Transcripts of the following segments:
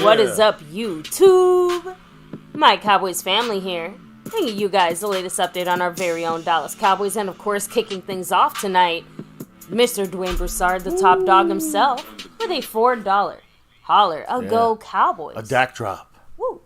What is up, YouTube? My Cowboys family here, bringing you guys the latest update on our very own Dallas Cowboys, and of course, kicking things off tonight, Mr. Dwayne Broussard, the top dog himself, with a $4 holler. Go Cowboys. A DAC drop. Woo.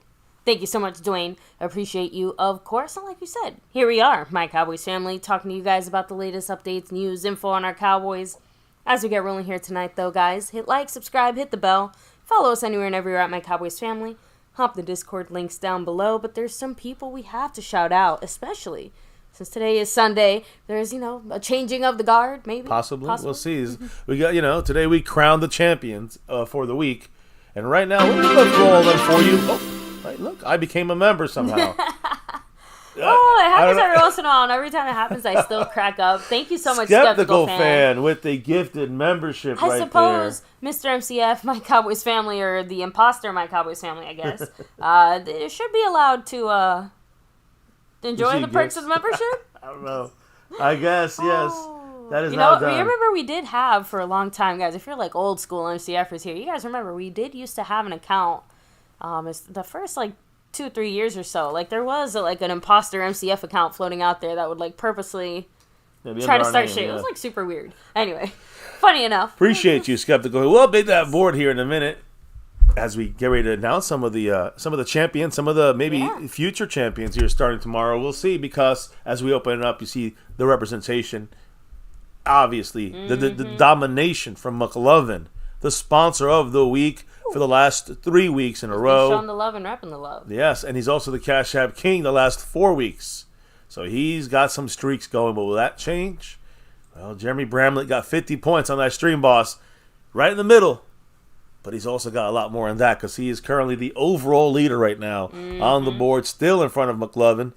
Thank you so much, Dwayne. Appreciate you, of course. And like you said, here we are, My Cowboys family, talking to you guys about the latest updates, news, info on our Cowboys. As we get rolling here tonight, though, guys, hit like, subscribe, hit the bell. Follow us anywhere and everywhere at My Cowboys Family. Hop the Discord links down below. But there's some people we have to shout out, especially since today is Sunday. There's, a changing of the guard, maybe. Possibly. We'll see. We got, today we crowned the champions for the week. And right now, we're going to roll them for you. Oh, right, look, I became a member somehow. It happens every once in a while, and every time it happens, I still crack up. Thank you so much, Skeptical Fan, with the gifted membership I suppose, Mr. MCF, My Cowboys Family, or the imposter My Cowboys Family, I guess, they should be allowed to enjoy the perks of membership? I don't know. I guess, yes. That is now done. You remember we did have, for a long time, guys, if you're like old school MCFers here, you guys remember we did used to have an account, the first, 2-3 years or so. There was an imposter MCF account floating out there that would purposely try to start shit. Yeah. It was super weird. Anyway, funny enough. Appreciate you, Skeptical. We'll update that board here in a minute as we get ready to announce some of the champions, some of the maybe future champions here starting tomorrow. We'll see, because as we open it up, you see the representation. Obviously, the domination from McLovin, the sponsor of the week for the last 3 weeks in a row. Showing the love and repping the love. Yes, and he's also the Cash App King the last 4 weeks. So he's got some streaks going, but will that change? Well, Jeremy Bramlett got 50 points on that stream, boss, right in the middle. But he's also got a lot more than that, because he is currently the overall leader right now on the board, still in front of McLovin.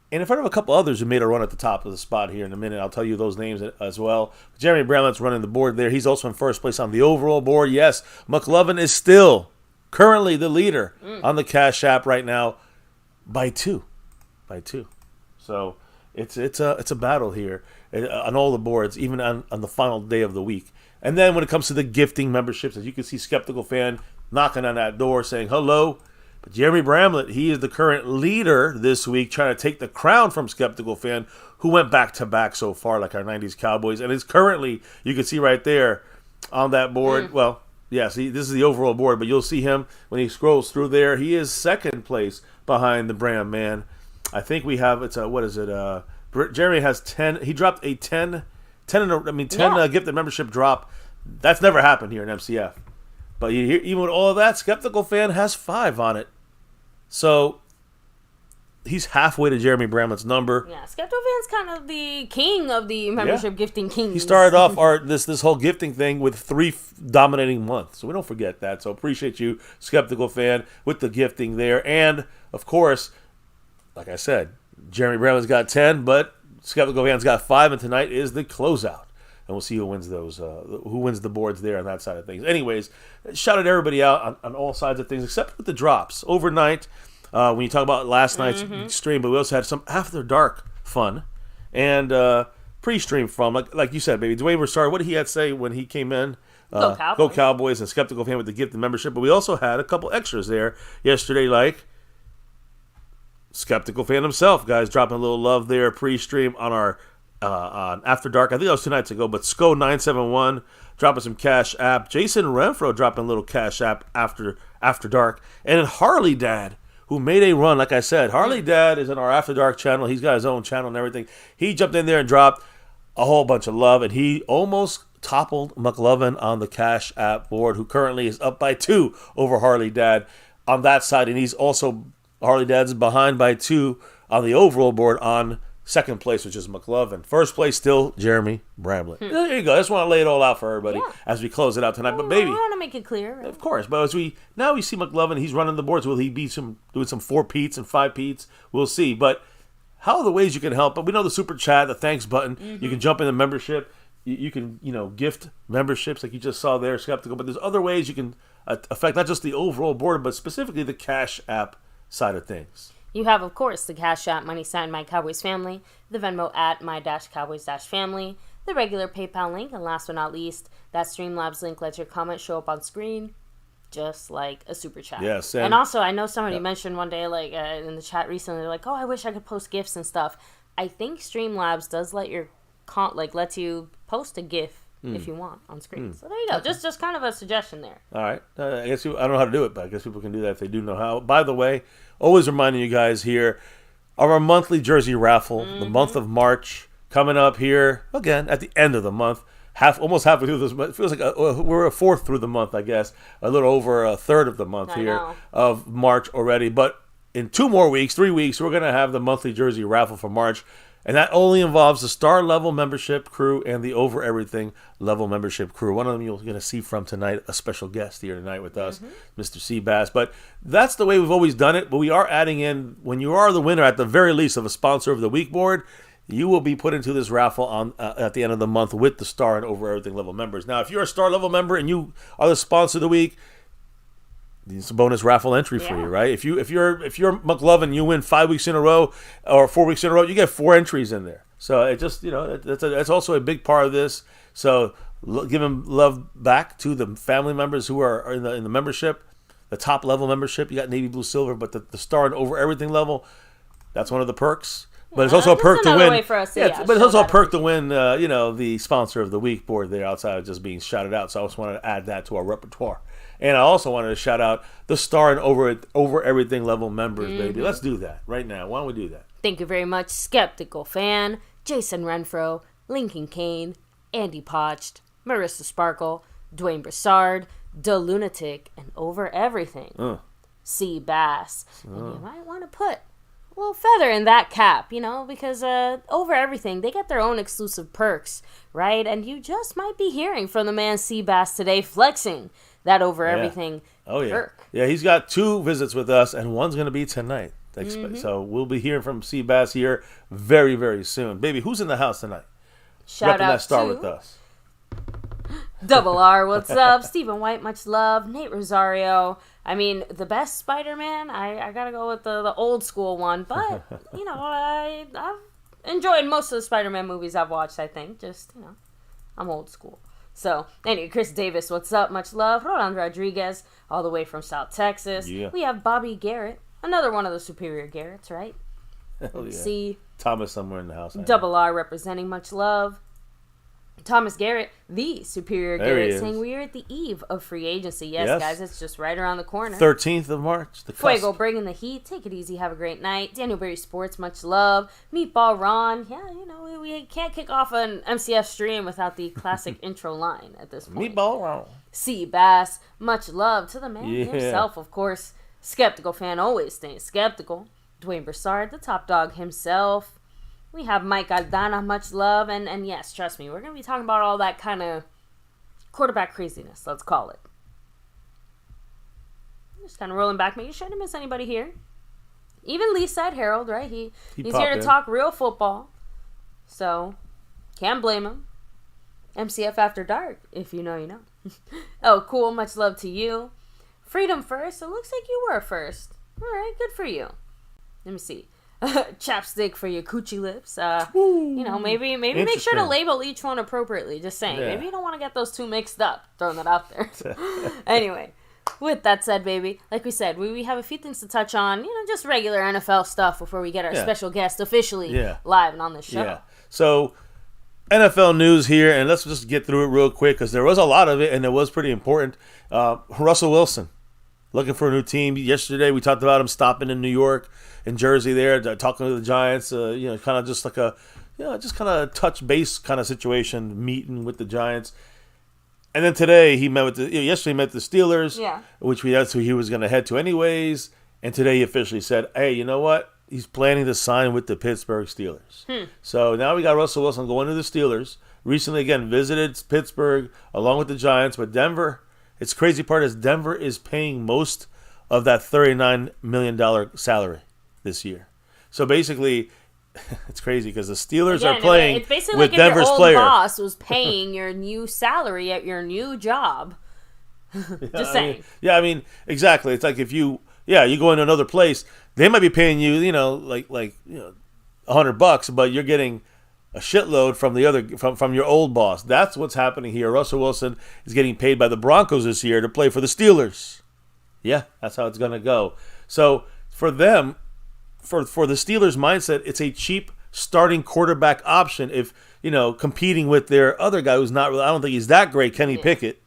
And in front of a couple others who made a run at the top of the spot here in a minute. I'll tell you those names as well. Jeremy Bramlett's running the board there. He's also in first place on the overall board. Yes, McLovin is still currently the leader on the Cash App right now by two. So it's a battle here on all the boards, even on the final day of the week. And then when it comes to the gifting memberships, as you can see, Skeptical Fan knocking on that door saying hello. But Jeremy Bramlett, he is the current leader this week, trying to take the crown from Skeptical Fan, who went back-to-back so far, like our 90s Cowboys, and is currently, you can see right there on that board, well, yeah, see, this is the overall board, but you'll see him when he scrolls through there. He is second place behind the Bram man. I think we have, Jeremy has 10, he dropped a 10 gifted membership drop. That's never happened here in MCF. But you hear, even with all of that, Skeptical Fan has 5 on it. So he's halfway to Jeremy Bramlett's number. Yeah, Skeptical Fan's kind of the king of the membership gifting kings. He started off this whole gifting thing with 3 dominating months. So we don't forget that. So appreciate you, Skeptical Fan, with the gifting there. And, of course, like I said, Jeremy Bramlett's got 10, but Skeptical Fan's got 5, and tonight is the closeout. And we'll see who wins those, who wins the boards there on that side of things. Anyways, shout out everybody out on all sides of things, except with the drops. Overnight, when you talk about last night's stream, but we also had some after dark fun and pre-stream fun. Like you said, baby. Dwayne Broussard, what did he have to say when he came in? Go Cowboys, and Skeptical Fan with the gift and membership. But we also had a couple extras there yesterday, like Skeptical Fan himself, guys, dropping a little love there pre-stream on our on After Dark. I think that was 2 nights ago, but Sco971 dropping some Cash App. Jason Renfro dropping a little Cash App after Dark. And then Harley Dad, who made a run, like I said. Harley Dad is in our After Dark channel. He's got his own channel and everything. He jumped in there and dropped a whole bunch of love, and he almost toppled McLovin on the Cash App board, who currently is up by 2 over Harley Dad on that side. And he's also, Harley Dad's behind by 2 on the overall board on second place, which is McLovin. First place, still Jeremy Bramlett. There you go. I just want to lay it all out for everybody as we close it out tonight. But baby, I want to make it clear. Of course. But as we see McLovin, he's running the boards. Will he be doing some 4 Pete's and 5 Pete's? We'll see. But how are the ways you can help? But we know the super chat, the thanks button. You can jump in the membership. You can gift memberships like you just saw there, Skeptical. But there's other ways you can affect not just the overall board, but specifically the Cash App side of things. You have, of course, the Cash App money sign My Cowboys Family, the Venmo at My-Cowboys-Family, the regular PayPal link, and last but not least, that Streamlabs link lets your comment show up on screen just like a super chat. Yes, and also I know somebody mentioned one day, like in the chat recently, like, oh, I wish I could post GIFs and stuff. I think Streamlabs does let lets you post a GIF if you want on screen. So there you go. Just kind of a suggestion there. All right. I guess I don't know how to do it, but I guess people can do that if they do know how. By the way, always reminding you guys here of our monthly jersey raffle, the month of March, coming up here again at the end of the month. Almost halfway through this month. It feels like we're a fourth through the month, I guess. A little over a third of the month of March already. But in 3 weeks, we're going to have the monthly jersey raffle for March. And that only involves the star level membership crew and the over everything level membership crew. One of them you're going to see from tonight, a special guest here tonight with us, Mr. Seabass. But that's the way we've always done it. But we are adding in, when you are the winner at the very least of a sponsor of the week board, you will be put into this raffle on at the end of the month with the star and over everything level members. Now, if you're a star level member and you are the sponsor of the week, it's a bonus raffle entry for you, right? If you're McLovin, you win 5 weeks in a row or 4 weeks in a row, you get 4 entries in there. So it just that's also a big part of this. So giving love back to the family members who are in the membership, the top level membership. You got navy blue silver, but the star and over everything level, that's one of the perks. But it's also a perk to win. But it's also a perk to win. The sponsor of the week board there outside of just being shouted out. So I just wanted to add that to our repertoire. And I also wanted to shout out the star and over everything level members, baby. Let's do that right now. Why don't we do that? Thank you very much, Skeptical Fan, Jason Renfro, Lincoln Kane, Andy Potched, Marissa Sparkle, Dwayne Broussard, The Lunatic, and Over Everything, C. Bass. And you might want to put a little feather in that cap, because Over Everything, they get their own exclusive perks, right? And you just might be hearing from the man C. Bass today flexing that Over Everything perk. Yeah, he's got 2 visits with us, and one's going to be tonight. So we'll be hearing from C. Bass here very, very soon. Baby, who's in the house tonight? Shout out that star to with us. Double R, what's up? Stephen White, much love. Nate Rosario. I mean, the best Spider-Man, I gotta go with the old school one. But, I've enjoyed most of the Spider-Man movies I've watched, I think. Just, I'm old school. So, anyway, Chris Davis, what's up? Much love. Roland Rodriguez, all the way from South Texas. Yeah. We have Bobby Garrett, another one of the superior Garretts, right? Hell yeah. See, Thomas somewhere in the house. Double R representing much love. Thomas Garrett, the superior Garrett, saying we are at the eve of free agency. Yes, guys, it's just right around the corner. 13th of March. The Fuego bringing the heat. Take it easy. Have a great night. Daniel Berry Sports, much love. Meatball Ron. Yeah, we can't kick off an MCF stream without the classic intro line at this point. Meatball Ron. C. Bass, much love to the man himself, of course. Skeptical Fan, always staying skeptical. Dwayne Broussard, the top dog himself. We have Mike Aldana, much love, and yes, trust me, we're going to be talking about all that kind of quarterback craziness, let's call it. Just kind of rolling back, making sure I didn't miss anybody here. Even Lee said Harold, right? He's here to talk real football, so can't blame him. MCF After Dark, if you know, you know. Oh, cool, much love to you. Freedom first, it looks like you were first. All right, good for you. Let me see. Chapstick for your coochie lips. Maybe make sure to label each one appropriately. Just saying. Maybe you don't want to get those 2 mixed up. Throwing that out there. Anyway, with that said, baby, like we said, we have a few things to touch on. Just regular NFL stuff before we get our special guest officially live and on the show. Yeah. So, NFL news here, and let's just get through it real quick because there was a lot of it, and it was pretty important. Russell Wilson looking for a new team. Yesterday, we talked about him stopping in New York, in Jersey there, talking to the Giants, kind of just like a, just kind of touch base kind of situation, meeting with the Giants. And then today, yesterday he met the Steelers, which that's who he was going to head to anyways. And today he officially said, hey, you know what? He's planning to sign with the Pittsburgh Steelers. So now we got Russell Wilson going to the Steelers. Recently, again, visited Pittsburgh along with the Giants, but Denver. It's crazy part is Denver is paying most of that $39 million salary this year. So basically, it's crazy because the Steelers are playing it's basically with like Denver's if your old player. boss was paying your new salary at your new job. Just saying. Exactly. It's like if you go into another place, they might be paying you, like $100, but you're getting a shitload from the other from your old boss. That's what's happening here. Russell Wilson is getting paid by the Broncos this year to play for the Steelers. Yeah, that's how it's going to go. So for them, for the Steelers' mindset, it's a cheap starting quarterback option if, competing with their other guy who's not really, I don't think he's that great, Kenny Pickett,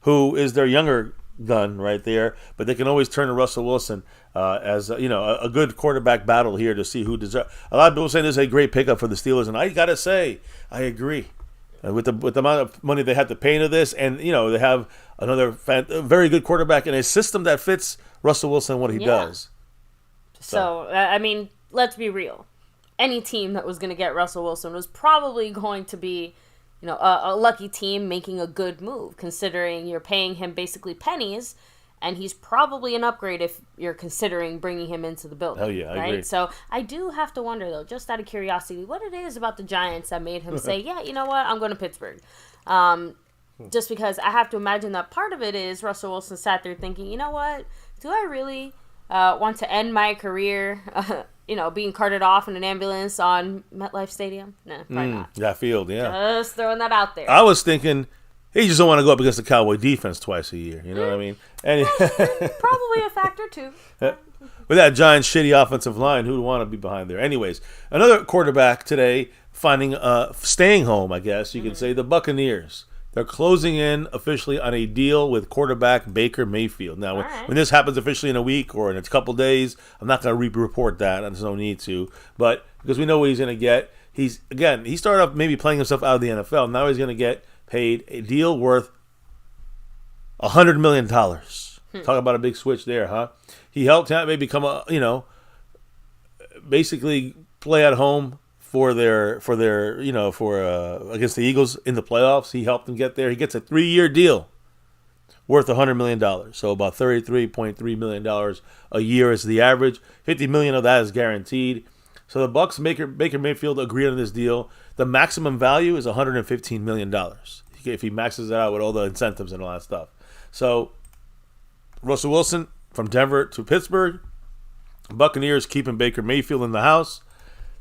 who is their younger gun right there. But they can always turn to Russell Wilson as, a good quarterback battle here to see who deserves. A lot of people saying this is a great pickup for the Steelers, and I got to say, I agree. With the amount of money they had to pay into this, and, they have another very good quarterback in a system that fits Russell Wilson and what he does. So, I mean, let's be real. Any team that was going to get Russell Wilson was probably going to be, a lucky team making a good move, considering you're paying him basically pennies, and he's probably an upgrade if you're considering bringing him into the building. Oh, yeah, I agree. So I do have to wonder, though, just out of curiosity, what it is about the Giants that made him say, yeah, you know what, I'm going to Pittsburgh. Just because I have to imagine that part of it is Russell Wilson sat there thinking, you know what, do I really want to end my career, being carted off in an ambulance on MetLife Stadium? No, probably not. That field, yeah. Just throwing that out there. I was thinking he just don't want to go up against the Cowboy defense twice a year. You know what I mean? And probably a factor, too. With that giant shitty offensive line, who'd want to be behind there? Anyways, another quarterback today staying home, I guess you could say, the Buccaneers. They're closing in officially on a deal with quarterback Baker Mayfield. Now, when this happens officially in a week or in a couple days, I'm not going to report that. There's no need to. But because we know what he's going to get, he started off maybe playing himself out of the NFL. Now he's going to get paid a deal worth $100 million. Talk about a big switch there, huh? He helped Tampa become basically play at home for against the Eagles in the playoffs. He helped them get there. He gets a 3-year deal worth $100 million. So about $33.3 million a year is the average. $50 million of that is guaranteed. So the Bucs, Baker Mayfield agreed on this deal. The maximum value is $115 million if he maxes it out with all the incentives and all that stuff. So Russell Wilson from Denver to Pittsburgh. Buccaneers keeping Baker Mayfield in the house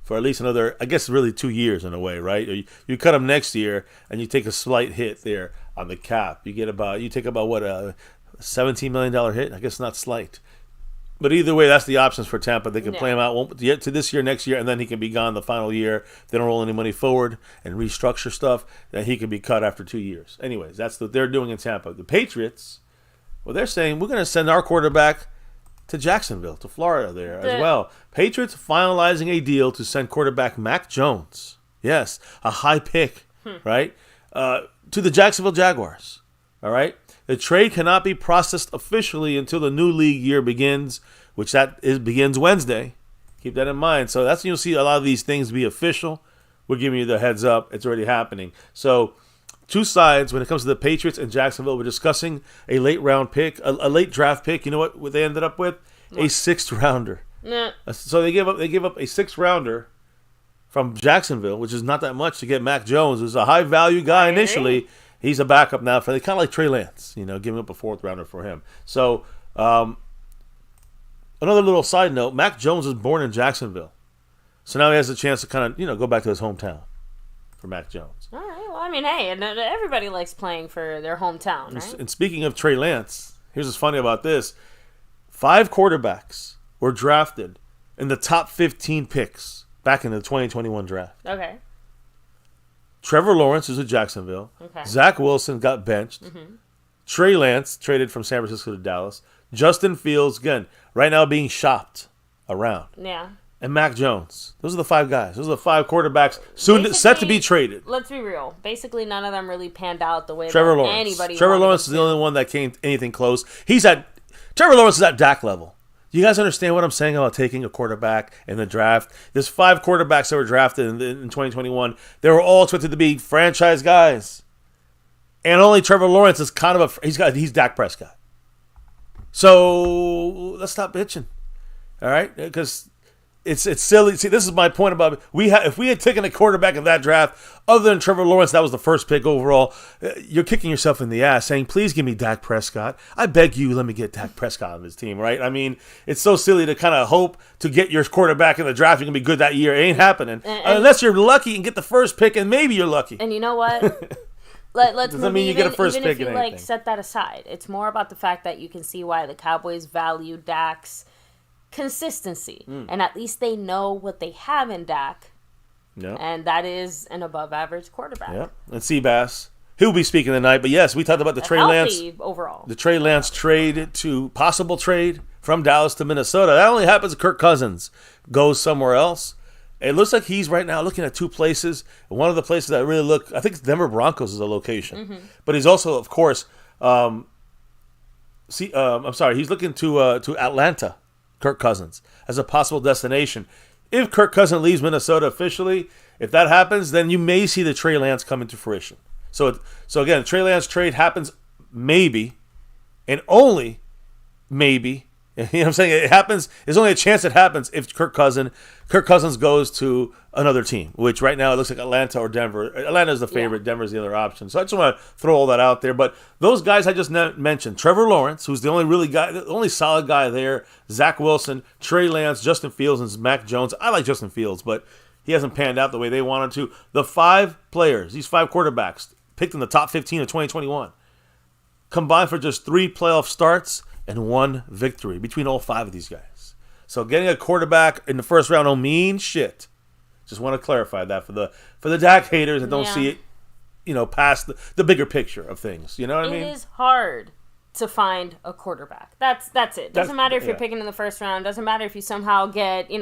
for at least another, I guess, really 2 years in a way, right? You cut him next year, and you take a slight hit there on the cap. You take about what, a $17 million hit? I guess not slight. But either way, that's the options for Tampa. They can play him out to this year, next year, and then he can be gone the final year. If they don't roll any money forward and restructure stuff, then he can be cut after 2 years. Anyways, that's what they're doing in Tampa. The Patriots, well, they're saying we're going to send our quarterback to Jacksonville, to Florida there as well. Patriots finalizing a deal to send quarterback Mac Jones, yes, a high pick, right, to the Jacksonville Jaguars, all right? The trade cannot be processed officially until the new league year begins, which begins Wednesday. Keep that in mind. So that's when you'll see a lot of these things be official. We're giving you the heads up. It's already happening. So two sides, when it comes to the Patriots and Jacksonville, we're discussing a late round pick, a late draft pick. You know what they ended up with? A 6th rounder. Nah. So they give up a 6th rounder from Jacksonville, which is not that much to get Mac Jones, who's a high value guy initially. He's a backup now for kind of like Trey Lance, giving up a 4th rounder for him. So another little side note: Mac Jones was born in Jacksonville, so now he has a chance to kind of go back to his hometown for Mac Jones. All right. Well, I mean, hey, and everybody likes playing for their hometown, right? And speaking of Trey Lance, here's what's funny about this: 5 quarterbacks were drafted in the top 15 picks back in the 2021 draft. Okay. Trevor Lawrence is at Jacksonville. Okay. Zach Wilson got benched. Trey Lance traded from San Francisco to Dallas. Justin Fields, again, right now being shopped around. Yeah. And Mac Jones. Those are the 5 guys. Those are the 5 quarterbacks set to be traded. Let's be real. Basically, none of them really panned out the way Trevor that Lawrence. anybody Trevor Lawrence is the only one that came anything close. Trevor Lawrence is at Dak level. Do you guys understand what I'm saying about taking a quarterback in the draft? There's 5 quarterbacks that were drafted in 2021. They were all expected to be franchise guys. And only Trevor Lawrence is kind of he's Dak Prescott. So let's stop bitching. All right? Because it's silly. See, this is my point about if we had taken a quarterback in that draft other than Trevor Lawrence, that was the first pick overall. You're kicking yourself in the ass, saying, "Please give me Dak Prescott. I beg you, let me get Dak Prescott on this team." Right? I mean, it's so silly to kind of hope to get your quarterback in the draft. You're gonna be good that year. It ain't happening unless you're lucky and get the first pick, and maybe you're lucky. And you know what? Let's doesn't mean you get a first even pick if you in anything. set that aside. It's more about the fact that you can see why the Cowboys value Dak's consistency, and at least they know what they have in Dak, and that is an above-average quarterback. Yeah, and Seabass, he'll be speaking tonight. But yes, we talked about the Trey Lance overall. The Trey Lance possible trade from Dallas to Minnesota. That only happens if Kirk Cousins goes somewhere else. It looks like he's right now looking at two places. One of the places that really look, I think Denver Broncos is a location, but he's also, of course, he's looking to Atlanta. Kirk Cousins as a possible destination. If Kirk Cousins leaves Minnesota officially, if that happens, then you may see the Trey Lance come into fruition. So again, Trey Lance trade happens maybe, and only maybe. You know what I'm saying? It happens. There's only a chance it happens if Kirk Cousins goes to another team, which right now it looks like Atlanta or Denver. Atlanta is the favorite. Denver's the other option. So I just want to throw all that out there. But those guys I just mentioned, Trevor Lawrence, who's the only solid guy there, Zach Wilson, Trey Lance, Justin Fields, and Mac Jones. I like Justin Fields, but he hasn't panned out the way they wanted to. The 5 players, these 5 quarterbacks, picked in the top 15 of 2021, combined for just 3 playoff starts and 1 victory between all 5 of these guys. So getting a quarterback in the first round don't mean shit. Just want to clarify that for the Dak haters that don't see it, past the bigger picture of things. You know what I mean? It is hard to find a quarterback. That's it. Doesn't matter if you're picking in the first round. Doesn't matter if you somehow get what's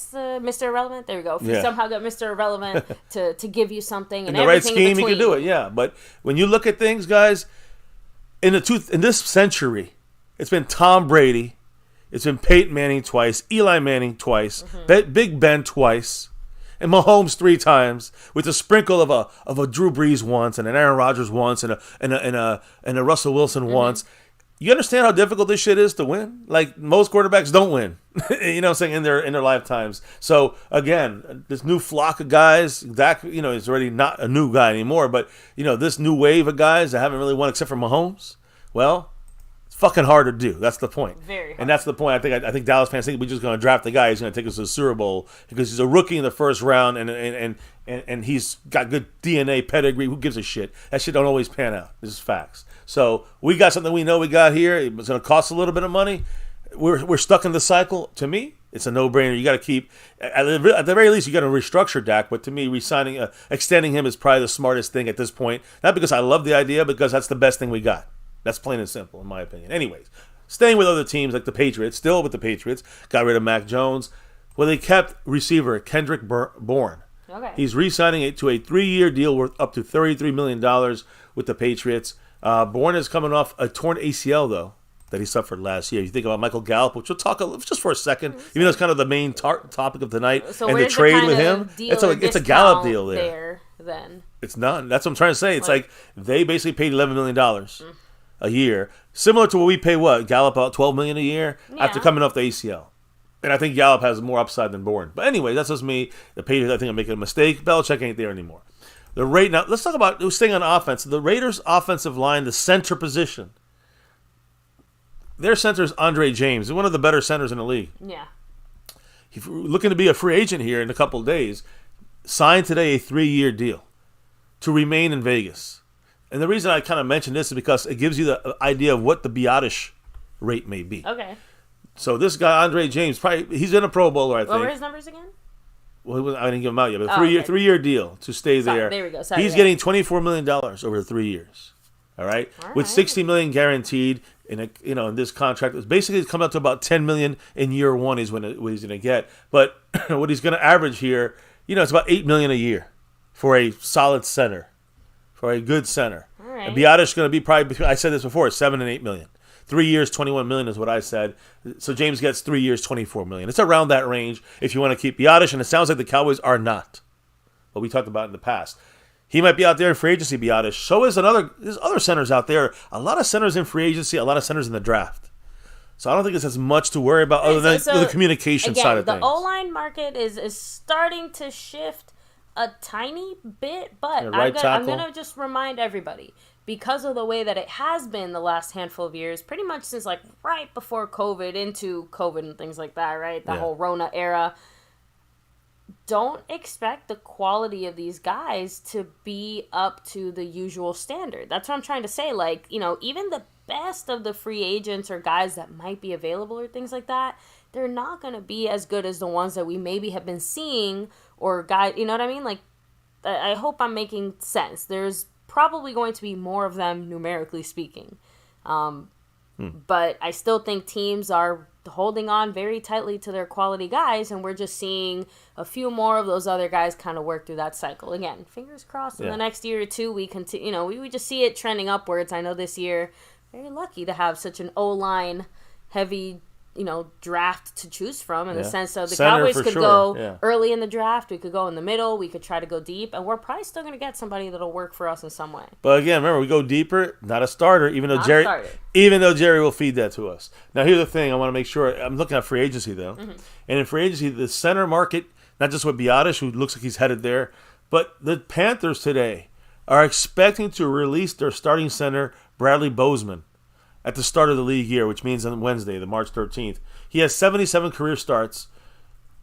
the Mr. Irrelevant? There we go. If you somehow get Mr. Irrelevant to give you something and in the right scheme, you can do it. Yeah, but when you look at things, guys, in this century, it's been Tom Brady, it's been Peyton Manning twice, Eli Manning twice, Big Ben twice, and Mahomes 3 times, with a sprinkle of a Drew Brees once, and an Aaron Rodgers once, and a Russell Wilson once. You understand how difficult this shit is to win? Like, most quarterbacks don't win, you know what I'm saying, in their lifetimes. So, again, this new flock of guys, Dak, is already not a new guy anymore, but, this new wave of guys that haven't really won except for Mahomes, well, it's fucking hard to do. That's the point. Very hard. And that's the point. I think Dallas fans think we're just going to draft the guy who's going to take us to the Super Bowl because he's a rookie in the first round and he's got good DNA pedigree. Who gives a shit? That shit don't always pan out. This is facts. So we got something we know we got here. It's going to cost a little bit of money. We're stuck in the cycle. To me, it's a no-brainer. You got to keep, at the very least, you got to restructure Dak. But to me, extending him is probably the smartest thing at this point. Not because I love the idea, because that's the best thing we got. That's plain and simple, in my opinion. Anyways, staying with other teams like the Patriots, still with the Patriots, got rid of Mac Jones. Well, they kept receiver Kendrick Bourne. Okay. He's re-signing it to a 3-year deal worth up to $33 million with the Patriots. Bourne is coming off a torn ACL, though, that he suffered last year. You think about Michael Gallup, which we'll talk just for a second, even though it's kind of the main topic of tonight, so and the trade with him. It's a Gallup deal there. Then it's not. That's what I'm trying to say. It's like they basically paid $11 million a year, similar to what we pay Gallup out $12 million a year after coming off the ACL. And I think Gallup has more upside than Bourne. But anyway, that's just me. The Patriots, I think, are making a mistake. Belichick ain't there anymore. Now, let's talk about staying on offense. The Raiders' offensive line, the center position. Their center is Andre James. He's one of the better centers in the league. Yeah. He's looking to be a free agent here in a couple of days. Signed today a 3-year deal to remain in Vegas. And the reason I kind of mention this is because it gives you the idea of what the Biotish rate may be. Okay. So this guy, Andre James, he's in a Pro Bowler, I think. What were his numbers again? Well, I didn't give him out yet, but a 3-year deal to stay there. There we go. He's getting $24 million over the 3 years. All right? With $60 million guaranteed in this contract. It's basically come out to about $10 million in year 1 is what he's going to get. But what he's going to average here, it's about $8 million a year for a solid center, for a good center. All right. And Biotish is going to be probably, I said this before, $7 and $8 million. 3 years, $21 million is what I said. So James gets 3 years, $24 million. It's around that range if you want to keep Biotish, and it sounds like the Cowboys are not. What we talked about in the past. He might be out there in free agency, Biotish. So there's other centers out there. A lot of centers in free agency, a lot of centers in the draft. So I don't think it's as much to worry about other than the communication side of things. The O-line market is starting to shift a tiny bit, but I'm going to just remind everybody, because of the way that it has been the last handful of years, pretty much since like right before COVID, into COVID and things like that, right? The whole Rona era. Don't expect the quality of these guys to be up to the usual standard. That's what I'm trying to say. Like, even the best of the free agents or guys that might be available or things like that, they're not going to be as good as the ones that we maybe have been seeing, or guys, you know what I mean? Like, I hope I'm making sense. There's probably going to be more of them numerically speaking. But I still think teams are holding on very tightly to their quality guys, and we're just seeing a few more of those other guys kind of work through that cycle. Again, fingers crossed in the next year or two we continue, we just see it trending upwards. I know this year, very lucky to have such an O-line heavy draft to choose from, in the sense of the Cowboys could go early in the draft, we could go in the middle, we could try to go deep, and we're probably still going to get somebody that'll work for us in some way. But again, remember, we go deeper, not a starter, even though Jerry will feed that to us. Now, here's the thing, I want to make sure, I'm looking at free agency, though, and in free agency, the center market, not just with Biadasz, who looks like he's headed there, but the Panthers today are expecting to release their starting center, Bradley Bozeman, at the start of the league year, which means on Wednesday, the March 13th. He has 77 career starts.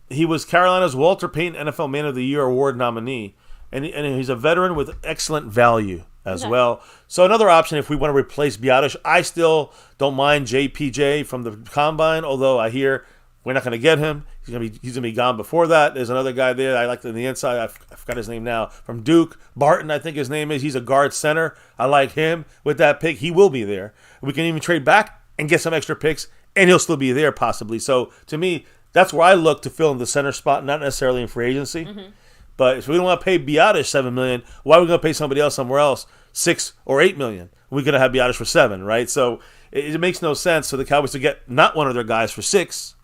He was Carolina's Walter Payton NFL Man of the Year award nominee, and he's a veteran with excellent value as well. So another option if we want to replace Biadasz, I still don't mind JPJ from the Combine, although I hear we're not going to get him. He's going to be gone before that. There's another guy there I like on the inside. I forgot his name now. From Duke, Barton, I think his name is. He's a guard center. I like him with that pick. He will be there. We can even trade back and get some extra picks, and he'll still be there possibly. So to me, that's where I look to fill in the center spot, not necessarily in free agency. But if we don't want to pay Biadasz $7 million, why are we going to pay somebody else somewhere else $6 or $8 million? We're going to have Biadasz for $7, right? So it makes no sense for the Cowboys to get not one of their guys for $6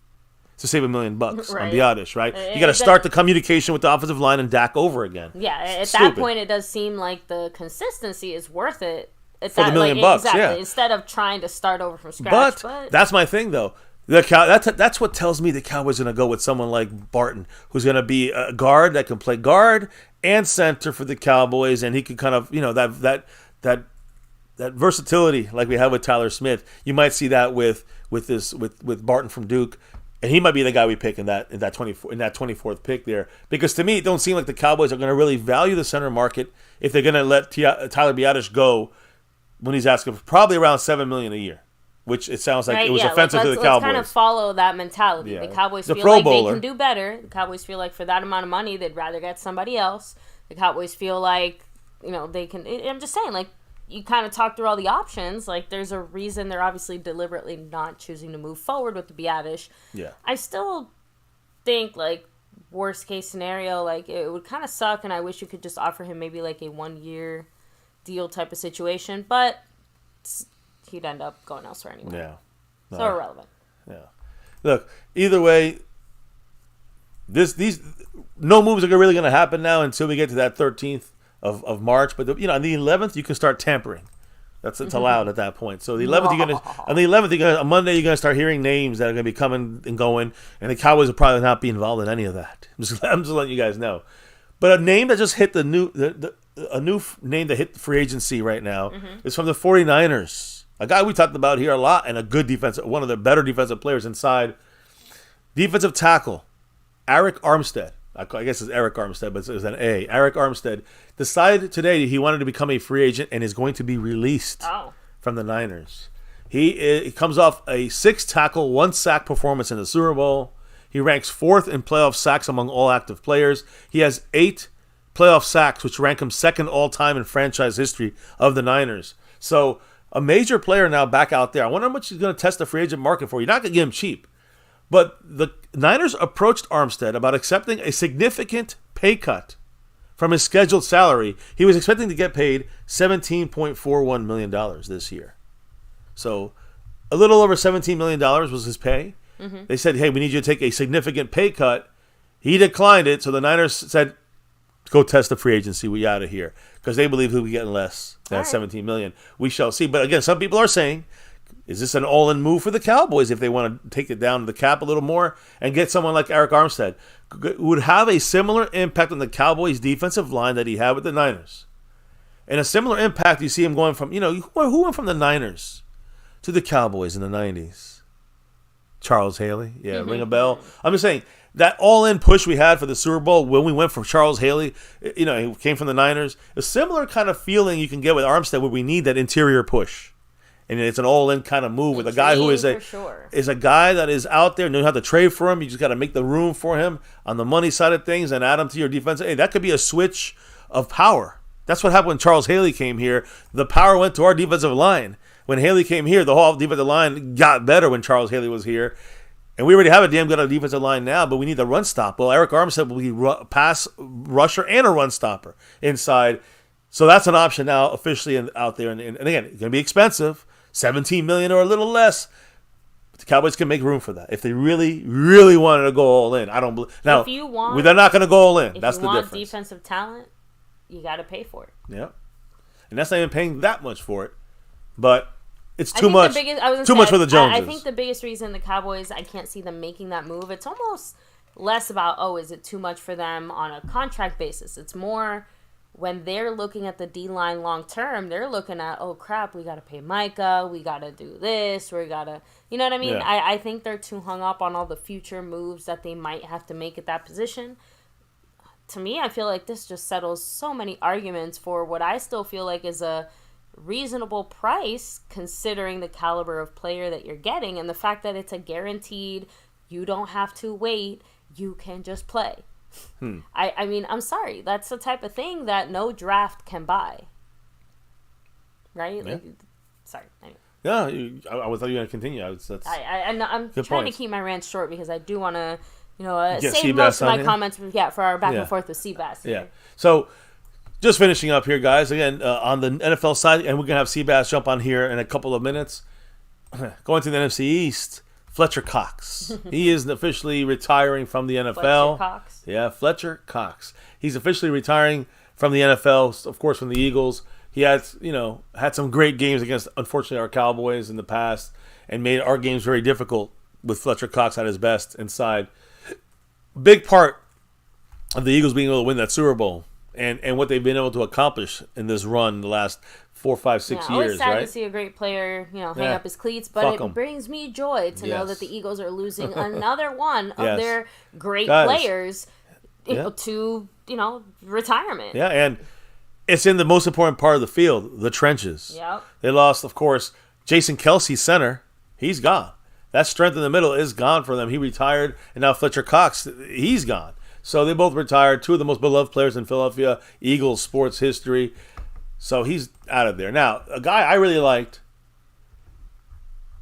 to save $1 million on Biadasz, right? You got to start the communication with the offensive line and Dak over again. Yeah, at that point, it does seem like the consistency is worth it. For the $1 million bucks, exactly, instead of trying to start over from scratch. But that's my thing, though. That's what tells me the Cowboys are going to go with someone like Barton, who's going to be a guard that can play guard and center for the Cowboys, and he can kind of, that versatility like we have with Tyler Smith. You might see that with Barton from Duke. And he might be the guy we pick in that 24th pick there. Because to me, it don't seem like the Cowboys are going to really value the center market if they're going to let Tyler Biadasz go when he's asking for probably around $7 million a year, which it sounds like it was offensive to the Cowboys. Let's kind of follow that mentality. Yeah. The Cowboys feel like they can do better. The Cowboys feel like for that amount of money, they'd rather get somebody else. The Cowboys feel like they can. I'm just saying, like, you kind of talk through all the options. Like, there's a reason they're obviously deliberately not choosing to move forward with the Biadasz. Yeah. I still think, like, worst case scenario, like, it would kind of suck, and I wish you could just offer him maybe, like, a 1-year deal type of situation. But he'd end up going elsewhere anyway. Yeah. No. So irrelevant. Yeah. Look, either way, these no moves are really going to happen now until we get to that 13th of March, but on the 11th you can start tampering. It's allowed at that point. So the 11th on Monday you're gonna start hearing names that are gonna be coming and going, and the Cowboys will probably not be involved in any of that. I'm just letting you guys know. But a name that just hit a new name that hit the free agency right now is from the 49ers. A guy we talked about here a lot, and a good defensive, one of the better defensive players inside. Defensive tackle, Eric Armstead. I guess it's Eric Armstead, but it's an A. Eric Armstead decided today he wanted to become a free agent and is going to be released from the Niners. He comes off a 6-tackle, 1-sack performance in the Super Bowl. He ranks 4th in playoff sacks among all active players. He has 8 playoff sacks, which rank him 2nd all-time in franchise history of the Niners. So a major player now back out there. I wonder how much he's going to test the free agent market for. You're not going to get him cheap. But the Niners approached Armstead about accepting a significant pay cut from his scheduled salary. He was expecting to get paid $17.41 million this year. So a little over $17 million was his pay. They said, hey, we need you to take a significant pay cut. He declined it, so the Niners said, go test the free agency. We out of here. Because they believe he'll be getting less than $17 million. We shall see. But again, some people are saying Is this an all-in move for the Cowboys if they want to take it down to the cap a little more and get someone like Eric Armstead, who would have a similar impact on the Cowboys' defensive line that he had with the Niners? And a similar impact, you see him going from, who went from the Niners to the Cowboys in the 90s? Charles Haley. Yeah, ring a bell. I'm just saying, that all-in push we had for the Super Bowl when we went from Charles Haley, he came from the Niners, a similar kind of feeling you can get with Armstead where we need that interior push. And it's an all-in kind of move with a guy who is a guy that is out there, knows how to trade for him. You just got to make the room for him on the money side of things and add him to your defense. Hey, that could be a switch of power. That's what happened when Charles Haley came here. The power went to our defensive line. When Haley came here, the whole defensive line got better when Charles Haley was here. And we already have a damn good defensive line now, but we need the run stop. Well, Eric Armstead will be pass rusher and a run stopper inside. So that's an option now officially out there. And again, it's going to be expensive. $17 million or a little less. But the Cowboys can make room for that if they really, really wanted to go all in. I don't believe. Now, they're not going to go all in. That's the difference. If you want defensive talent, you got to pay for it. Yeah, and that's not even paying that much for it, but it's too much. Too much for the Joneses. I think the biggest reason the Cowboys, I can't see them making that move. It's almost less about is it too much for them on a contract basis. It's more, when they're looking at the D-line long-term, they're looking at, oh, crap, we got to pay Micah, we got to do this, we got to, you know what I mean? Yeah. I think they're too hung up on all the future moves that they might have to make at that position. To me, I feel like this just settles so many arguments for what I still feel like is a reasonable price, considering the caliber of player that you're getting and the fact that it's a guaranteed, you don't have to wait, you can just play. I mean, I'm sorry. That's the type of thing that no draft can buy. Right? Yeah. Sorry. Anyway. Yeah, I thought you were going to continue. I'm trying to keep my rant short because I do want to, save most of my comments for our back and forth with Seabass. Yeah. So, just finishing up here, guys. Again, on the NFL side, and we're going to have Seabass jump on here in a couple of minutes. Going to the NFC East. Fletcher Cox. He is officially retiring from the NFL. Fletcher Cox. Yeah, Fletcher Cox. He's officially retiring from the NFL, of course, from the Eagles. He had some great games against, unfortunately, our Cowboys in the past and made our games very difficult with Fletcher Cox at his best inside. Big part of the Eagles being able to win that Super Bowl and what they've been able to accomplish in this run the last 4, 5, 6 years, always sad right? to see a great player, hang up his cleats, but it brings me joy to know that the Eagles are losing another one of their great players to, retirement. Yeah, and it's in the most important part of the field, the trenches. Yep. They lost, of course, Jason Kelsey, center. He's gone. That strength in the middle is gone for them. He retired, and now Fletcher Cox, he's gone. So they both retired, two of the most beloved players in Philadelphia, Eagles sports history. So he's out of there. Now, a guy I really liked,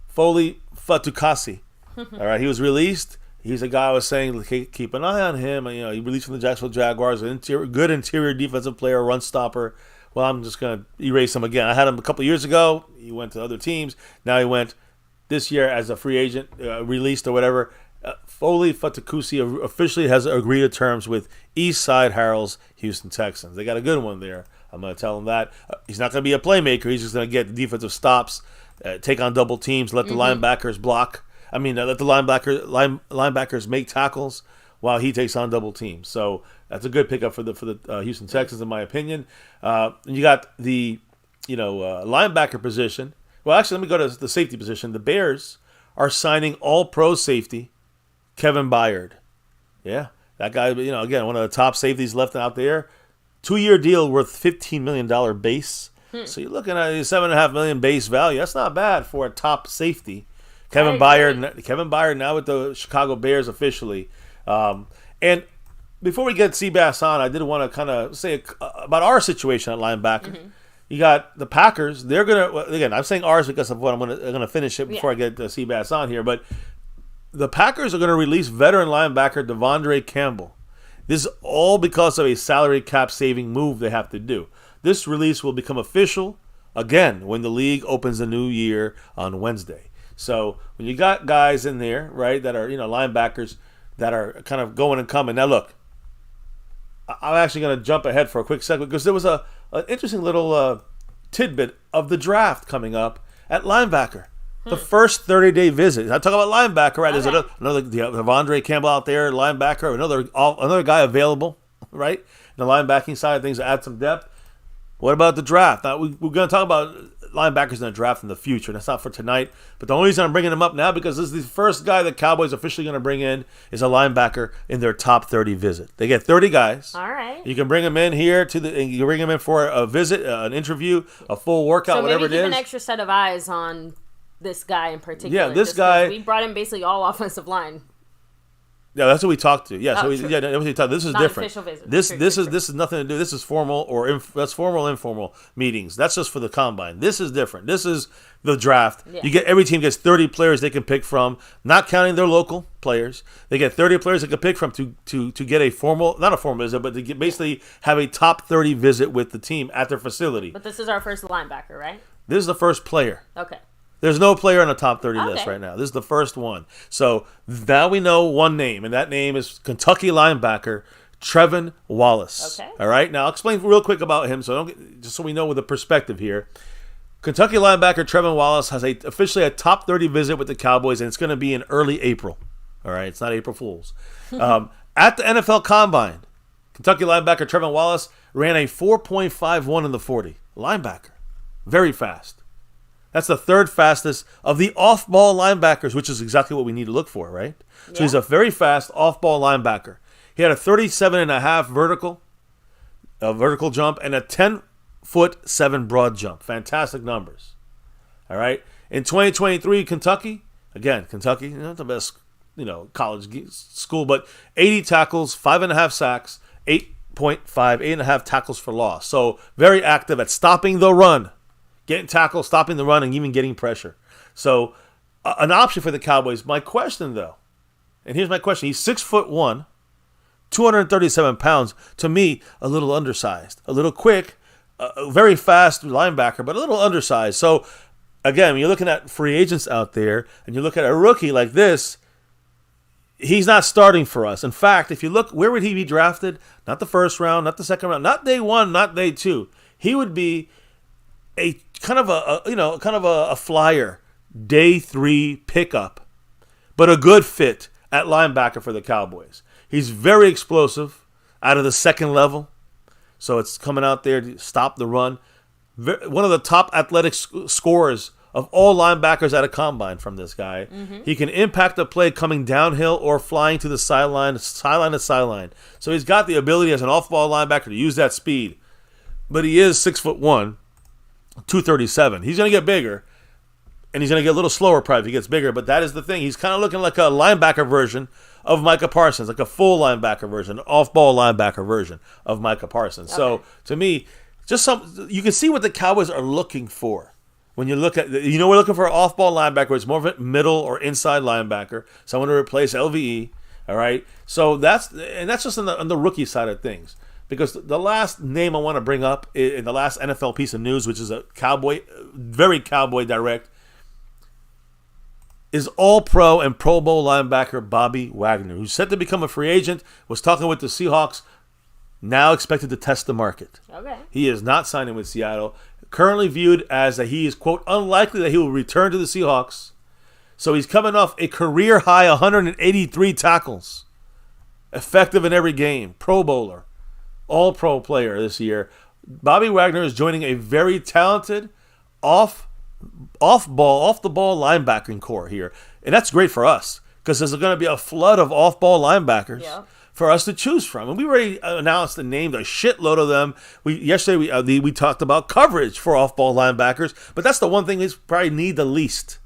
Foley Fatukasi. All right, he was released. He's a guy I was saying, keep an eye on him. He released from the Jacksonville Jaguars, good interior defensive player, run stopper. Well, I'm just going to erase him again. I had him a couple of years ago. He went to other teams. Now he went this year as a free agent, released or whatever. Foley Fatukasi officially has agreed to terms with Eastside Harrell's Houston Texans. They got a good one there. I'm going to tell him that. He's not going to be a playmaker. He's just going to get the defensive stops, take on double teams, let the linebackers block. Let the linebackers make tackles while he takes on double teams. So that's a good pickup for the Houston Texans, in my opinion. You got the linebacker position. Well, actually, let me go to the safety position. The Bears are signing all-pro safety Kevin Byard. Yeah, that guy. Again, one of the top safeties left out there. 2-year deal worth $15 million base. So you're looking at a $7.5 million base value. That's not bad for a top safety. Kevin Byard now with the Chicago Bears officially. And before we get Seabass on, I did want to kind of say about our situation at linebacker. You got the Packers. They're again, I'm saying ours because of what I'm going to finish it before I get Seabass on here. But the Packers are going to release veteran linebacker Devondre Campbell. This is all because of a salary cap saving move they have to do. This release will become official, again, when the league opens the new year on Wednesday. So when you got guys in there, right, that are, linebackers that are kind of going and coming. Now, look, I'm actually going to jump ahead for a quick second because there was an interesting little tidbit of the draft coming up at linebacker. The first 30-day visit. I talk about linebacker, right? There's Okay. another Devondre Campbell out there, linebacker, another guy available, right? The linebacking side of things to add some depth. What about the draft? Now, we're going to talk about linebackers in the draft in the future. That's not for tonight. But the only reason I'm bringing him up now because this is the first guy the Cowboys are officially going to bring in is a linebacker in their top 30 visit. They get 30 guys. All right. You can bring them in here and you can bring them in for a visit, an interview, a full workout, So whatever maybe it keep is. an extra set of eyes on this guy in particular. Yeah, this just 'cause guy- We brought in basically all offensive line. Yeah, that's what we talked to. Yeah, Oh, that's true. what we talked. This is Not different. official visit. This True, this true, is true. this is nothing to do. This is formal that's formal informal meetings. That's just for the combine. This is different. This is the draft. Yeah. Every team gets 30 players they can pick from, not counting their local players. They get 30 players they can pick from to get a formal, not a formal visit, but to basically have a top 30 visit with the team at their facility. But this is our first linebacker, right? This is the first player. Okay. There's no player on the top 30 list Okay. right now. This is the first one. So now we know one name, and that name is Kentucky linebacker Trevin Wallace. Okay. All right. Now I'll explain real quick about him, just so we know with the perspective here. Kentucky linebacker Trevin Wallace has officially a top 30 visit with the Cowboys, and it's going to be in early April. All right. It's not April Fools. At the NFL Combine, Kentucky linebacker Trevin Wallace ran a 4.51 in the 40. Linebacker. Very fast. That's the third fastest of the off-ball linebackers, which is exactly what we need to look for, right? So he's a very fast off-ball linebacker. He had a 37.5 vertical jump and a 10'7" broad jump. Fantastic numbers. All right. In 2023, Kentucky, not the best, college school, but 80 tackles, 5.5 sacks, 8.5 tackles for loss. So very active at stopping the run. Getting tackles, stopping the run, and even getting pressure. So, an option for the Cowboys. My question, though, and here's my question. He's 6'1", 237 pounds. To me, a little undersized. A little quick, very fast linebacker, but a little undersized. So, again, when you're looking at free agents out there, and you look at a rookie like this, he's not starting for us. In fact, if you look, where would he be drafted? Not the first round, not the second round, not day one, not day two. He would be a kind of a flyer day 3 pickup, but a good fit at linebacker for the Cowboys. He's very explosive out of the second level, so it's coming out there to stop the run. One of the top athletic scorers of all linebackers at a combine from this guy. Mm-hmm. He can impact a play coming downhill or flying to the sideline to sideline. So he's got the ability as an off-ball linebacker to use that speed, but he is 6'1", 237. He's going to get bigger, and he's going to get a little slower probably if he gets bigger, but that is the thing. He's kind of looking like a linebacker version of Micah Parsons, like a full linebacker version, an off-ball linebacker version of Micah Parsons. Okay. So, to me, you can see what the Cowboys are looking for. When you look at, we're looking for an off-ball linebacker. It's more of a middle or inside linebacker, someone to replace LVE, all right? So, that's just on the rookie side of things. Because the last name I want to bring up in the last NFL piece of news, which is a very Cowboy direct, is All-Pro and Pro Bowl linebacker Bobby Wagner, who's set to become a free agent, was talking with the Seahawks, now expected to test the market. Okay. He is not signing with Seattle. Currently viewed as that he is, quote, unlikely that he will return to the Seahawks. So he's coming off a career-high 183 tackles. Effective in every game. Pro Bowler. All-Pro player this year. Bobby Wagner is joining a very talented off-the-ball linebacking core here. And that's great for us because there's going to be a flood of off-ball linebackers for us to choose from. And we already announced and named a shitload of them. Yesterday we talked about coverage for off-ball linebackers, but that's the one thing we probably need the least.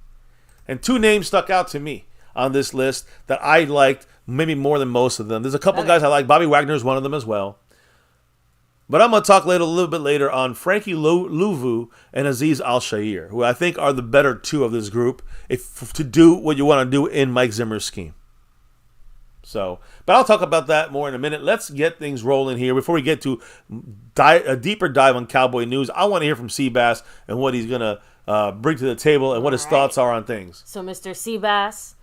And 2 names stuck out to me on this list that I liked maybe more than most of them. There's a couple guys I like. Bobby Wagner is one of them as well. But I'm going to talk a little bit later on Frankie Louvu and Azeez Al-Shaair, who I think are the better 2 of this group to do what you want to do in Mike Zimmer's scheme. So, but I'll talk about that more in a minute. Let's get things rolling here. Before we get to a deeper dive on Cowboy news, I want to hear from Seabass and what he's going to bring to the table and what his thoughts are on things. So, Mr. Seabass,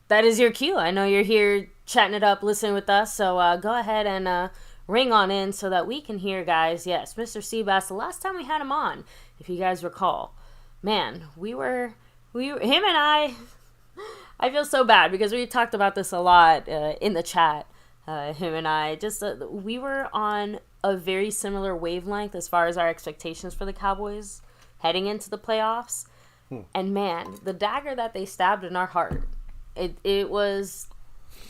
that is your cue. I know you're here chatting it up, listening with us. So go ahead and ring on in so that we can hear, guys. Yes, Mr. Seabass, the last time we had him on, if you guys recall, man, him and I feel so bad because we talked about this a lot in the chat. Him and I we were on a very similar wavelength as far as our expectations for the Cowboys heading into the playoffs. And man, the dagger that they stabbed in our heart, it was,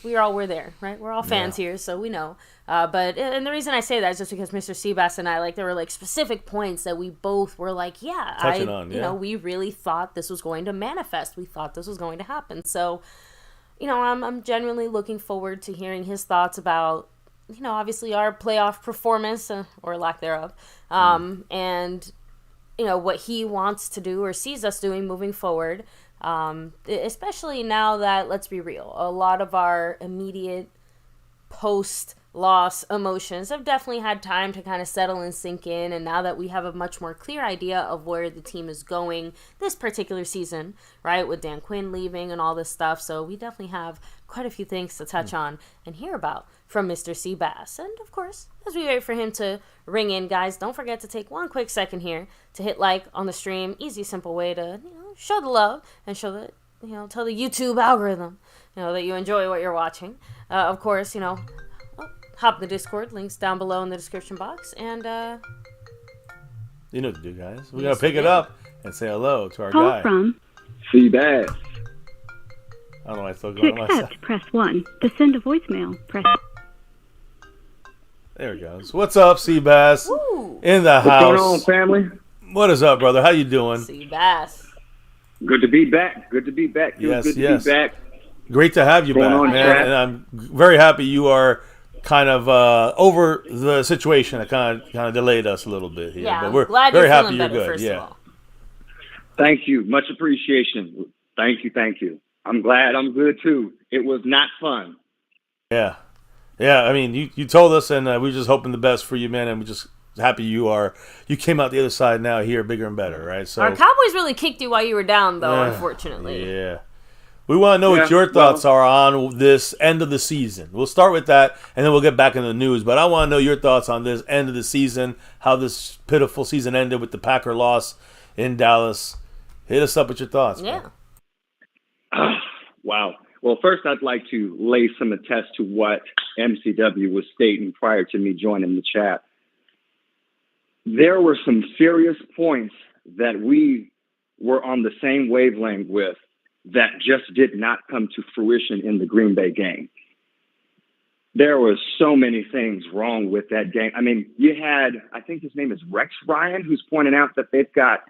we all were there, right? We're all fans here, so we know. And the reason I say that is just because Mr. Seabass and I, there were specific points that we both were we really thought this was going to manifest. We thought this was going to happen. So, I'm genuinely looking forward to hearing his thoughts about, obviously our playoff performance or lack thereof, and what he wants to do or sees us doing moving forward. Especially now that, let's be real, a lot of our immediate post-loss emotions have definitely had time to kind of settle and sink in, and now that we have a much more clear idea of where the team is going this particular season, right, with Dan Quinn leaving and all this stuff, so we definitely have quite a few things to touch on and hear about from Mr. Seabass. And of course, as we wait for him to ring in, guys, don't forget to take one quick second here to hit like on the stream. Easy, simple way to show the love and show the tell the YouTube algorithm that you enjoy what you're watching. Of course, hop in the Discord, links down below in the description box, and you know what to do, guys. We gotta pick it up and say hello to our Call guy. From Seabass. I don't know why I still to going on myself. accept, press 1. To send a voicemail, press. There he goes. What's up, Seabass? Woo! In the What's house. going on, family? What is up, brother? How you doing? Seabass. Good to be back. Good to be back. Yes, Good to yes. be back. Great to have you Going back, on, man. chat? And I'm very happy you are kind of over the situation that kind of delayed us a little bit here. Yeah, but we're glad very you're happy feeling you're better, good. first Yeah. of all. Thank you. Much appreciation. Thank you. I'm glad I'm good, too. It was not fun. Yeah. Yeah, I mean, you told us, and we were just hoping the best for you, man, and we're just happy you came out the other side now here bigger and better, right? So Our Cowboys really kicked you while you were down, though, unfortunately. Yeah. We want to know what your thoughts are on this end of the season. We'll start with that, and then we'll get back into the news. But I want to know your thoughts on this end of the season, how this pitiful season ended with the Packer loss in Dallas. Hit us up with your thoughts. Yeah. Wow. Well, first, I'd like to lay some attest to what MCW was stating prior to me joining the chat. There were some serious points that we were on the same wavelength with that just did not come to fruition in the Green Bay game. There were so many things wrong with that game. I mean, you had, I think his name is Rex Ryan, who's pointing out that they've got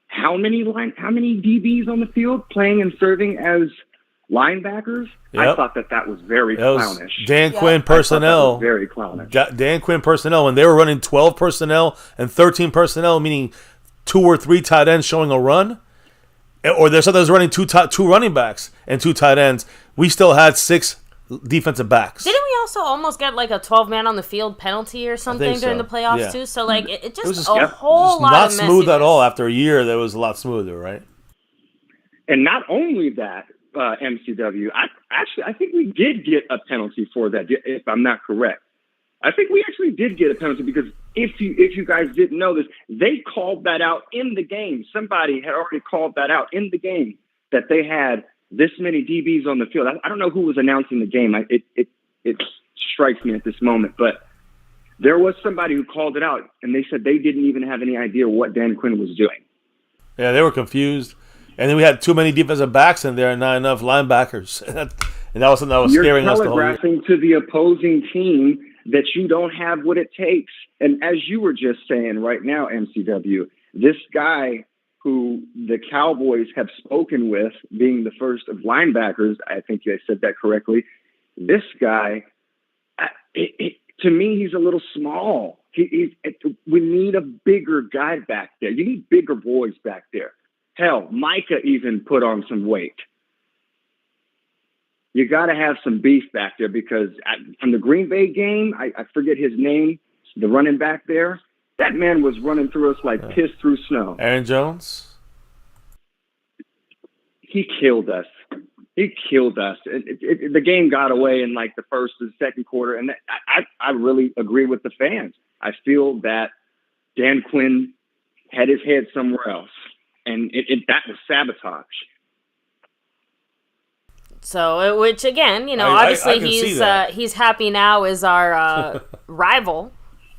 how many DBs on the field playing and serving as linebackers? Yep. I thought that was very clownish. Dan Quinn personnel. Very clownish. Dan Quinn personnel, when they were running 12 personnel and 13 personnel, meaning 2 or 3 tight ends showing a run, or there's others running two running backs and 2 tight ends, we still had 6 defensive backs. Didn't we also almost get like a 12-man on the field penalty or something during the playoffs too? So like it just a whole lot not of smooth at messiness. all. After a year, that was a lot smoother, right? And not only that, MCW, I think we did get a penalty for that, if I'm not correct. I think we actually did get a penalty because if you guys didn't know this, they called that out in the game. Somebody had already called that out in the game that they had this many DBs on the field. I don't know who was announcing the game. It strikes me at this moment, but there was somebody who called it out, and they said they didn't even have any idea what Dan Quinn was doing. Yeah, they were confused. And then we had too many defensive backs in there and not enough linebackers. And that was something that was scaring us the whole year. You're telegraphing to the opposing team that you don't have what it takes. And as you were just saying right now, MCW, this guy who the Cowboys have spoken with, being the first of linebackers, I think you said that correctly, this guy, to me, he's a little small. We need a bigger guy back there. You need bigger boys back there. Hell, Micah even put on some weight. You got to have some beef back there because on the Green Bay game, I forget his name, the running back there, that man was running through us like piss through snow. Aaron Jones? He killed us. The game got away in like the first and second quarter, and I really agree with the fans. I feel that Dan Quinn had his head somewhere else. And that was sabotage. So, which again, obviously he's happy now as our rival,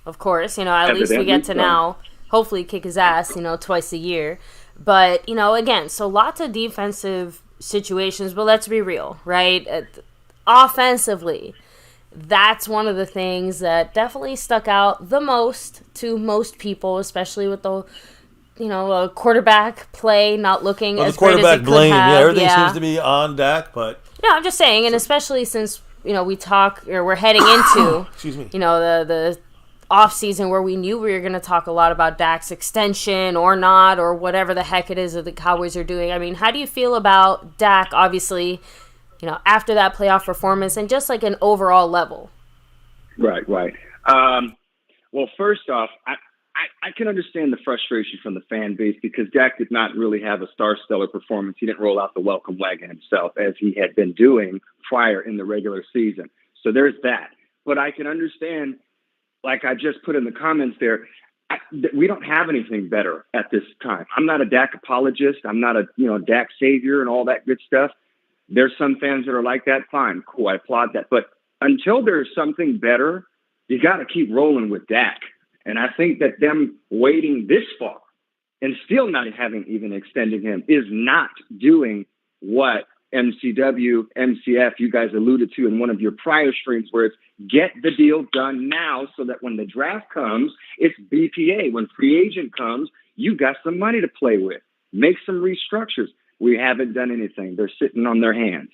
of course. At least we get to now hopefully kick his ass, twice a year. But, again, so lots of defensive situations, but let's be real, right? Offensively, that's one of the things that definitely stuck out the most to most people, especially with the a quarterback play not looking as great as it could have. Yeah, everything seems to be on Dak, but... No, I'm just saying, and especially since, we're heading into, excuse me, the off-season where we knew we were going to talk a lot about Dak's extension or not, or whatever the heck it is that the Cowboys are doing. I mean, how do you feel about Dak, obviously, after that playoff performance and just like an overall level? Right. Well, first off, I can understand the frustration from the fan base because Dak did not really have a stellar performance. He didn't roll out the welcome wagon himself as he had been doing prior in the regular season. So there's that. But I can understand, like I just put in the comments there, we don't have anything better at this time. I'm not a Dak apologist. I'm not a Dak savior and all that good stuff. There's some fans that are like that. Fine, cool. I applaud that. But until there's something better, you got to keep rolling with Dak. And I think that them waiting this far and still not having even extended him is not doing what MCW, MCF, you guys alluded to in one of your prior streams, where it's get the deal done now so that when the draft comes, it's BPA. When free agent comes, you got some money to play with. Make some restructures. We haven't done anything. They're sitting on their hands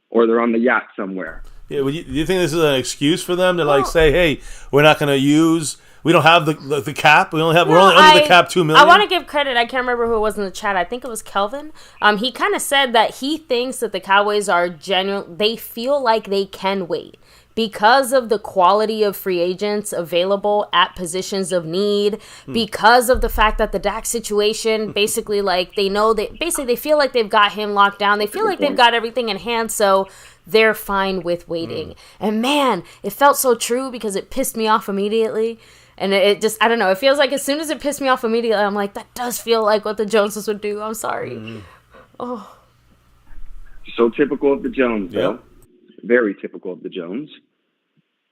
or they're on the yacht somewhere. Yeah, do you think this is an excuse for them to say, hey, we're not going to use... We don't have the cap. We're only under the cap $2 million. I want to give credit. I can't remember who it was in the chat. I think it was Kelvin. He kind of said that he thinks that the Cowboys are they feel like they can wait because of the quality of free agents available at positions of need, because of the fact that the Dak situation, basically, like they feel like they've got him locked down. They feel like they've got everything in hand. So they're fine with waiting. And man, it felt so true because it pissed me off immediately. And it just, I don't know, it feels like as soon as it pissed me off immediately, I'm like, that does feel like what the Joneses would do. I'm sorry. Oh. So typical of the Jones, though. Very typical of the Jones.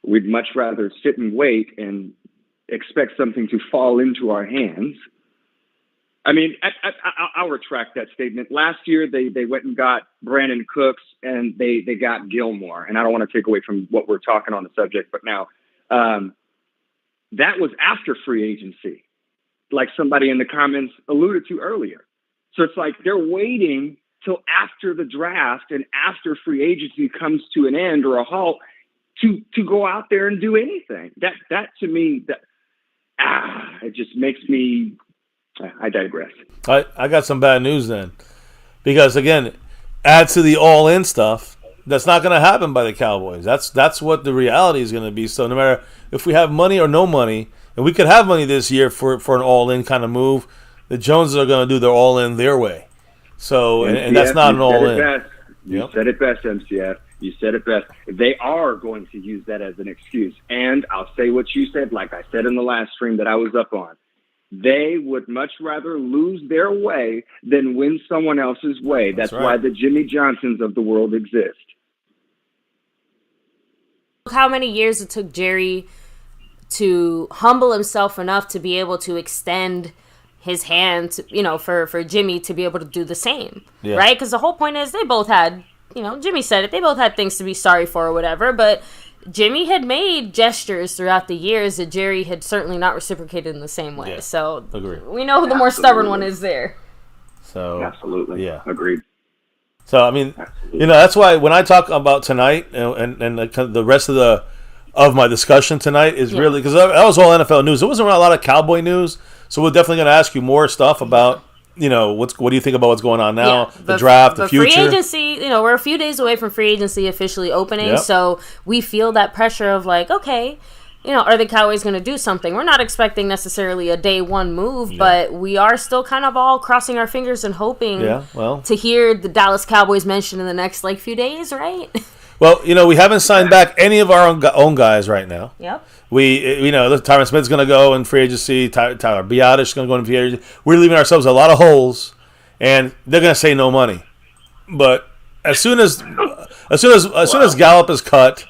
We'd much rather sit and wait and expect something to fall into our hands. I mean, I'll retract that statement. Last year, they went and got Brandon Cooks and they got Gilmore. And I don't want to take away from what we're talking on the subject, but now... that was after free agency, like somebody in the comments alluded to earlier. So it's like they're waiting till after the draft and after free agency comes to an end or a halt to go out there and do anything. That to me, it just makes me, I digress. I got some bad news then. Because again, add to the all-in stuff. That's not going to happen by the Cowboys. That's what the reality is going to be. So no matter if we have money or no money, and we could have money this year for an all-in kind of move, the Joneses are going to do their all-in their way. So and that's not an all-in. You said it best, MCF. You said it best. They are going to use that as an excuse. And I'll say what you said, like I said in the last stream that I was up on. They would much rather lose their way than win someone else's way. That's right. Why the Jimmy Johnsons of the world exist. How many years it took Jerry to humble himself enough to be able to extend his hand, for Jimmy to be able to do the same, right? Because the whole point is they both had, Jimmy said it, they both had things to be sorry for or whatever, but Jimmy had made gestures throughout the years that Jerry had certainly not reciprocated in the same way. Yeah, so we know who the more stubborn one is there. So absolutely, agreed. So I mean, that's why when I talk about tonight and the rest of my discussion tonight is really because that was all NFL news. There wasn't a lot of Cowboy news, so we're definitely going to ask you more stuff about. What do you think about what's going on now? The draft, the future. Free agency, we're a few days away from free agency officially opening, so we feel that pressure of like, okay, are the Cowboys going to do something? We're not expecting necessarily a day one move, but we are still kind of all crossing our fingers and hoping to hear the Dallas Cowboys mentioned in the next few days, right? Well, we haven't signed back any of our own guys right now. Yep. Tyron Smith's going to go in free agency. Tyler Biadasz is going to go in free agency. We're leaving ourselves a lot of holes and they're going to say no money. But as soon as GALLUP is cut,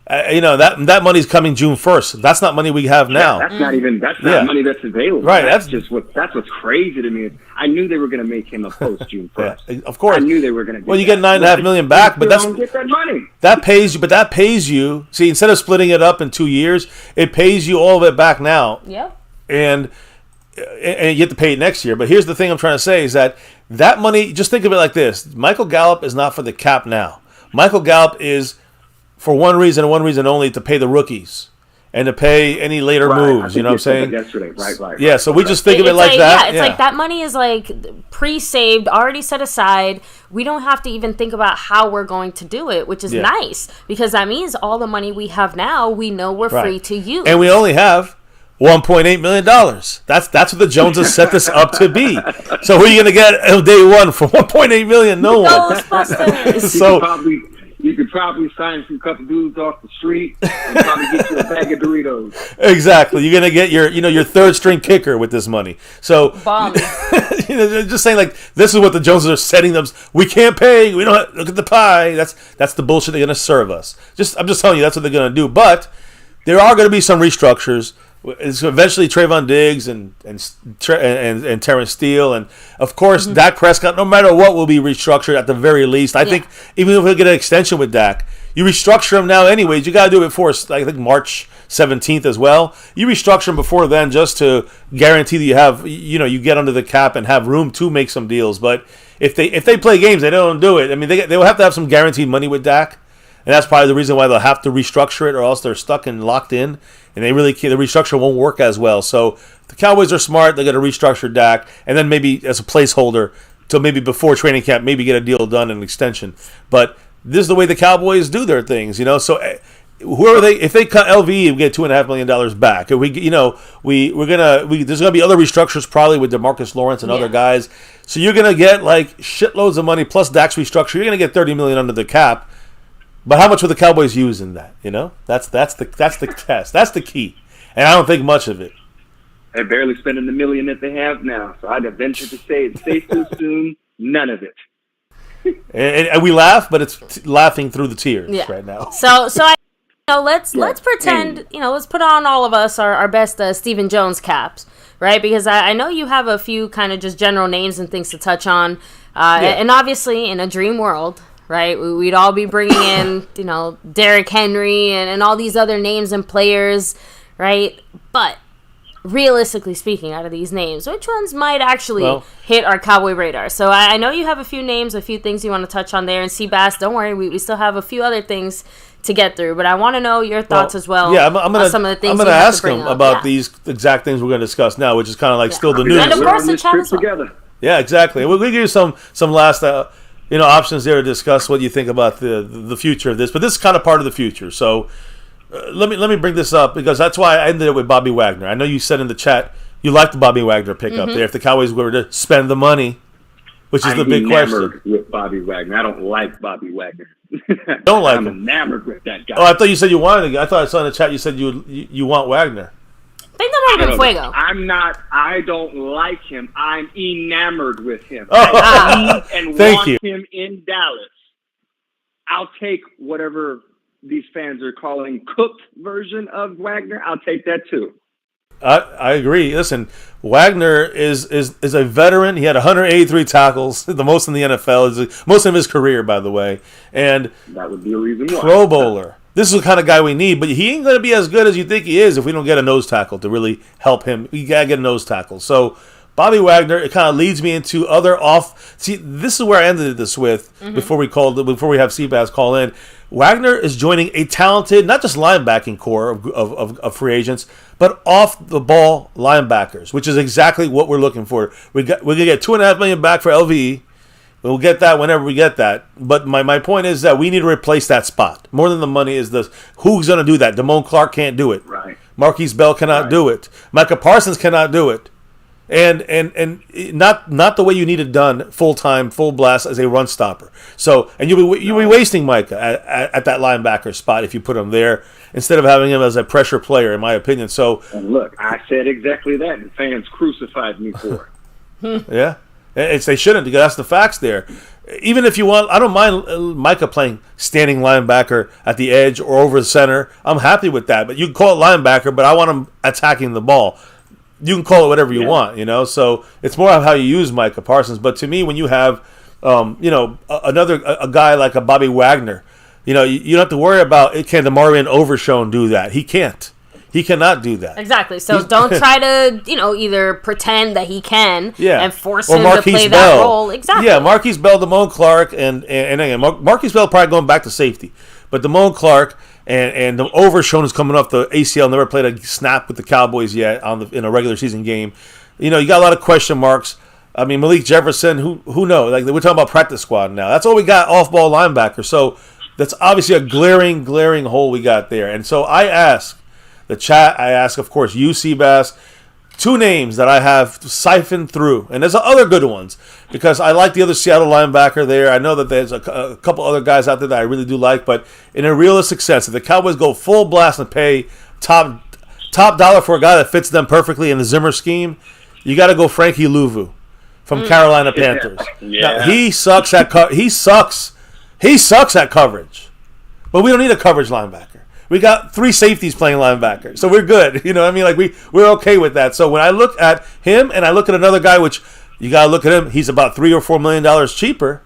that money's coming June 1st. That's not money we have now. That's not money that's available. Right. That's what's crazy to me. I knew they were going to make him a post June 1st. Yeah, of course. I knew they were going to. Well, you get $9.5 million back, but don't get that money. That pays you. But that pays you. See, instead of splitting it up in 2 years, it pays you all of it back now. Yep. And you get to pay it next year. But here's the thing I'm trying to say is that money. Just think of it like this: Michael Gallup is not for the cap now. Michael Gallup is for one reason and one reason only, to pay the rookies and to pay any later moves. You know what I'm saying? Yesterday, right. Yeah, so we just think of it like that. Yeah, it's like that money is like pre-saved, already set aside. We don't have to even think about how we're going to do it, which is nice, because that means all the money we have now, we know we're free to use. And we only have $1.8 million. That's what the Joneses set this up to be. So who are you going to get on day one for $1.8 million? No one. Ghostbusters. You could probably sign some couple dudes off the street and probably get you a bag of Doritos. Exactly. You're gonna get your third string kicker with this money. So just saying, like, this is what the Joneses are setting them. We can't pay. We don't look at the pie. That's the bullshit they're gonna serve us. I'm just telling you, that's what they're gonna do. But there are gonna be some restructures. It's eventually Trayvon Diggs and Terrence Steele, and of course Dak Prescott. No matter what, will be restructured at the very least. I think even if we get an extension with Dak, you restructure him now anyways. You got to do it before, I think, March 17th as well. You restructure him before then just to guarantee that you have, you get under the cap and have room to make some deals. But if they play games, they don't do it. I mean, they will have to have some guaranteed money with Dak. And that's probably the reason why they'll have to restructure it, or else they're stuck and locked in, and the restructure won't work as well. So the Cowboys are smart. They're going to restructure Dak, and then maybe as a placeholder till maybe before training camp, maybe get a deal done, an extension. But this is the way the Cowboys do their things, So whoever if they cut LVE, we get $2.5 million back. If there's gonna be other restructures probably with DeMarcus Lawrence and other guys. So you're gonna get like shitloads of money plus Dak's restructure. You're gonna get $30 million under the cap. But how much will the Cowboys use in that? That's the test. That's the key, and I don't think much of it. They're barely spending the $1 million that they have now, so I'd venture to say it's safe to assume none of it. and we laugh, but it's laughing through the tears right now. So let's pretend, let's put on all of us our best Stephen Jones caps, right? Because I know you have a few kind of just general names and things to touch on, and obviously in a dream world. Right, we'd all be bringing in, Derrick Henry and all these other names and players, right? But realistically speaking, out of these names, which ones might actually hit our Cowboy radar? So I know you have a few names, a few things you want to touch on there. And Seabass, don't worry, we still have a few other things to get through. But I want to know your thoughts as well. Yeah, I'm gonna some of the things I'm gonna ask him about these exact things we're going to discuss now, which is kind of like still the news. And of course, the chat as well. Together. Yeah, exactly. We'll give you some last. Options there to discuss what you think about the future of this. But this is kind of part of the future. So let me bring this up, because that's why I ended it with Bobby Wagner. I know you said in the chat you liked the Bobby Wagner pickup there. If the Cowboys were to spend the money, which is the big question. I'm enamored with Bobby Wagner. I don't like Bobby Wagner. Don't like I'm him. enamored with that guy. Oh, I thought you said you wanted. I thought I saw in the chat you said you want Wagner. Think that might have been Fuego. I'm not. I don't like him. I'm enamored with him. And Thank want him in Dallas. I'll take whatever these fans are calling cooked version of Wagner. I'll take that too. I agree. Listen, Wagner is a veteran. He had 183 tackles, the most in the NFL, most of his career, by the way, and that would be a reason why. Pro Bowler. This is the kind of guy we need, but he ain't going to be as good as you think he is if we don't get a nose tackle to really help him. We got to get a nose tackle. So Bobby Wagner, it kind of leads me into other off. See, this is where I ended this with before we have Seabass call in. Wagner is joining a talented, not just linebacking core of free agents, but off the ball linebackers, which is exactly what we're looking for. We're going to get $2.5 million back for LVE. We'll get that whenever we get that. But my point is that we need to replace that spot. More than the money is this. Who's going to do that? Damone Clark can't do it. Right. Marquise Bell cannot do it. Micah Parsons cannot do it. And not the way you need it done, full-time, full blast as a run stopper. So, and you'll be wasting Micah at that linebacker spot if you put him there instead of having him as a pressure player, in my opinion. So, and look, I said exactly that, and fans crucified me for it. Yeah. They shouldn't, because that's the facts there. Even if you want, I don't mind Micah playing standing linebacker at the edge or over the center. I'm happy with that. But you can call it linebacker, but I want him attacking the ball. You can call it whatever you want, So it's more of how you use Micah Parsons. But to me, when you have, a guy like a Bobby Wagner, you don't have to worry about can Demarion Overshown do that? He can't. He cannot do that. Exactly. So don't try to, either pretend that he can and force or him Marquise to play Bell. that role. Exactly. Yeah, Marquise Bell, Damone Clark, and again, Marquise Bell probably going back to safety. But Damone Clark and the Overshown is coming off the ACL, never played a snap with the Cowboys yet in a regular season game. You got a lot of question marks. I mean, Malik Jefferson, who knows? Like, we're talking about practice squad now. That's all we got, off-ball linebacker. So that's obviously a glaring hole we got there. And so I ask the chat, I ask, of course, you, Seabass, two names that I have siphoned through. And there's other good ones, because I like the other Seattle linebacker there. I know that there's a couple other guys out there that I really do like. But in a realistic sense, if the Cowboys go full blast and pay top dollar for a guy that fits them perfectly in the Zimmer scheme, you got to go Frankie Louvu from Carolina Panthers. Yeah. Now, he sucks at coverage. But we don't need a coverage linebacker. We got 3 safeties playing linebacker, so we're good. You know what I mean? Like, we're okay with that. So when I look at him and I look at another guy, which you got to look at him, he's about $3 or $4 million cheaper,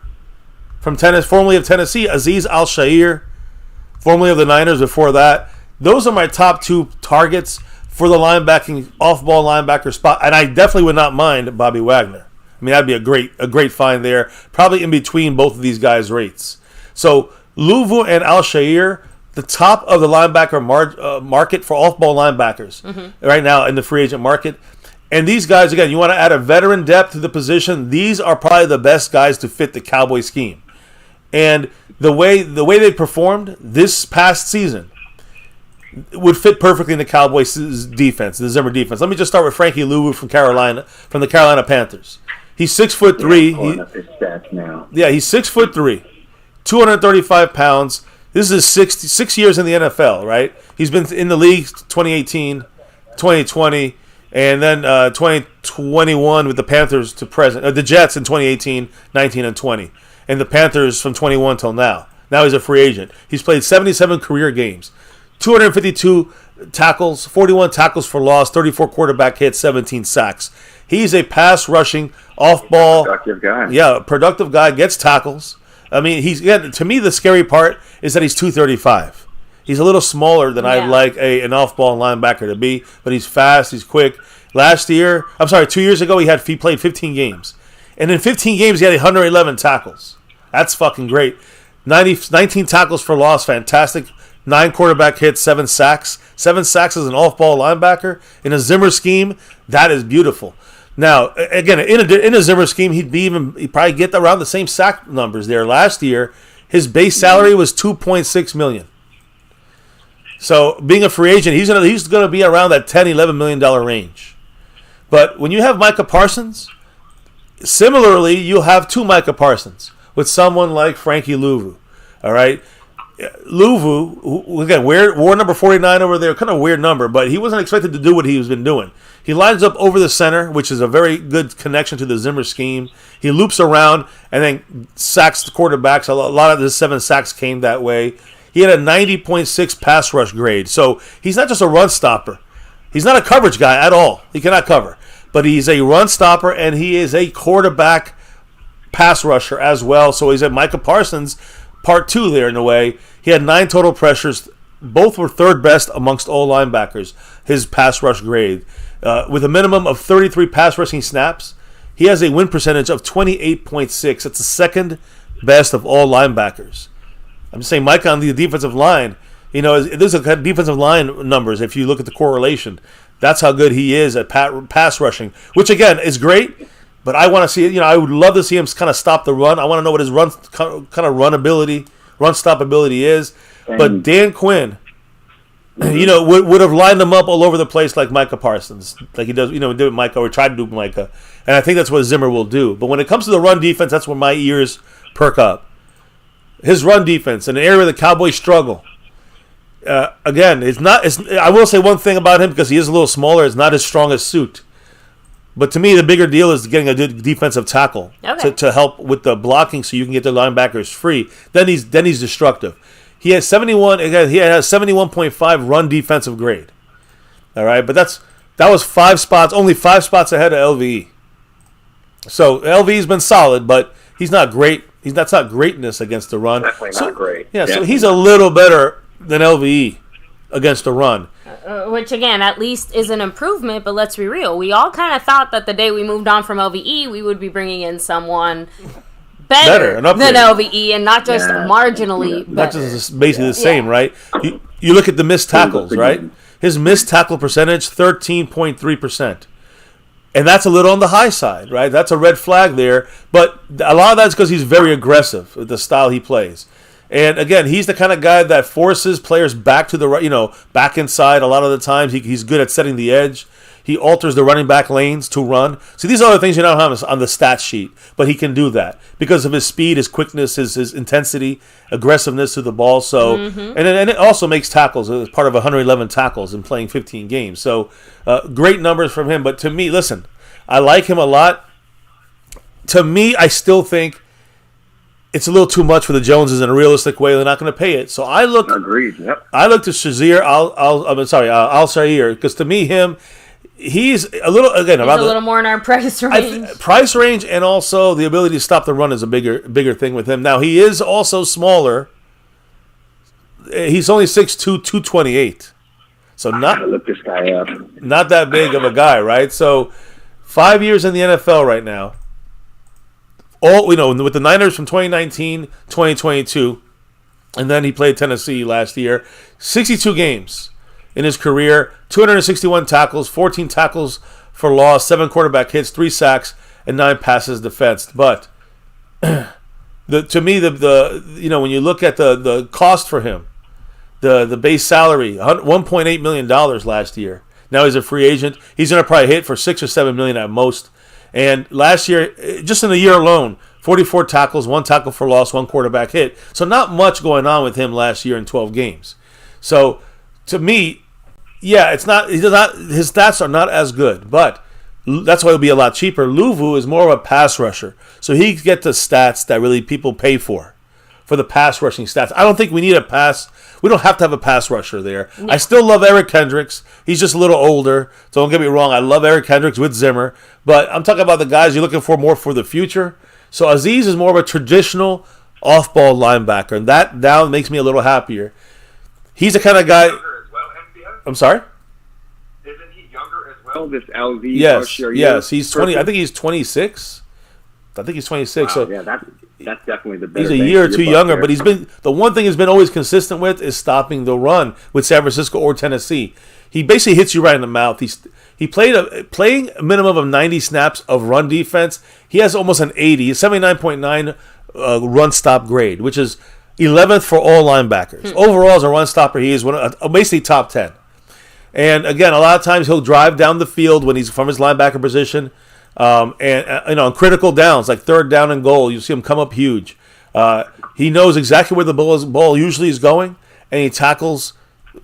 from formerly of Tennessee, Azeez Al-Shaair, formerly of the Niners before that. Those are my top 2 targets for the linebacking, off-ball linebacker spot, and I definitely would not mind Bobby Wagner. I mean, that'd be a great find there, probably in between both of these guys' rates. So Louvu and Al-Shaair, the top of the linebacker market for off-ball linebackers right now in the free agent market. And these guys, again, you want to add a veteran depth to the position. These are probably the best guys to fit the Cowboy scheme. And the way they performed this past season would fit perfectly in the Cowboys' defense, the Zimmer defense. Let me just start with Frankie Louvu from the Carolina Panthers. He's 6'3". Pulling up his stats now. Yeah, he's 6'3", 235 pounds. This is 6 years in the NFL, right? He's been in the league 2018, 2020, and then 2021 with the Panthers to present. The Jets in 2018, 19, and 20. And the Panthers from 21 till now. Now he's a free agent. He's played 77 career games, 252 tackles, 41 tackles for loss, 34 quarterback hits, 17 sacks. He's a pass-rushing, off-ball. Productive guy. Yeah, productive guy, gets tackles. I mean, to me, the scary part is that he's 235. He's a little smaller than I'd like an off-ball linebacker to be, but he's fast, he's quick. 2 years ago, he played 15 games. And in 15 games, he had 111 tackles. That's fucking great. 19 tackles for loss, fantastic. 9 quarterback hits, 7 sacks. 7 sacks as an off-ball linebacker. In a Zimmer scheme, that is beautiful. Now, again, in a Zimmer scheme, he'd probably get around the same sack numbers there. Last year, his base salary was $2.6 million. So, being a free agent, he's gonna be around that $10-11 million range. But when you have Micah Parsons, similarly, you'll have 2 Micah Parsons with someone like Frankie Louvu. All right. Louvu, who, again, wore number 49 over there, kind of a weird number, but he wasn't expected to do what he's been doing. He lines up over the center, which is a very good connection to the Zimmer scheme. He loops around and then sacks the quarterbacks. A lot of the 7 sacks came that way. He had a 90.6 pass rush grade. So he's not just a run stopper. He's not a coverage guy at all. He cannot cover. But he's a run stopper, and he is a quarterback pass rusher as well. So he's at Micah Parsons part 2 there in a way. He had 9 total pressures. Both were third best amongst all linebackers, his pass rush grade. With a minimum of 33 pass rushing snaps, he has a win percentage of 28.6. That's the second best of all linebackers. I'm just saying, Micah on the defensive line, there's a defensive line numbers. If you look at the correlation, that's how good he is at pass rushing, which again is great. But I want to see, I would love to see him kind of stop the run. I want to know what his run stop ability is. But Dan Quinn, would have lined them up all over the place like Micah Parsons, like he does, did with Micah, or tried to do with Micah. And I think that's what Zimmer will do. But when it comes to the run defense, that's where my ears perk up. His run defense, in an area the Cowboys struggle. Again, I will say one thing about him, because he is a little smaller. It's not his strongest suit. But to me, the bigger deal is getting a good defensive tackle to help with the blocking, so you can get the linebackers free. Then he's destructive. He has 71.5 run defensive grade. All right, but that was only 5 spots ahead of LVE. So LVE's been solid, but he's not great. That's not greatness against the run. Definitely not great. Yeah, so he's a little better than LVE against the run. Which, again, at least is an improvement, but let's be real. We all kind of thought that the day we moved on from LVE, we would be bringing in someone better than LVE, and not just marginally better. Not just basically the same, right? You look at the missed tackles, right? His missed tackle percentage, 13.3%. And that's a little on the high side, right? That's a red flag there. But a lot of that's because he's very aggressive with the style he plays. And again, he's the kind of guy that forces players back to the right, back inside. A lot of the times, he's good at setting the edge. He alters the running back lanes to run. See, these are the things you don't have on the stat sheet, but he can do that because of his speed, his quickness, his intensity, aggressiveness to the ball. So, and it also makes tackles as part of 111 tackles in playing 15 games. So, great numbers from him. But to me, listen, I like him a lot. To me, I still think it's a little too much for the Joneses in a realistic way. They're not going to pay it. So I look. Agreed. Yep. I look to Shazier Al-Shaair, because to me, he's a little a little more in our price range. Price range, and also the ability to stop the run is a bigger thing with him. Now he is also smaller. He's only 6'2", 228. So not look this guy up. Not that big of a guy, right? So 5 years in the NFL right now. With the Niners from 2019, 2022, and then he played Tennessee last year. 62 games in his career, 261 tackles, 14 tackles for loss, 7 quarterback hits, 3 sacks, and 9 passes defensed. But to me, when you look at the cost for him, the base salary, $1.8 million last year. Now he's a free agent. He's going to probably hit for $6 or $7 million at most. And last year, just in the year alone, 44 tackles, 1 tackle for loss, 1 quarterback hit. So not much going on with him last year in 12 games. So to me, it's not. He does not. His stats are not as good, but that's why it'll be a lot cheaper. Luvu is more of a pass rusher, so he gets the stats that really people pay for the pass rushing stats. I don't think we need a pass. We don't have to have a pass rusher there. No. I still love Eric Kendricks. He's just a little older. So don't get me wrong. I love Eric Kendricks with Zimmer. But I'm talking about the guys you're looking for more for the future. So Azeez is more of a traditional off-ball linebacker. And that now makes me a little happier. He's the kind of guy... I'm sorry? Isn't he younger as well, this LV? Yes. He's 20. I think he's 26. Wow, so yeah, that's definitely the better. He's a year or two younger, but the one thing he's been always consistent with is stopping the run with San Francisco or Tennessee. He basically hits you right in the mouth. He playing a minimum of 90 snaps of run defense. He has almost an 80, 79.9 run stop grade, which is 11th for all linebackers. Overall, as a run stopper, he is basically top 10. And again, a lot of times he'll drive down the field when he's from his linebacker position. On critical downs like 3rd down and goal, you see him come up huge. He knows exactly where the ball usually is going, and he tackles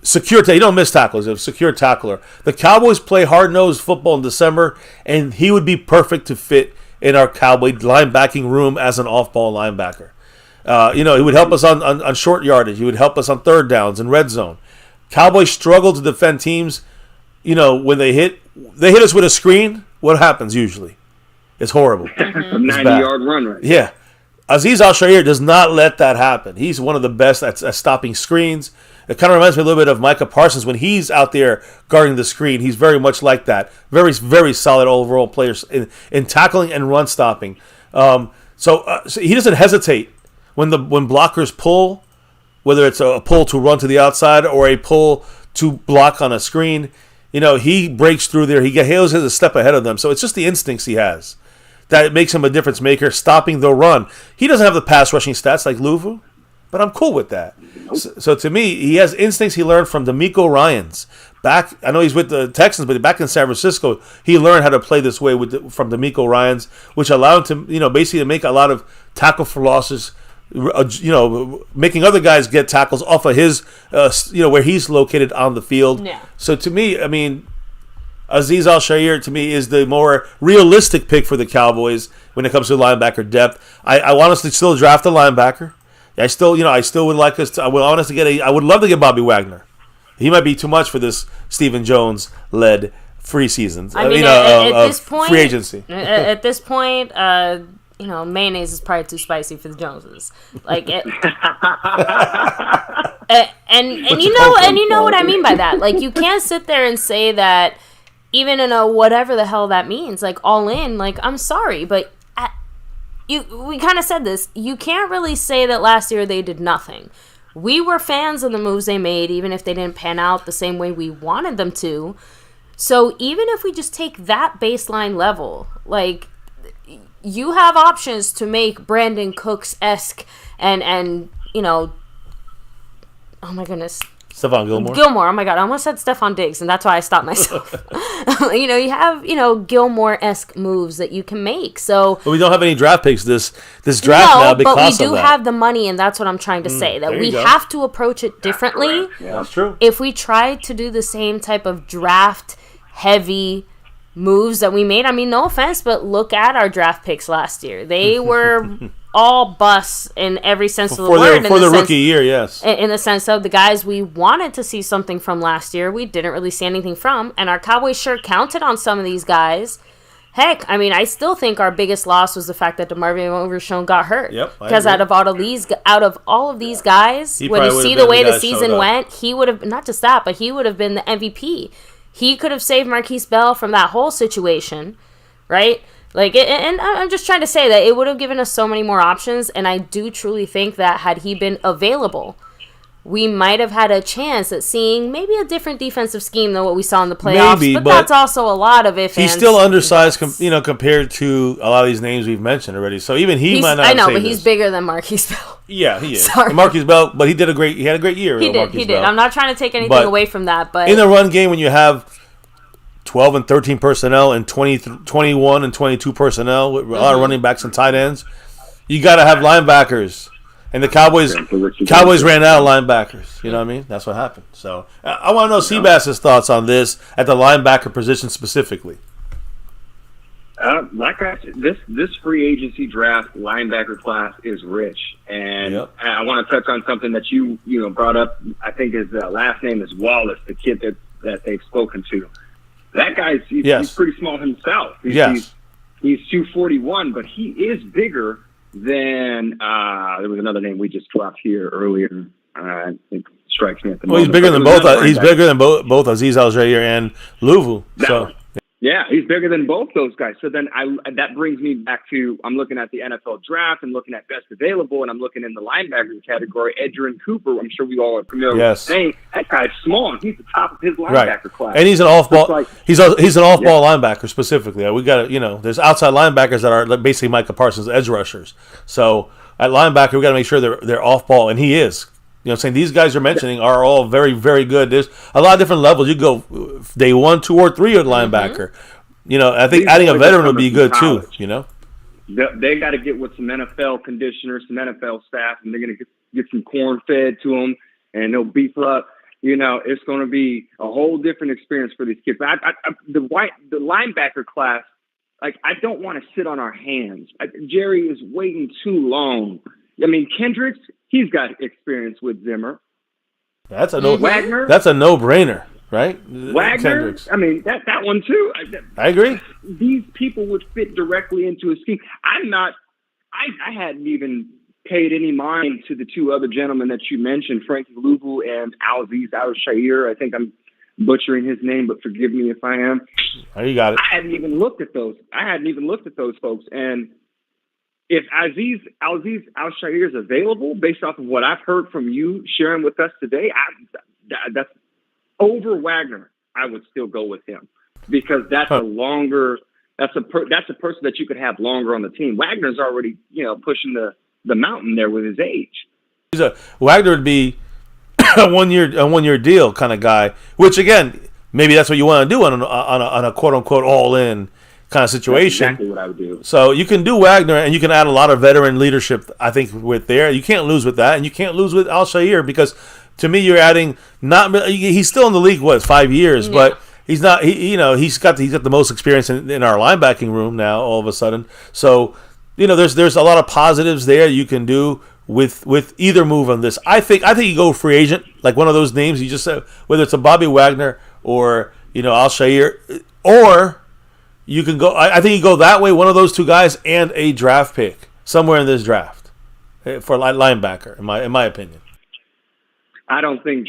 secure. He don't miss tackles. He's a secure tackler. The Cowboys play hard-nosed football in December, and he would be perfect to fit in our Cowboy linebacking room as an off-ball linebacker. He would help us on short yardage. He would help us on 3rd downs and red zone. Cowboys struggle to defend teams. When they hit us with a screen. What happens usually? It's horrible. A 90-yard run, right? Yeah. Azeez Al-Shaair does not let that happen. He's one of the best at stopping screens. It kind of reminds me a little bit of Micah Parsons when he's out there guarding the screen. He's very much like that. Very, very solid overall player in tackling and run stopping. So he doesn't hesitate when blockers pull, whether it's a pull to run to the outside or a pull to block on a screen. He breaks through there. He has a step ahead of them. So it's just the instincts he has that makes him a difference maker, stopping the run. He doesn't have the pass rushing stats like Luvu, but I'm cool with that. So to me, he has instincts he learned from DeMeco Ryans. I know he's with the Texans, but back in San Francisco, he learned how to play this way from DeMeco Ryans, which allowed him to, basically to make a lot of tackle for losses, making other guys get tackles off of his, where he's located on the field. Yeah. So to me, Azeez Al-Shaair, to me, is the more realistic pick for the Cowboys when it comes to linebacker depth. I want us to still draft a linebacker. I still would like us to. I would honestly I would love to get Bobby Wagner. He might be too much for this Stephen Jones-led free seasons. I mean, at this point, free agency. At this point, mayonnaise is probably too spicy for the Joneses. Like, and you know what I mean by that. Like, you can't sit there and say that, even in a whatever the hell that means, like all in. Like, I'm sorry, but we kind of said this. You can't really say that last year they did nothing. We were fans of the moves they made, even if they didn't pan out the same way we wanted them to. So even if we just take that baseline level, like, you have options to make Brandon Cooks-esque and oh my goodness. Stephon Gilmore. Oh my God. I almost said Stephon Diggs, and that's why I stopped myself. You have, Gilmore-esque moves that you can make. So, but we don't have any draft picks this draft now because of that. But we do have the money, and that's what I'm trying to say. That we have to approach it differently. Yeah, that's true. If we try to do the same type of draft-heavy moves that we made, I mean, no offense, but look at our draft picks last year. They were all busts in every sense of the word. For the rookie year, yes. In the sense of the guys we wanted to see something from last year, we didn't really see anything from. And our Cowboys sure counted on some of these guys. Heck, I mean, I still think our biggest loss was the fact that DeMarvin Overshown got hurt. Yep, because out of all of these guys, when you see the way the season went, he would have, not just that, but he would have been the MVP. He could have saved Marquise Bell from that whole situation, right? Like, and I'm just trying to say that it would have given us so many more options, and I do truly think that had he been available, we might have had a chance at seeing maybe a different defensive scheme than what we saw in the playoffs. Maybe, but that's also a lot of ifs. He's still undersized, compared to a lot of these names we've mentioned already. So even might not. I know, but he's bigger than Marquise Bell. Yeah, he is. Sorry. Marquise Bell, but he had a great year. He did. I'm not trying to take anything away from that, but in the run game, when you have 12 and 13 personnel and 21 and 22 personnel with a lot of running backs and tight ends, you got to have linebackers. And the Cowboys ran out of linebackers. You know what I mean? That's what happened. So I want to know Seabass's thoughts on this at the linebacker position specifically. Like I said, this free agency draft linebacker class is rich, and I want to touch on something that you brought up. I think his last name is Wallace, the kid that they've spoken to. That guy's he's pretty small himself. He's 241, but he is bigger than there was another name we just dropped here earlier. I think strikes me at the moment. He's bigger than both. He's bigger than both Azeez Al-Shaair and Luvu. Yeah, he's bigger than both those guys. So then that brings me back to, I'm looking at the NFL draft and looking at best available, and I'm looking in the linebacker category. Edgerrin Cooper, I'm sure we all are familiar with the name. That guy's small, and he's the top of his linebacker class. And he's an off-ball. He's an off-ball linebacker specifically. We got there's outside linebackers that are basically Micah Parsons edge rushers. So at linebacker, we got to make sure they're off-ball, and he is. Saying these guys you're mentioning are all very, very good. There's a lot of different levels. You go day 1, 2, or 3 at linebacker. I think adding a veteran would be good too. They got to get with some NFL conditioners, some NFL staff, and they're going to get some corn fed to them, and they'll beef up. It's going to be a whole different experience for these kids. The linebacker class, like, I don't want to sit on our hands. Jerry is waiting too long. I mean, Kendricks, he's got experience with Zimmer. That's a Wagner. That's a no-brainer, right? Wagner. Kendricks. I mean, that one too. I agree. These people would fit directly into a scheme. I hadn't even paid any mind to the two other gentlemen that you mentioned, Frankie Luvu and Azeez Al-Shaair. I think I'm butchering his name, but forgive me if I am. Oh, you got it. I hadn't even looked at those. Folks, and if Azeez Al-Shaair is available, based off of what I've heard from you sharing with us today, that's over Wagner. I would still go with him because that's a person that you could have longer on the team. Wagner's already pushing the mountain there with his age. Wagner would be a one year deal kind of guy, which again maybe that's what you want to do on a quote unquote all in kind of situation. That's exactly what I would do. So you can do Wagner, and you can add a lot of veteran leadership, I think, with there. You can't lose with that, and you can't lose with Al-Shaair because, to me, you're adding he's still in the league, 5 years, but he's not. He's got the most experience in our linebacking room now. All of a sudden, so there's a lot of positives there you can do with either move on this. I think you go free agent, like one of those names you just said, whether it's a Bobby Wagner or Al Shair, or you can go. I think you go that way, one of those two guys, and a draft pick somewhere in this draft for linebacker. In my opinion, I don't think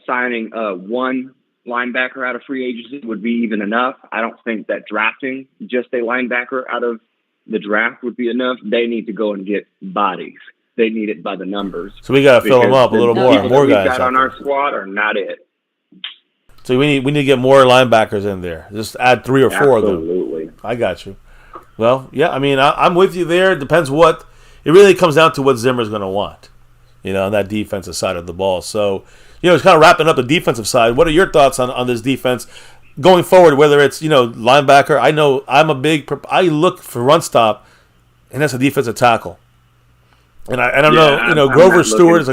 signing one linebacker out of free agency would be even enough. I don't think that drafting just a linebacker out of the draft would be enough. They need to go and get bodies. They need it by the numbers. So we got to fill them up a little more. More guys got on our squad are not it. So we need to get more linebackers in there. Just add 3 or 4 of them. Absolutely. I got you. Well, yeah, I mean, I'm with you there. It depends what – it really comes down to what Zimmer's going to want, on that defensive side of the ball. So, it's kind of wrapping up the defensive side. What are your thoughts on this defense going forward, whether it's, linebacker? I know I look for run stop, and that's a defensive tackle. And I don't know, Grover Stewart is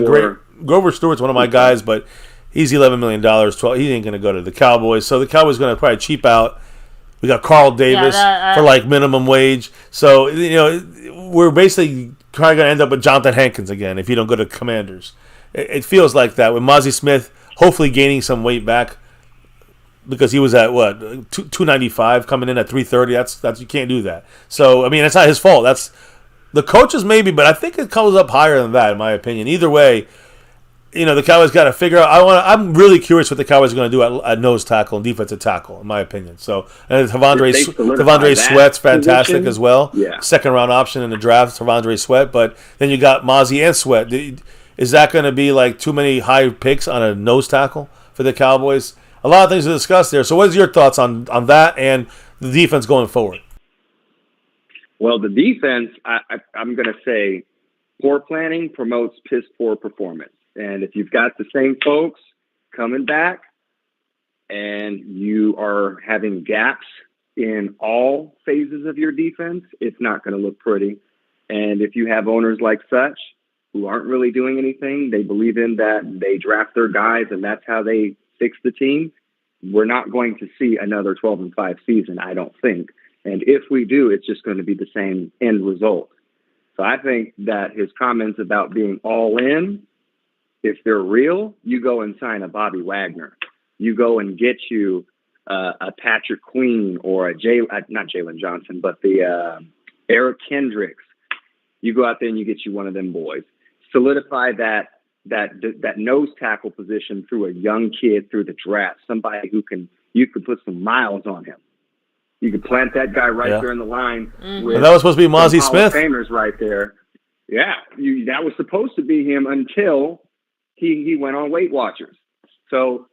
Grover Stewart's one of my guys, but he's $11 million. He ain't going to go to the Cowboys. So the Cowboys going to probably cheap out. We got Carl Davis for like minimum wage. So, we're basically probably going to end up with Jonathan Hankins again if you don't go to Commanders. It feels like that with Mozzie Smith hopefully gaining some weight back because he was at 295 coming in at 330. That's you can't do that. So, I mean, it's not his fault. That's the coaches maybe, but I think it comes up higher than that in my opinion. Either way, the Cowboys got to figure out. I'm really curious what the Cowboys are going to do at nose tackle and defensive tackle, in my opinion. So, and Tavondre Sweat's fantastic position as well. Yeah. Second round option in the draft, Tavondre Sweat. But then you got Mozzie and Sweat. Is that going to be like too many high picks on a nose tackle for the Cowboys? A lot of things to discuss there. So, what is your thoughts on that and the defense going forward? Well, the defense, I'm going to say, poor planning promotes piss poor performance. And if you've got the same folks coming back and you are having gaps in all phases of your defense, it's not going to look pretty. And if you have owners like such who aren't really doing anything, they believe in that, they draft their guys, and that's how they fix the team, we're not going to see another 12-5 season, I don't think. And if we do, it's just going to be the same end result. So I think that his comments about being all in, if they're real, you go and sign a Bobby Wagner. You go and get you a Patrick Queen or not Jalen Johnson, but the Eric Kendricks. You go out there and you get you one of them boys. Solidify that nose tackle position through a young kid through the draft, somebody you could put some miles on him. You could plant that guy right there in the line. Mm-hmm. And that was supposed to be Mozzie Smith. Famers right there. Yeah, that was supposed to be him until he went on Weight Watchers. So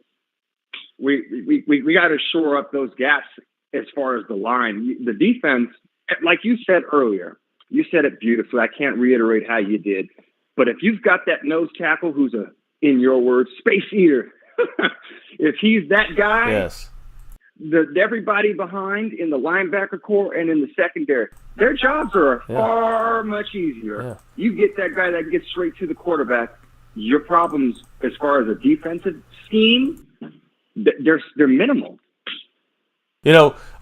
we got to shore up those gaps as far as the line. The defense, like you said earlier, you said it beautifully. I can't reiterate how you did. But if you've got that nose tackle who's in your words, space eater, if he's that guy, yes. Everybody behind in the linebacker core and in the secondary, their jobs are far much easier. Yeah. You get that guy that gets straight to the quarterback, your problems as far as a defensive scheme, they're minimal.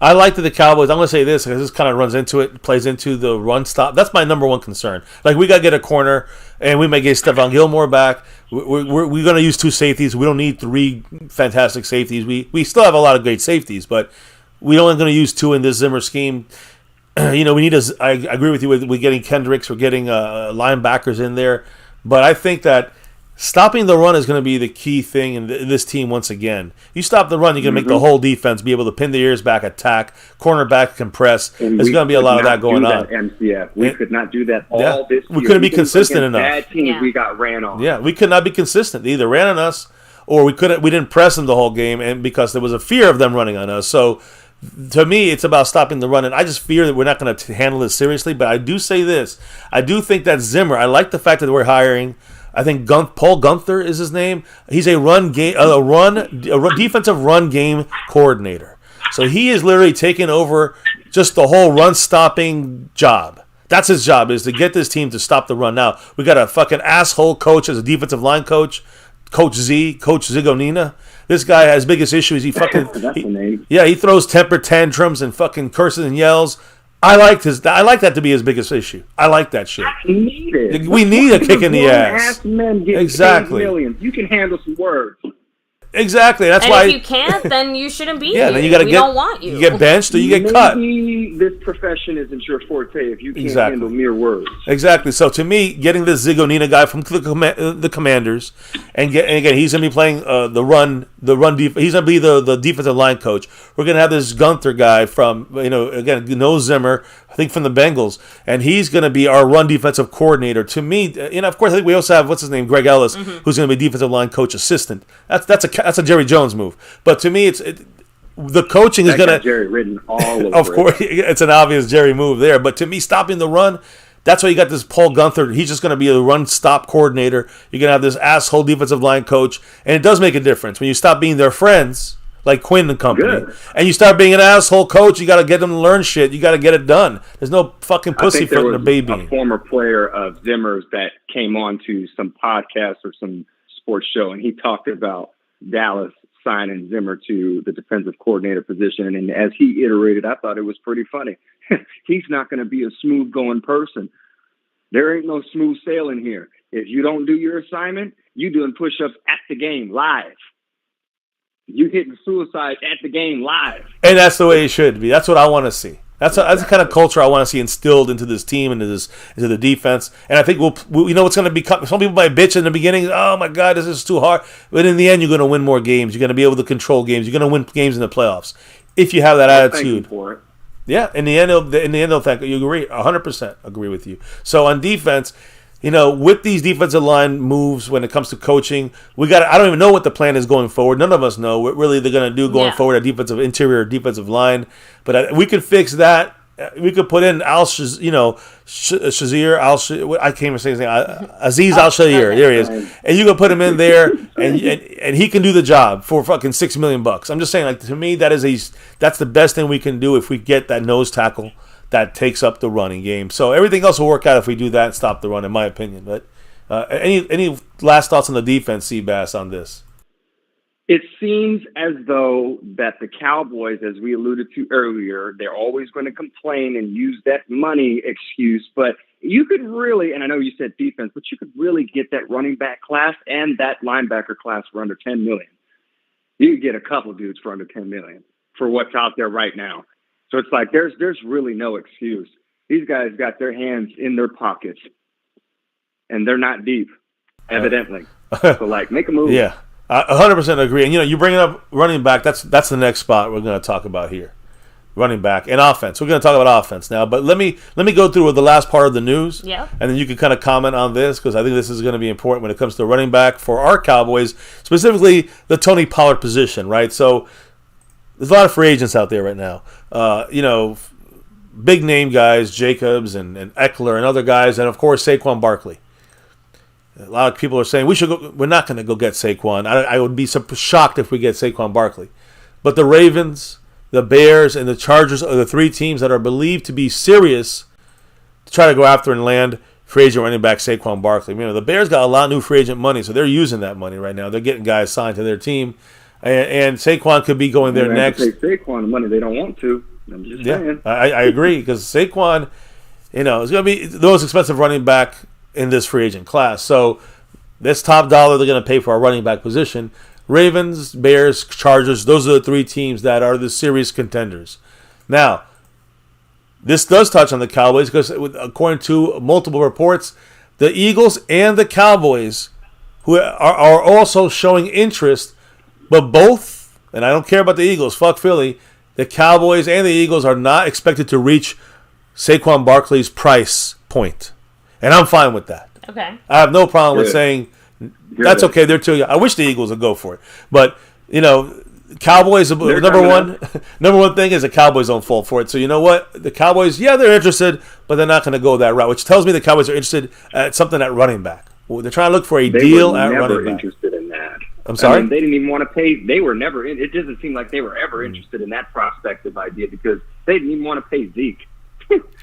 I like that the Cowboys, I'm going to say this because this kind of plays into the run stop. That's my number one concern. Like, we got to get a corner, and we may get Stephon Gilmore back. We're going to use 2 safeties. We don't need 3 fantastic safeties. We still have a lot of great safeties, but we're only going to use 2 in this Zimmer scheme. We need I agree with you with getting Kendricks. We're getting linebackers in there. But I think that stopping the run is going to be the key thing in this team once again. You stop the run, you're going to make the whole defense be able to pin the ears back, attack, cornerback, compress. And there's going to be a lot of that going on. MCF. We could not do that all this year. We couldn't be consistent enough. Bad teams we got ran on. Yeah, we could not be consistent. They either ran on us or we didn't press them the whole game, and because there was a fear of them running on us. So to me, it's about stopping the run, and I just fear that we're not going to handle it seriously. But I do say this. I do think that Zimmer, I like the fact that we're hiring – I think Paul Gunther is his name. He's a defensive run game coordinator. So he is literally taking over just the whole run stopping job. That's his job, is to get this team to stop the run. Now, we got a fucking asshole coach as a defensive line coach, Coach Zigonina. This guy has biggest issue is he fucking That's the name. he throws temper tantrums and fucking curses and yells. I like that to be his biggest issue. I like that shit. Needed. We need a kick in the ass. Men get Exactly. paid millions. You can handle some words. Exactly. That's And why. if you can't, then you shouldn't be here. Then you gotta we don't want you. You get benched or you get cut. Maybe this profession isn't your forte if you can't Exactly. handle mere words. Exactly. So to me, getting this Zigonina guy from the Commanders, and again, he's gonna be playing the run. He's gonna be the defensive line coach. We're gonna have this Gunther guy from again no Zimmer, I think from the Bengals, and he's gonna be our run defensive coordinator. To me, of course, I think we also have what's his name, Greg Ellis, who's gonna be defensive line coach assistant. That's a Jerry Jones move. But to me, the coaching is gonna Jerry written all over. Of course, it's an obvious Jerry move there. But to me, stopping the run, that's why you got this Paul Gunther. He's just going to be a run-stop coordinator. You're going to have this asshole defensive line coach. And it does make a difference. When you stop being their friends, like Quinn and company, and you start being an asshole coach, you got to get them to learn shit. You got to get it done. There's no fucking pussyfoot in the baby. A former player of Zimmer's that came on to some podcast or some sports show, and he talked about Dallas signing Zimmer to the defensive coordinator position. And as he iterated, I thought it was pretty funny. He's not going to be a smooth going person. There ain't no smooth sailing here. If you don't do your assignment, you doing push-ups at the game live. You hitting suicide at the game live. And that's the way it should be. That's what I want to see. That's the kind of culture I want to see instilled into this team, into the defense. And I think we'll what's going to become. Some people might bitch in the beginning. Oh my God, this is too hard. But in the end, you're going to win more games. You're going to be able to control games. You're going to win games in the playoffs if you have that attitude. Thank you for it. Yeah, in the end, they'll thank you. You agree, 100% agree with you. So on defense, with these defensive line moves, when it comes to coaching, I don't even know what the plan is going forward. None of us know what really they're going to do going forward at interior defensive line. But we could fix that. We could put in Shazir, I can't even say his name. Aziz Al-Shahir. There he is. And you can put him in there, and he can do the job for fucking $6 million. I'm just saying, to me, that's the best thing we can do if we get that nose tackle that takes up the running game. So everything else will work out if we do that and stop the run, in my opinion. But any last thoughts on the defense, Seabass, on this? It seems as though that the Cowboys, as we alluded to earlier, they're always going to complain and use that money excuse. But you could really, and I know you said defense, but you could really get that running back class and that linebacker class for under $10 million. You could get a couple dudes for under $10 million for what's out there right now. So it's like there's really no excuse. These guys got their hands in their pockets, and they're not deep, evidently. So make a move. Yeah. I 100% agree. And, you bring up running back, that's the next spot we're going to talk about here. Running back and offense. We're going to talk about offense now. But let me go through the last part of the news. Yeah. And then you can kind of comment on this, because I think this is going to be important when it comes to running back for our Cowboys, specifically the Tony Pollard position, right? So there's a lot of free agents out there right now. Big name guys, Jacobs and Eckler and other guys, and, of course, Saquon Barkley. A lot of people are saying we're not going to go get Saquon. I would be shocked if we get Saquon Barkley. But the Ravens, the Bears, and the Chargers are the three teams that are believed to be serious to try to go after and land free agent running back Saquon Barkley. The Bears got a lot of new free agent money, so they're using that money right now. They're getting guys signed to their team. And Saquon could be going there next. They pay Saquon the money they don't want to. I'm just saying. I agree, because Saquon, is going to be the most expensive running back in this free agent class. So this top dollar they're going to pay for our running back position. Ravens, Bears, Chargers, those are the three teams that are the serious contenders. Now, this does touch on the Cowboys, because according to multiple reports, the Eagles and the Cowboys who are also showing interest, but both, and I don't care about the Eagles, fuck Philly, the Cowboys and the Eagles are not expected to reach Saquon Barkley's price point. And I'm fine with that. Okay. I have no problem with saying that's okay. They're too young. I wish the Eagles would go for it. But, Cowboys, number one thing is the Cowboys don't fall for it. So you know what? The Cowboys, they're interested, but they're not going to go that route, which tells me the Cowboys are interested at something at running back. Well, they're trying to look for a deal at running back. They were never interested in that. I'm sorry? They didn't even want to pay. They were never in. It doesn't seem like they were ever interested in that prospective idea, because they didn't even want to pay Zeke.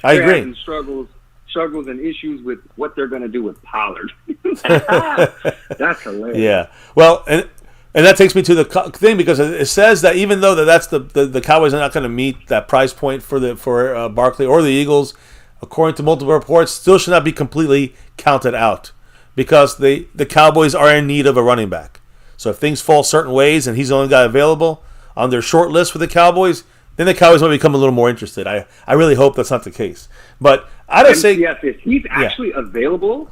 I agree. Having struggles and issues with what they're going to do with Pollard. That's hilarious. Yeah. Well, and And that takes me to the thing, because it says that even though that's the Cowboys are not going to meet that price point for Barkley or the Eagles, according to multiple reports, still should not be completely counted out, because the Cowboys are in need of a running back. So if things fall certain ways and he's the only guy available on their short list for the Cowboys, then the Cowboys might become a little more interested. I really hope that's not the case. But I don't say... Yes, if he's actually available,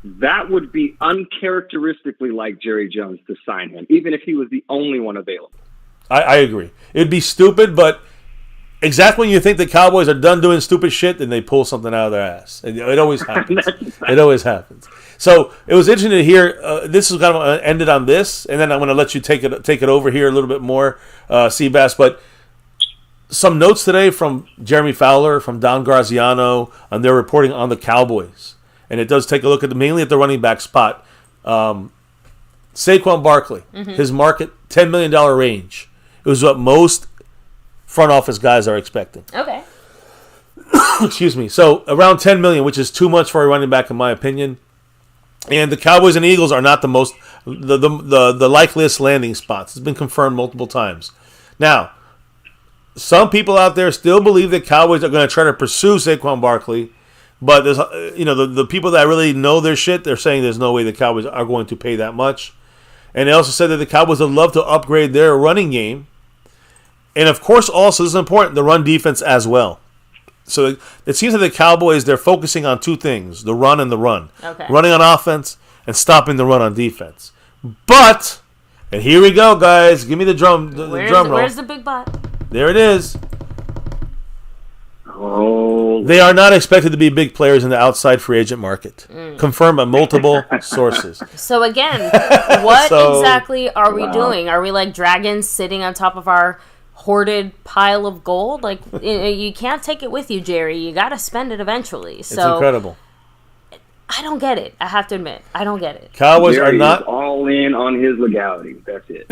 that would be uncharacteristically like Jerry Jones to sign him, even if he was the only one available. I agree. It'd be stupid, but exactly when you think the Cowboys are done doing stupid shit, then they pull something out of their ass. It always happens. It always happens. So it was interesting to hear. This is kind of ended on this, and then I'm going to let you take it over here a little bit more, Seabass. But some notes today from Jeremy Fowler, from Don Graziano, and they're reporting on the Cowboys. And it does take a look at mainly at the running back spot. Saquon Barkley, his market, $10 million range. It was what most front office guys are expecting. Okay. Excuse me. So around $10 million, which is too much for a running back in my opinion. And the Cowboys and Eagles are not the likeliest landing spots. It's been confirmed multiple times. Now, some people out there still believe that Cowboys are going to try to pursue Saquon Barkley. But there's, the people that really know their shit, they're saying there's no way the Cowboys are going to pay that much. And they also said that the Cowboys would love to upgrade their running game. And of course, also, this is important, the run defense as well. So it seems that the Cowboys, they're focusing on two things, the run and the run. Okay. Running on offense and stopping the run on defense. But, and here we go, guys. Give me the drum roll. Where's the big but? There it is. Oh. They are not expected to be big players in the outside free agent market. Confirmed by multiple sources. So again, what exactly are we doing? Are we like dragons sitting on top of our hoarded pile of gold? Like, you can't take it with you, Jerry. You got to spend it eventually. So it's incredible. I don't get it. I have to admit, I don't get it. Cowboys Jerry are not is all in on his legality. That's it.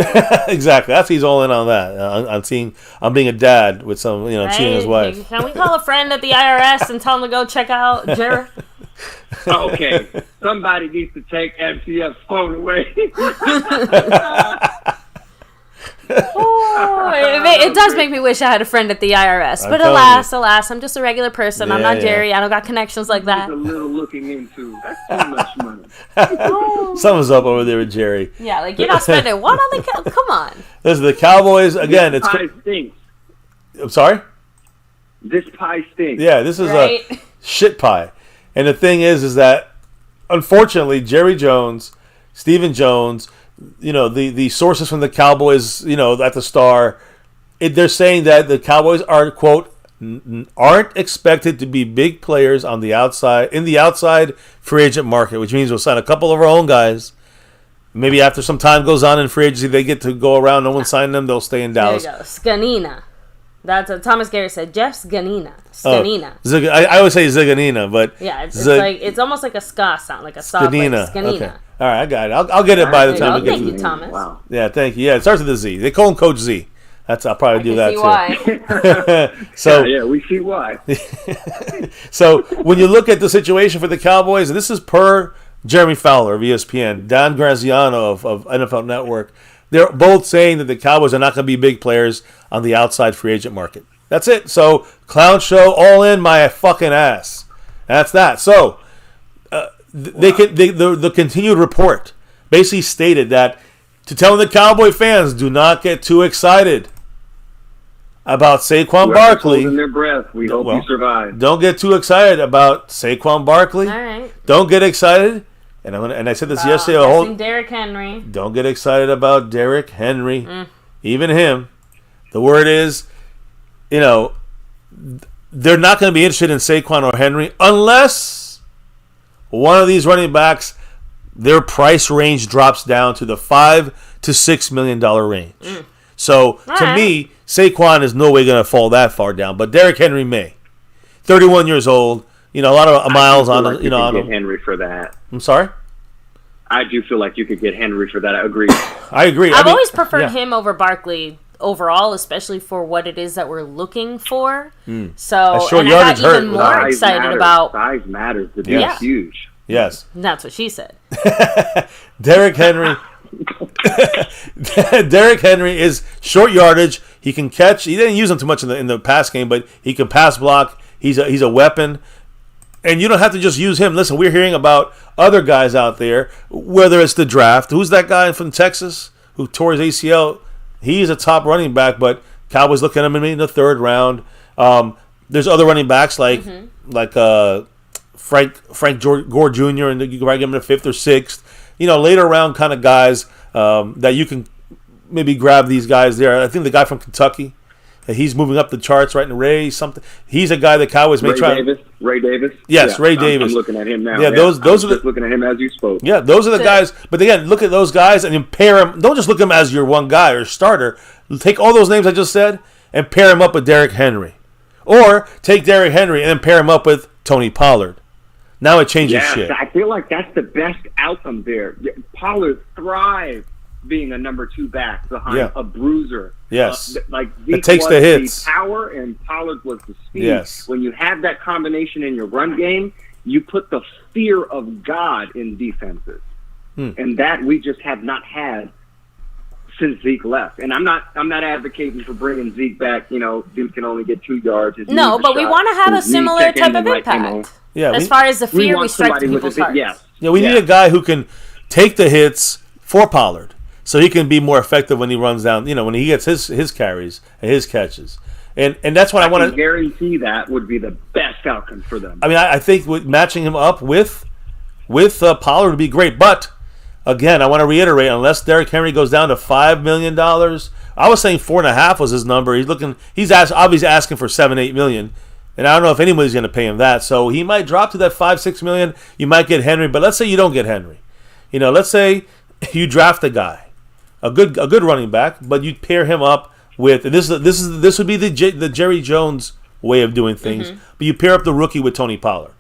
Exactly. That's he's all in on that. I'm being a dad with some, cheating his wife. Can we call a friend at the IRS and tell him to go check out Jerry? Okay, somebody needs to take MCF's phone away. It does make me wish I had a friend at the IRS, but alas, I'm just a regular person. I'm not Jerry. I don't got connections like that. A little looking into. That's too much money. Something's up over there with Jerry. Yeah, like you're not spending one on the. Come on. This is the Cowboys again. This pie stinks. I'm sorry. This pie stinks. Yeah, this is a shit pie, and the thing is that unfortunately, Jerry Jones, Stephen Jones. The sources from the Cowboys, at the Star, they're saying that the Cowboys are, quote, aren't expected to be big players in the outside free agent market, which means we'll sign a couple of our own guys. Maybe after some time goes on in free agency, they get to go around, no one signed them, they'll stay in Dallas. There you go. Scanina. That's what Thomas Gary said. Jeff Scanina. Scanina. Oh, I always say Ziganina, but yeah, it's almost like a ska sound, like a soft Scanina. Scanina. Okay. All right, I got it. I'll get it by the time we get to Thank you, Thomas. Wow. Yeah, thank you. Yeah, it starts with a Z. They call him Coach Z. I'll probably do that too. So yeah, we see why. So when you look at the situation for the Cowboys, and this is per Jeremy Fowler of ESPN, Don Graziano of NFL Network, they're both saying that the Cowboys are not going to be big players on the outside free agent market. That's it. So clown show, all in my fucking ass. That's that. So the continued report basically stated that to tell the Cowboy fans, do not get too excited about Saquon Barkley. Holding their breath. We hope you survive. Don't get too excited about Saquon Barkley. All right. Don't get excited. And I said this yesterday. Derrick Henry. Don't get excited about Derrick Henry. Even him. The word is, they're not going to be interested in Saquon or Henry unless one of these running backs, their price range drops down to the $5 to $6 million range. So to me, Saquon is no way going to fall that far down, but Derrick Henry may. 31 years old, a lot of miles on like on get him. Henry for that. I'm sorry. I do feel like you could get Henry for that. I agree. I agree. I've always preferred him over Barkley overall, especially for what it is that we're looking for. So, short and yardage I got even hurt. more excited about size matters. The dude's huge. Yes. That's what she said. Derrick Henry. Derrick Henry is short yardage. He can catch. He didn't use him too much in the pass game, but he can pass block. He's a weapon. And you don't have to just use him. Listen, we're hearing about other guys out there, whether it's the draft. Who's that guy from Texas who tore his ACL? He's a top running back, but Cowboys look at him in the third round. There's other running backs like Frank Gore Jr. and you can probably give him the fifth or sixth. Later round kind of guys that you can maybe grab these guys there. I think the guy from Kentucky, he's moving up the charts right in Ray something. He's a guy that Cowboys may try. Ray Davis. Yes, Ray Davis. I'm looking at him now. Yeah, those are just looking at him as you spoke. Yeah, those are the guys. But again, look at those guys and pair them. Don't just look at them as your one guy or starter. Take all those names I just said and pair him up with Derrick Henry, or take Derrick Henry and then pair him up with Tony Pollard. Now it changes shit. I feel like that's the best outcome there. Pollard thrives being a number 2 back behind a bruiser. Yes. Like Zeke it takes the hits. The power and Pollard was the speed. Yes. When you have that combination in your run game, you put the fear of God in defenses. And that we just have not had since Zeke left. And I'm not advocating for bringing Zeke back. Zeke can only get 2 yards. No, but we want to have a similar type of impact. Yeah, as far as the fear we strike to people's hearts. Yeah, we need a guy who can take the hits for Pollard, so he can be more effective when he runs down. When he gets his carries and his catches, and that's what I want to guarantee. That would be the best outcome for them. I mean, I think with matching him up with Pollard would be great. But again, I want to reiterate: unless Derrick Henry goes down to $5 million, I was saying 4.5 was his number. He's obviously asking for $7-8 million. And I don't know if anybody's going to pay him that. So he might drop to that $5-6 million. You might get Henry, but let's say you don't get Henry. Let's say you draft a guy, a good running back, but you pair him up with this would be the Jerry Jones way of doing things. But you pair up the rookie with Tony Pollard.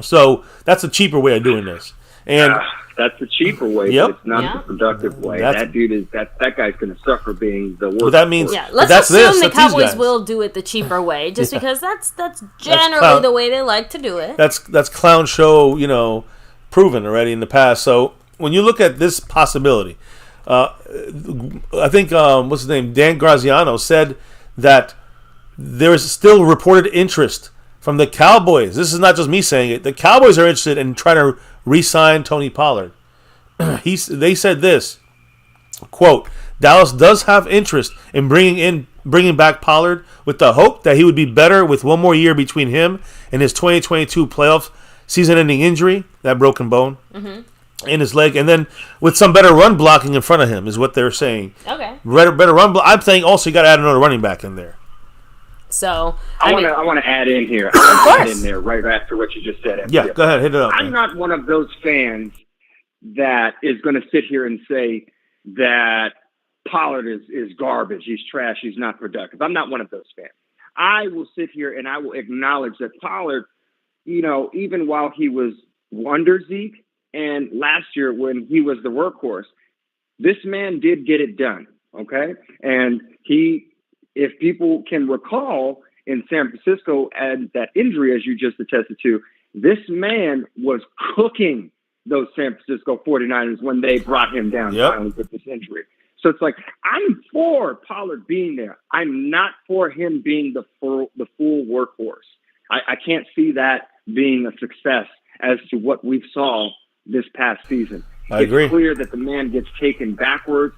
So that's a cheaper way of doing this. And that's the cheaper way, but it's not the productive way. That guy's going to suffer being the worst. Well, that means let's assume the Cowboys will do it the cheaper way, just because that's generally the way they like to do it. That's clown show, proven already in the past. So when you look at this possibility, I think what's his name, Dan Graziano said that there is still reported interest from the Cowboys. This is not just me saying it. The Cowboys are interested in trying to re-sign Tony Pollard. They said this, quote, Dallas does have interest in bringing back Pollard with the hope that he would be better with one more year between him and his 2022 playoff season-ending injury, that broken bone in his leg, and then with some better run blocking in front of him is what they're saying. Okay. Better run I'm saying also you got to add another running back in there. So I want to add in here. I want to add in there right after what you just said. Yeah, go ahead, hit it up. I'm not one of those fans that is going to sit here and say that Pollard is garbage. He's trash. He's not productive. I'm not one of those fans. I will sit here and I will acknowledge that Pollard, even while he was under Zeke and last year when he was the workhorse, this man did get it done. Okay, and if people can recall in San Francisco and that injury, as you just attested to, this man was cooking those San Francisco 49ers when they brought him down finally with this injury. So it's like, I'm for Pollard being there. I'm not for him being the full workhorse. I can't see that being a success as to what we saw this past season. I agree. It's clear that the man gets taken backwards.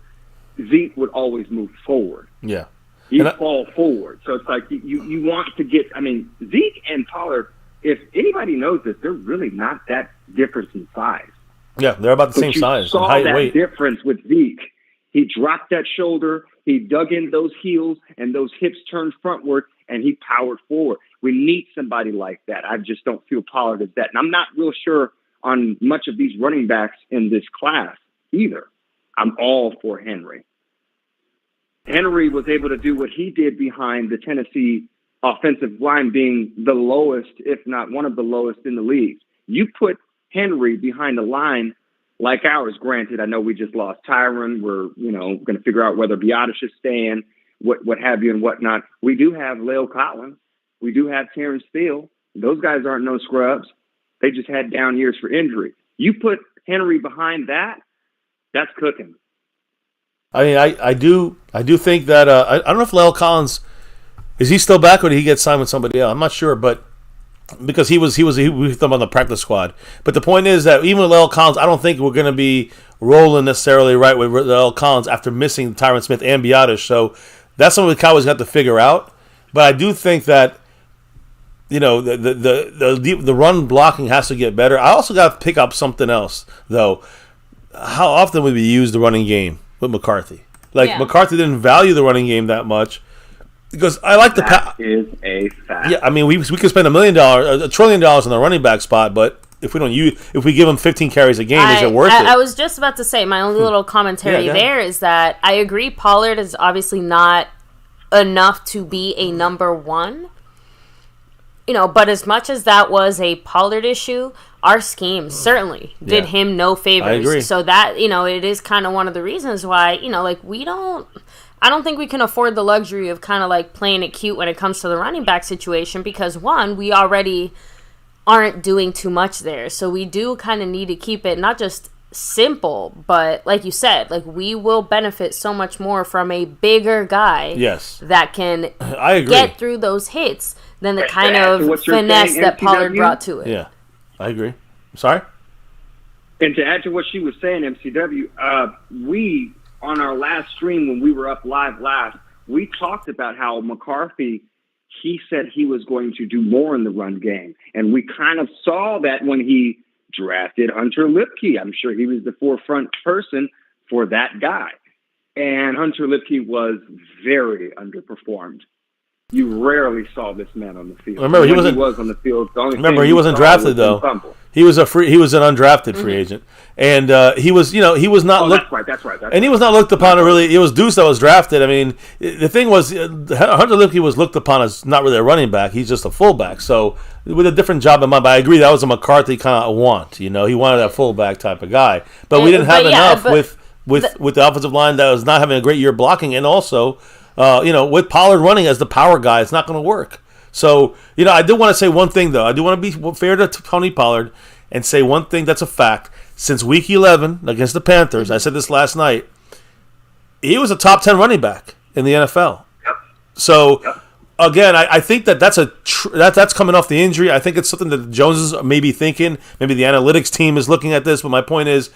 Zeke would always move forward. Yeah. You fall forward. So it's like you want to get, Zeke and Pollard, if anybody knows this, they're really not that different in size. Yeah, they're about the same size. Saw height, that weight. difference with Zeke. He dropped that shoulder, he dug in those heels, and those hips turned frontward, and he powered forward. We need somebody like that. I just don't feel Pollard is that. And I'm not real sure on much of these running backs in this class either. I'm all for Henry. Henry was able to do what he did behind the Tennessee offensive line being the lowest, if not one of the lowest in the league. You put Henry behind a line like ours, granted, I know we just lost Tyron. We're, going to figure out whether Biotis should stay in, what have you and whatnot. We do have Leo Collins. We do have Terrence Steele. Those guys aren't no scrubs. They just had down years for injury. You put Henry behind that that's cooking. I mean, I do think that I don't know if La'el Collins is he still back or did he get signed with somebody else? I'm not sure, but because we with them on the practice squad. But the point is that even with La'el Collins, I don't think we're going to be rolling necessarily right with La'el Collins after missing Tyron Smith and Biotish. So that's something the Cowboys got to figure out. But I do think that the run blocking has to get better. I also got to pick up something else though. How often would we use the running game with McCarthy? McCarthy didn't value the running game that much. Because I like that is a fact. Yeah, I mean we could spend $1 million, $1 trillion on the running back spot, but if we give him 15 carries a game, is it worth it? I was just about to say my only little commentary there is that I agree Pollard is obviously not enough to be a number one. But as much as that was a Pollard issue, our scheme certainly did him no favors. I agree. So that it is kind of one of the reasons why I don't think we can afford the luxury of kind of like playing it cute when it comes to the running back situation because, one, we already aren't doing too much there. So we do kind of need to keep it not just simple, but like you said, like we will benefit so much more from a bigger guy that can get through those hits than the kind of finesse that Pollard brought to it. Yeah, I agree. I'm sorry? And to add to what she was saying, MCW, we... on our last stream when we were up live last, we talked about how McCarthy, he said he was going to do more in the run game. And we kind of saw that when he drafted Hunter Lipke. I'm sure he was the forefront person for that guy. And Hunter Lipke was very underperformed. You rarely saw this man on the field. Remember, he was on the field. He wasn't drafted though. He was an undrafted free agent, and he was not looked. That's right. And he was not looked upon really. It was Deuce that was drafted. I mean, the thing was, Hunter Lipke was looked upon as not really a running back. He's just a fullback. So with a different job in mind. But I agree that was a McCarthy kind of want. He wanted that fullback type of guy. But we didn't have enough with the offensive line that was not having a great year blocking, and also. With Pollard running as the power guy, it's not going to work. So, I do want to say one thing, though. I do want to be fair to Tony Pollard and say one thing that's a fact. Since Week 11 against the Panthers, I said this last night, he was a top 10 running back in the NFL. Yep. So, again, I think that's that's coming off the injury. I think it's something that the Joneses may be thinking. Maybe the analytics team is looking at this, but my point is,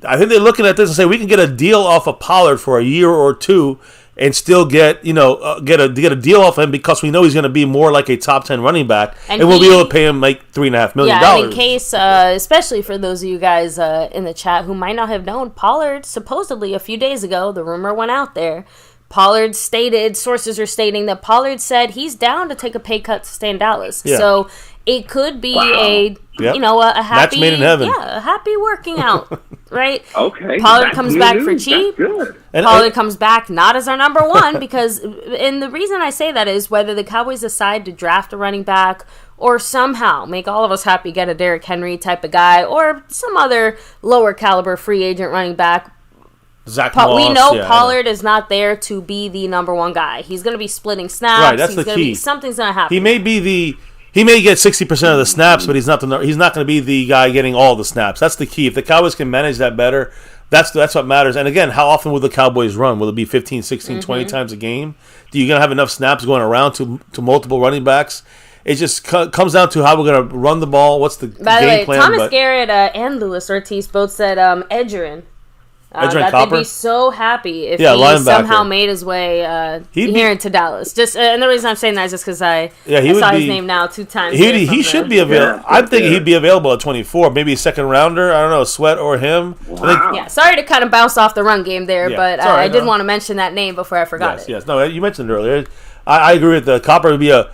I think they're looking at this and say we can get a deal off of Pollard for a year or two and still get a deal off him because we know he's going to be more like a top 10 running back, and we'll be able to pay him like $3.5 million. Yeah, in case, especially for those of you guys in the chat who might not have known, Pollard supposedly a few days ago, the rumor went out there. Pollard stated, sources are stating that Pollard said he's down to take a pay cut to stay in Dallas. Yeah. So it could be a happy match made in heaven. Yeah, a happy working out, right? Okay. Pollard comes back for cheap. That's good. Pollard comes back not as our number one because, and the reason I say that is whether the Cowboys decide to draft a running back or somehow make all of us happy, get a Derrick Henry type of guy or some other lower caliber free agent running back. Zach Moss, we know Pollard is not there to be the number one guy. He's going to be splitting snaps. Right, that's the key. Something's going to happen. He may get 60% of the snaps, but he's not going to be the guy getting all the snaps. That's the key. If the Cowboys can manage that better, that's what matters. And again, how often will the Cowboys run? Will it be 15, 16, 20 times a game? Do you going to have enough snaps going around to multiple running backs? It just comes down to how we're going to run the ball. What's the game plan? Thomas Garrett and Luis Ortiz both said Edgerrin. That Copper? they'd be so happy if he somehow made his way here into Dallas. And the reason I'm saying that is just because I saw his name now 2 times. He should be available. I'm thinking he'd be available at 24, maybe a second rounder. I don't know, Sweat or him. Wow. Sorry to kind of bounce off the run game there, but I did want to mention that name before I forgot it. Yes, no, you mentioned it earlier. I agree with the Copper would be a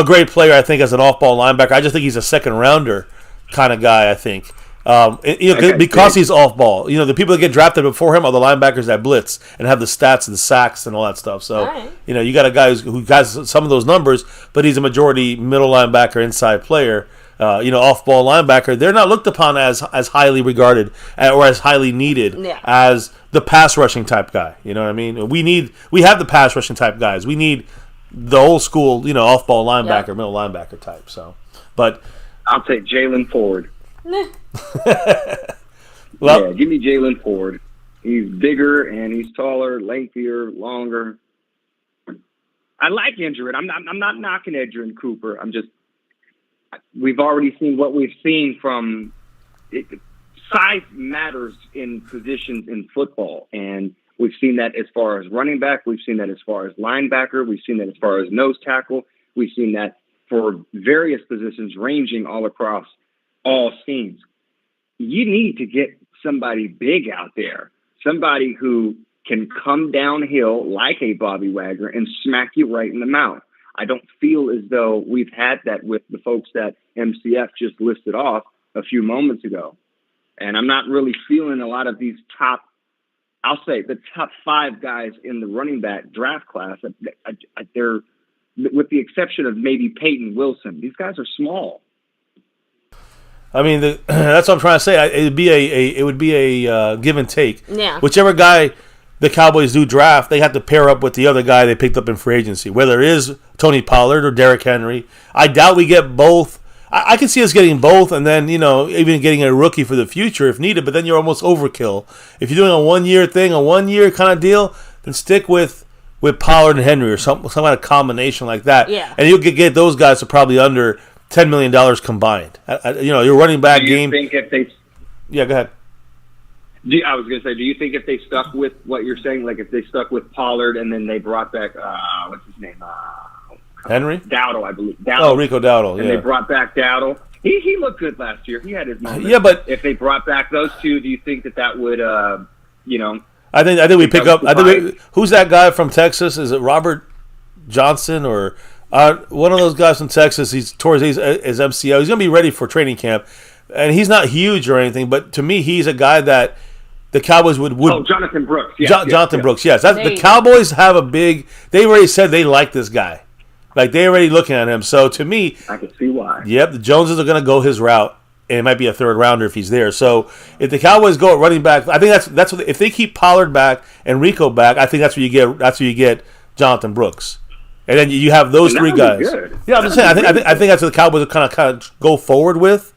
great player. I think as an off-ball linebacker. I just think he's a second rounder kind of guy. I think. Because he's off ball. The people that get drafted before him are the linebackers that blitz and have the stats and the sacks and all that stuff. So, you got a guy who has some of those numbers, but he's a majority middle linebacker, inside player. Off ball linebacker. They're not looked upon as highly regarded or as highly needed as the pass rushing type guy. You know what I mean? We have the pass rushing type guys. We need the old school, off ball linebacker, middle linebacker type. So, but I'll take Jalen Ford. Well, give me Jalen Ford. He's bigger and he's taller, lengthier, longer. I like Edgerrin. I'm not knocking Edgerrin Cooper. We've already seen what we've seen from it. Size matters in positions in football, and we've seen that as far as running back. We've seen that as far as linebacker. We've seen that as far as nose tackle. We've seen that for various positions ranging all across all schemes. You need to get somebody big out there, somebody who can come downhill like a Bobby Wagner and smack you right in the mouth. I don't feel as though we've had that with the folks that MCF just listed off a few moments ago. And I'm not really feeling a lot of these I'll say the top 5 guys in the running back draft class. They're, with the exception of maybe Peyton Wilson, these guys are small. I mean, that's what I'm trying to say. It would be a give and take. Yeah. Whichever Whichever guy the Cowboys do draft, they have to pair up with the other guy they picked up in free agency, whether it is Tony Pollard or Derrick Henry. I doubt we get both. I can see us getting both, and then even getting a rookie for the future if needed. But then you're almost overkill. If you're doing a 1-year thing, a 1-year kind of deal, then stick with Pollard and Henry or some kind of combination like that. Yeah. And you'll get those guys to probably under $10 million combined. Your running back game. Do you think if they? Yeah, go ahead. I was going to say, do you think if they stuck with what you're saying, like if they stuck with Pollard and then they brought back what's his name? Henry? Dowdle, I believe. Dowdle. Oh, Rico Dowdle, and they brought back Dowdle. He looked good last year. He had his moments. Yeah, but if they brought back those two, do you think that would, I think we pick up. Who's that guy from Texas? Is it Robert Johnson or one of those guys from Texas? He's towards his MCO. He's going to be ready for training camp, and he's not huge or anything. But to me, he's a guy that the Cowboys would. Oh, Jonathan Brooks. Yes, Jonathan Brooks. Yes, the Cowboys have a big. They already said they like this guy. Like, they're already looking at him. So, to me, I can see why. Yep, the Joneses are going to go his route, and it might be a third rounder if he's there. So, if the Cowboys go at running back, I think that's what if they keep Pollard back and Rico back, I think that's where you get. That's where you get Jonathan Brooks, and then you have those 3 guys. Yeah, I'm just saying. I think that's what the Cowboys will kind of go forward with.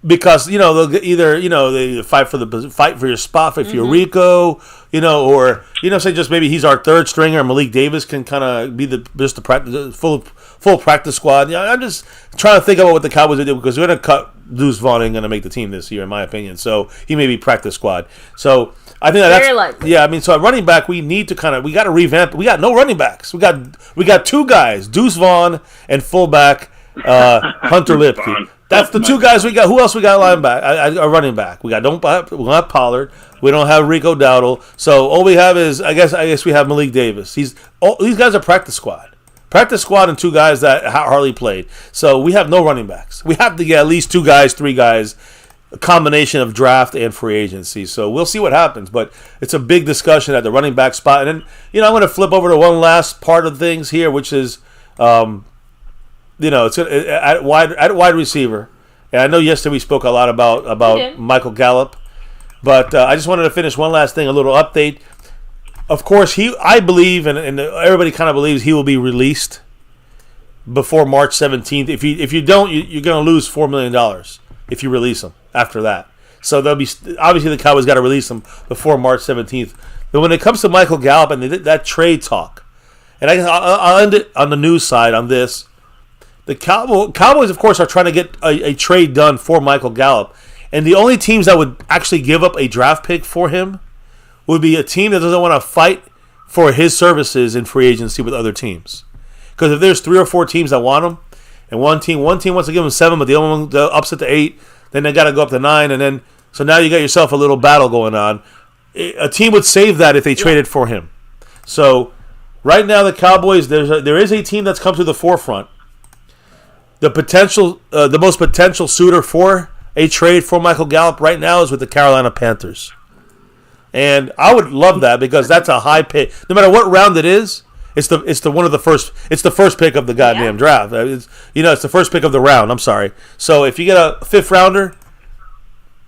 Because they'll either they fight for your spot if you're Rico, or say just maybe he's our third stringer. Malik Davis can kind of be the full practice squad. I'm just trying to think about what the Cowboys would do because we're going to cut Deuce Vaughn ain't going to make the team this year in my opinion. So he may be practice squad. So I think that's yeah. I mean, so at running back we need to we got to revamp. We got no running backs. We got 2 guys, Deuce Vaughn and fullback Hunter Lipke. That's the 2 guys we got. Who else we got a running back? We don't have Pollard. We don't have Rico Dowdle. So all we have is I guess we have Malik Davis. These guys are practice squad. Practice squad and 2 guys that hardly played. So we have no running backs. We have to get at least 2 guys, 3 guys, a combination of draft and free agency. So we'll see what happens. But it's a big discussion at the running back spot. And then I'm going to flip over to one last part of things here, which is it's at wide receiver, and I know yesterday we spoke a lot about Michael Gallup, but I just wanted to finish one last thing, a little update. Of course, I believe, and everybody kind of believes he will be released before March 17th. If you don't, you're going to lose $4 million if you release him after that. So there'll be obviously the Cowboys got to release him before March 17th. But when it comes to Michael Gallup and that trade talk, and I'll end it on the news side on this. The Cowboys, of course, are trying to get a trade done for Michael Gallup. And the only teams that would actually give up a draft pick for him would be a team that doesn't want to fight for his services in free agency with other teams. Because if there's 3 or 4 teams that want him, and one team wants to give him 7, but the other one ups it to 8, then they got to go up to 9, and then so now you got yourself a little battle going on. A team would save that if they traded for him. So right now, the Cowboys, there is a team that's come to the forefront. The most potential suitor for a trade for Michael Gallup right now is with the Carolina Panthers, and I would love that because that's a high pick. No matter what round it is, it's the first pick of the goddamn draft. It's the first pick of the round. I'm sorry. So if you get a 5th rounder,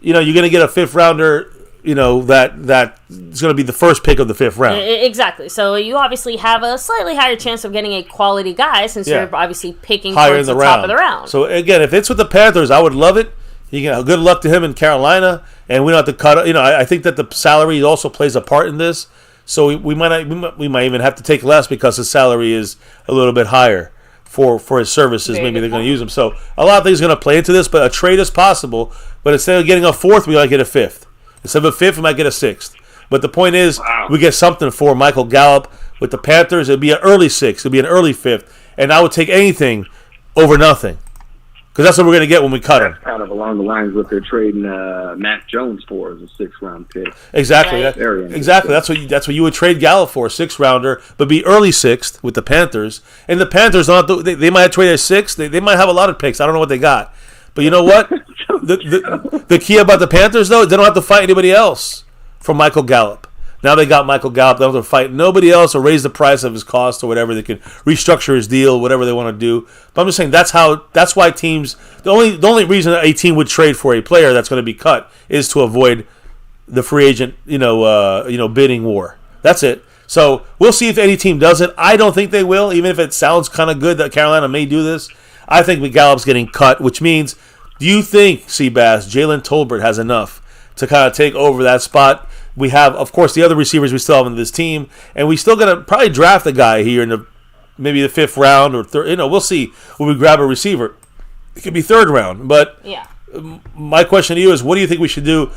you're going to get a 5th rounder. That is going to be the first pick of the 5th round. Exactly. So you obviously have a slightly higher chance of getting a quality guy since you're obviously picking higher towards in the top of the round. So again, if it's with the Panthers, I would love it. Good luck to him in Carolina, and we don't have to cut. I think that the salary also plays a part in this. So we might even have to take less because his salary is a little bit higher for his services. Maybe they're going to use him. So a lot of things are going to play into this, but a trade is possible. But instead of getting a fourth, we might get a fifth. Instead of a fifth, we might get a sixth. But the point is, we get something for Michael Gallup with the Panthers. It'd be an early sixth. It'd be an early fifth. And I would take anything over nothing. Because that's what we're going to get when we cut him. That's kind of along the lines of what they're trading Mac Jones for as a 6th-round pick. Exactly. Right. Exactly. That's what you would trade Gallup for, a 6th-rounder, but be early 6th with the Panthers. And the Panthers, they might have traded a 6th. They might have a lot of picks. I don't know what they got. But you know what? the key about the Panthers, though, they don't have to fight anybody else for Michael Gallup. Now they got Michael Gallup. They don't have to fight nobody else or raise the price of his cost or whatever. They can restructure his deal, whatever they want to do. But I'm just saying that's why teams. The only reason a team would trade for a player that's going to be cut is to avoid the free agent bidding war. That's it. So we'll see if any team does it. I don't think they will, even if it sounds kind of good that Carolina may do this. I think Gallup's getting cut, which means, do you think, Seabass, Jalen Tolbert has enough to kind of take over that spot? We have, of course, the other receivers we still have in this team, and we still gonna probably draft a guy here in maybe the 5th round or third. We'll see when we grab a receiver. It could be 3rd round, but my question to you is, what do you think we should do?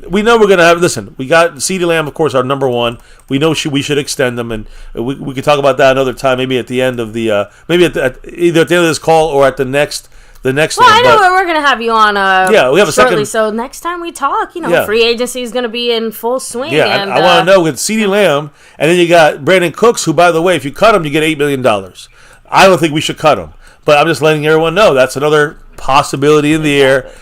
We know we're gonna have. Listen, we got CeeDee Lamb, of course, our number 1. We know we should extend them, and we could talk about that another time. Maybe at the end of the either at the end of this call or at the next. Well, I know we're going to have you on we have a shortly, second. so next time we talk, free agency is going to be in full swing. Yeah, and, I want to know with CeeDee Lamb, and then you got Brandon Cooks, who, by the way, if you cut him, you get $8 million. I don't think we should cut him, but I'm just letting everyone know that's another possibility in the air.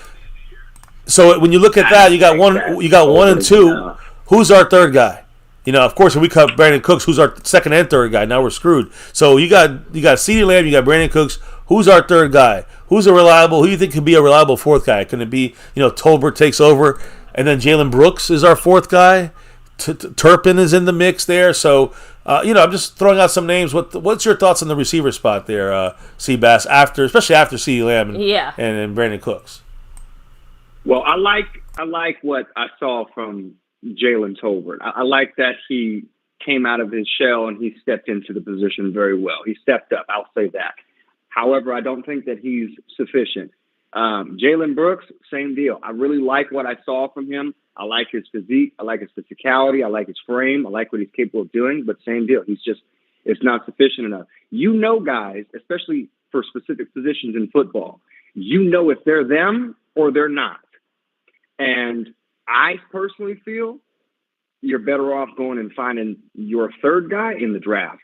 So when you look at that, you got 1 and 2. Who's our 3rd guy? Of course, if we cut Brandon Cooks, who's our 2nd and 3rd guy? Now we're screwed. So you got CeeDee Lamb, you got Brandon Cooks. Who's our 3rd guy? Who do you think could be a reliable 4th guy? Can it be, Tolbert takes over, and then Jalen Brooks is our 4th guy? Turpin is in the mix there. So, I'm just throwing out some names. What's your thoughts on the receiver spot there, Seabass, especially after CeeDee Lamb and Brandon Cooks? Well, I like what I saw from Jalen Tolbert. I like that he came out of his shell and he stepped into the position very well. He stepped up. I'll say that. However, I don't think that he's sufficient. Jalen Brooks, same deal. I really like what I saw from him. I like his physique. I like his physicality. I like his frame. I like what he's capable of doing. But same deal. It's not sufficient enough. Guys, especially for specific positions in football, if they're them or they're not. And I personally feel you're better off going and finding your 3rd guy in the draft,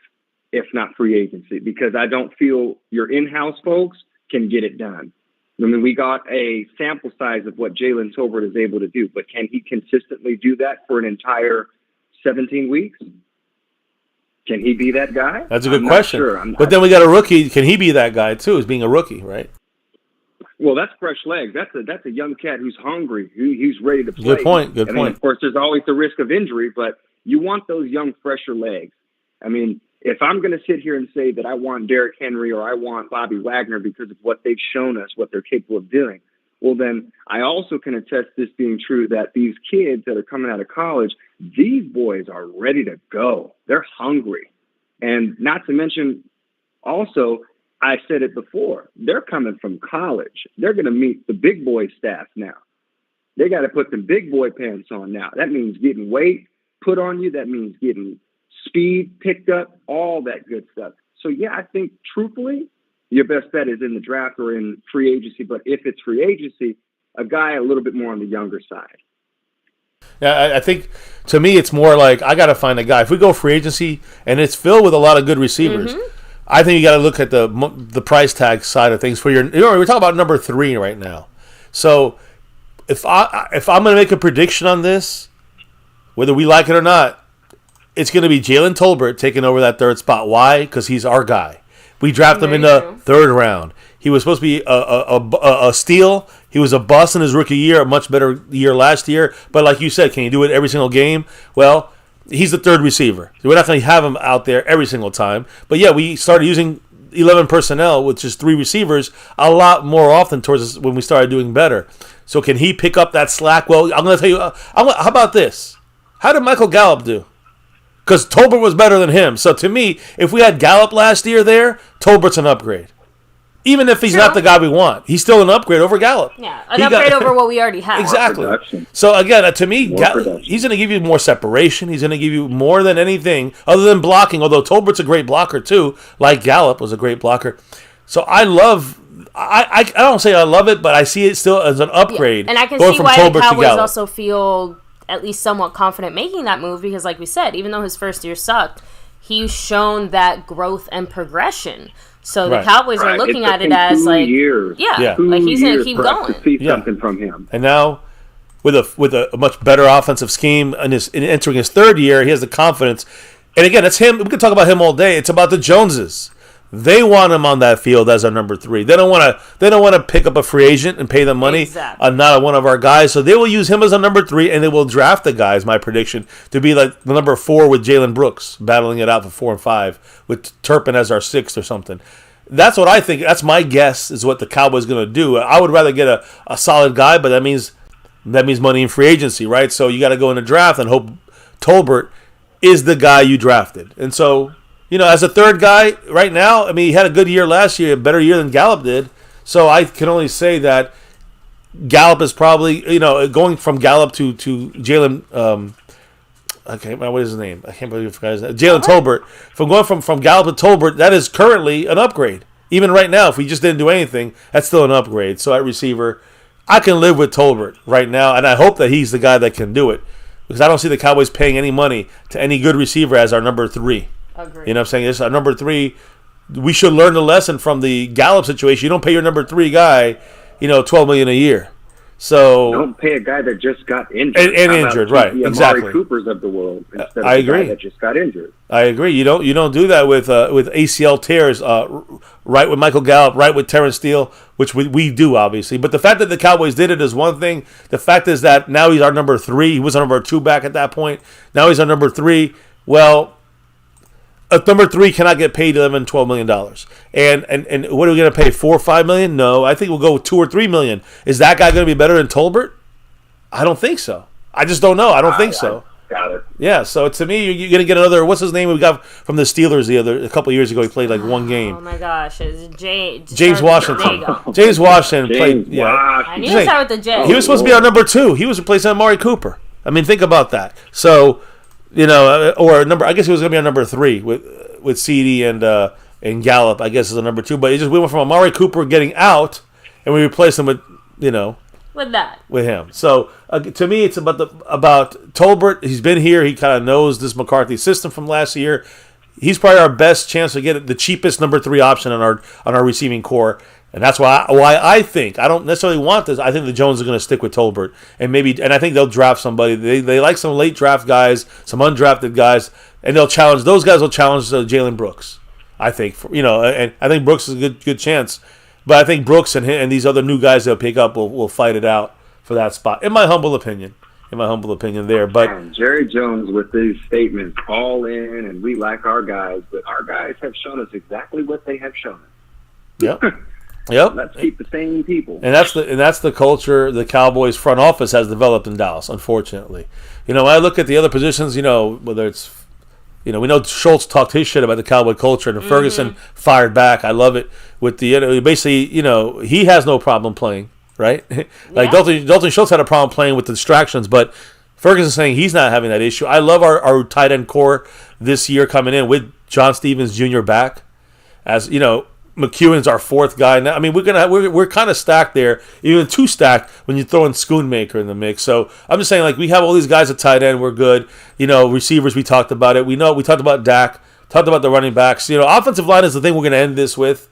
if not free agency, because I don't feel your in-house folks can get it done. I mean, we got a sample size of what Jalen Tolbert is able to do, but can he consistently do that for an entire 17 weeks? Can he be that guy? That's a good question. Sure. But then we got a rookie. Can he be that guy too, as being a rookie, right? Well, that's fresh legs. That's a young cat who's hungry, who's ready to play. Good point. Good point. Of course, there's always the risk of injury, but you want those young, fresher legs. I mean, if I'm going to sit here and say that I want Derrick Henry or I want Bobby Wagner because of what they've shown us, what they're capable of doing, well, then I also can attest this being true that these kids that are coming out of college, these boys are ready to go. They're hungry. And not to mention, also, I said it before, they're coming from college. They're going to meet the big boy staff now. They got to put the big boy pants on now. That means getting weight put on you. That means getting speed picked up, all that good stuff. So, yeah, I think, truthfully, your best bet is in the draft or in free agency. But if it's free agency, a guy a little bit more on the younger side. Yeah, I think, to me, it's more like I got to find a guy. If we go free agency and it's filled with a lot of good receivers, I think you got to look at the price tag side of things for your. We're talking about number 3 right now. So if I'm going to make a prediction on this, whether we like it or not, it's going to be Jalen Tolbert taking over that 3rd spot. Why? Because he's our guy. We draft him in the 3rd round. He was supposed to be a steal. He was a bust in his rookie year, a much better year last year. But like you said, can he do it every single game? Well, he's the 3rd receiver. So we're not going to have him out there every single time. But, yeah, we started using 11 personnel, which is 3 receivers, a lot more often towards when we started doing better. So can he pick up that slack? Well, I'm going to tell you. How about this? How did Michael Gallup do? Because Tolbert was better than him. So to me, if we had Gallup last year there, Tolbert's an upgrade. Even if he's not the guy we want, he's still an upgrade over Gallup. Yeah, an upgrade over what we already have. Exactly. So again, to me, he's going to give you more separation. He's going to give you more than anything other than blocking. Although Tolbert's a great blocker too, like Gallup was a great blocker. So I don't say I love it, but I see it still as an upgrade. Yeah. And I can going see from why Tolbert the to Cowboys Gallup. also feel at least somewhat confident making that move because, like we said, even though his first year sucked, he's shown that growth and progression. So the Cowboys are looking at it as like, years. Like he's going to keep going. To see something from him. And now, with a much better offensive scheme in entering his third year, he has the confidence. And again, it's him. We can talk about him all day. It's about the Joneses. They want him on that field as our number 3. They don't want to pick up a free agent and pay them money on not one of our guys. So they will use him as a number 3, and they will draft the guy, is my prediction, to be like the number 4 with Jalen Brooks, battling it out for 4 and 5, with Turpin as our 6th or something. That's what I think. That's my guess is what the Cowboys going to do. I would rather get a solid guy, but that means money in free agency, right? So you got to go in the draft and hope Tolbert is the guy you drafted. And so, as a third guy right now, I mean, he had a good year last year, a better year than Gallup did. So I can only say that Gallup is probably, going from Gallup to Jalen. What is his name? I can't believe I forgot his name. Jalen Tolbert. From going from Gallup to Tolbert, that is currently an upgrade. Even right now, if we just didn't do anything, that's still an upgrade. So at receiver, I can live with Tolbert right now, and I hope that he's the guy that can do it. Because I don't see the Cowboys paying any money to any good receiver as our number 3. Agreed. You know what I'm saying? It's our number 3. We should learn the lesson from the Gallup situation. You don't pay your number 3 guy, $12 million a year. So don't pay a guy that just got injured. And injured, right? The exactly. Amari Coopers of the world instead of I agree. The guy that just got injured. I agree. You don't do that with ACL tears. Right with Michael Gallup, right with Terrence Steele, which we do obviously. But the fact that the Cowboys did it is one thing. The fact is that now he's our number 3. He was our number 2 back at that point. Now he's our number 3. Well, a number 3 cannot get paid $11-12 million. And what are we going to pay? $4 or $5 million? No, I think we'll go with $2 or $3 million. Is that guy going to be better than Tolbert? I don't think so. I just don't know. I don't think so. Got it. Yeah. So to me, you're going to get another. What's his name? We got from the Steelers a couple years ago. He played like one game. Oh my gosh, it's James Washington. James Washington played. Yeah. I knew it started with the J. He was supposed to be our number 2. He was replacing Amari Cooper. I mean, think about that. So, or number. I guess he was going to be our number 3 with CD and Gallup, I guess, is a number 2. But we went from Amari Cooper getting out, and we replaced him with with him. So to me, it's about Tolbert. He's been here. He kind of knows this McCarthy system from last year. He's probably our best chance to get the cheapest number 3 option on our receiving core. And that's why I think, I don't necessarily want this. I think the Jones are going to stick with Tolbert, and I think they'll draft somebody. They like some late draft guys, some undrafted guys, and they'll challenge. Those guys will challenge Jalen Brooks. I think, and I think Brooks is a good chance. But I think Brooks and these other new guys they'll pick up will fight it out for that spot. In my humble opinion, there. But Jerry Jones with these statements, all in, and we like our guys, but our guys have shown us exactly what they have shown us. Yep. Yep. Let's keep the same people. And that's the culture the Cowboys front office has developed in Dallas, unfortunately. When I look at the other positions, whether it's we know Schultz talked his shit about the Cowboy culture, and Ferguson fired back. I love it. With the basically, he has no problem playing, right? Like Dalton Schultz had a problem playing with the distractions, but Ferguson's saying he's not having that issue. I love our tight end core this year coming in with John Stevens Jr. back, as McEwen's our 4th guy now. I mean, we're kind of stacked there, even 2 stacked when you throw in Schoonmaker in the mix. So I'm just saying, we have all these guys at tight end. We're good. Receivers, we talked about it. We talked about Dak, talked about the running backs. Offensive line is the thing we're going to end this with,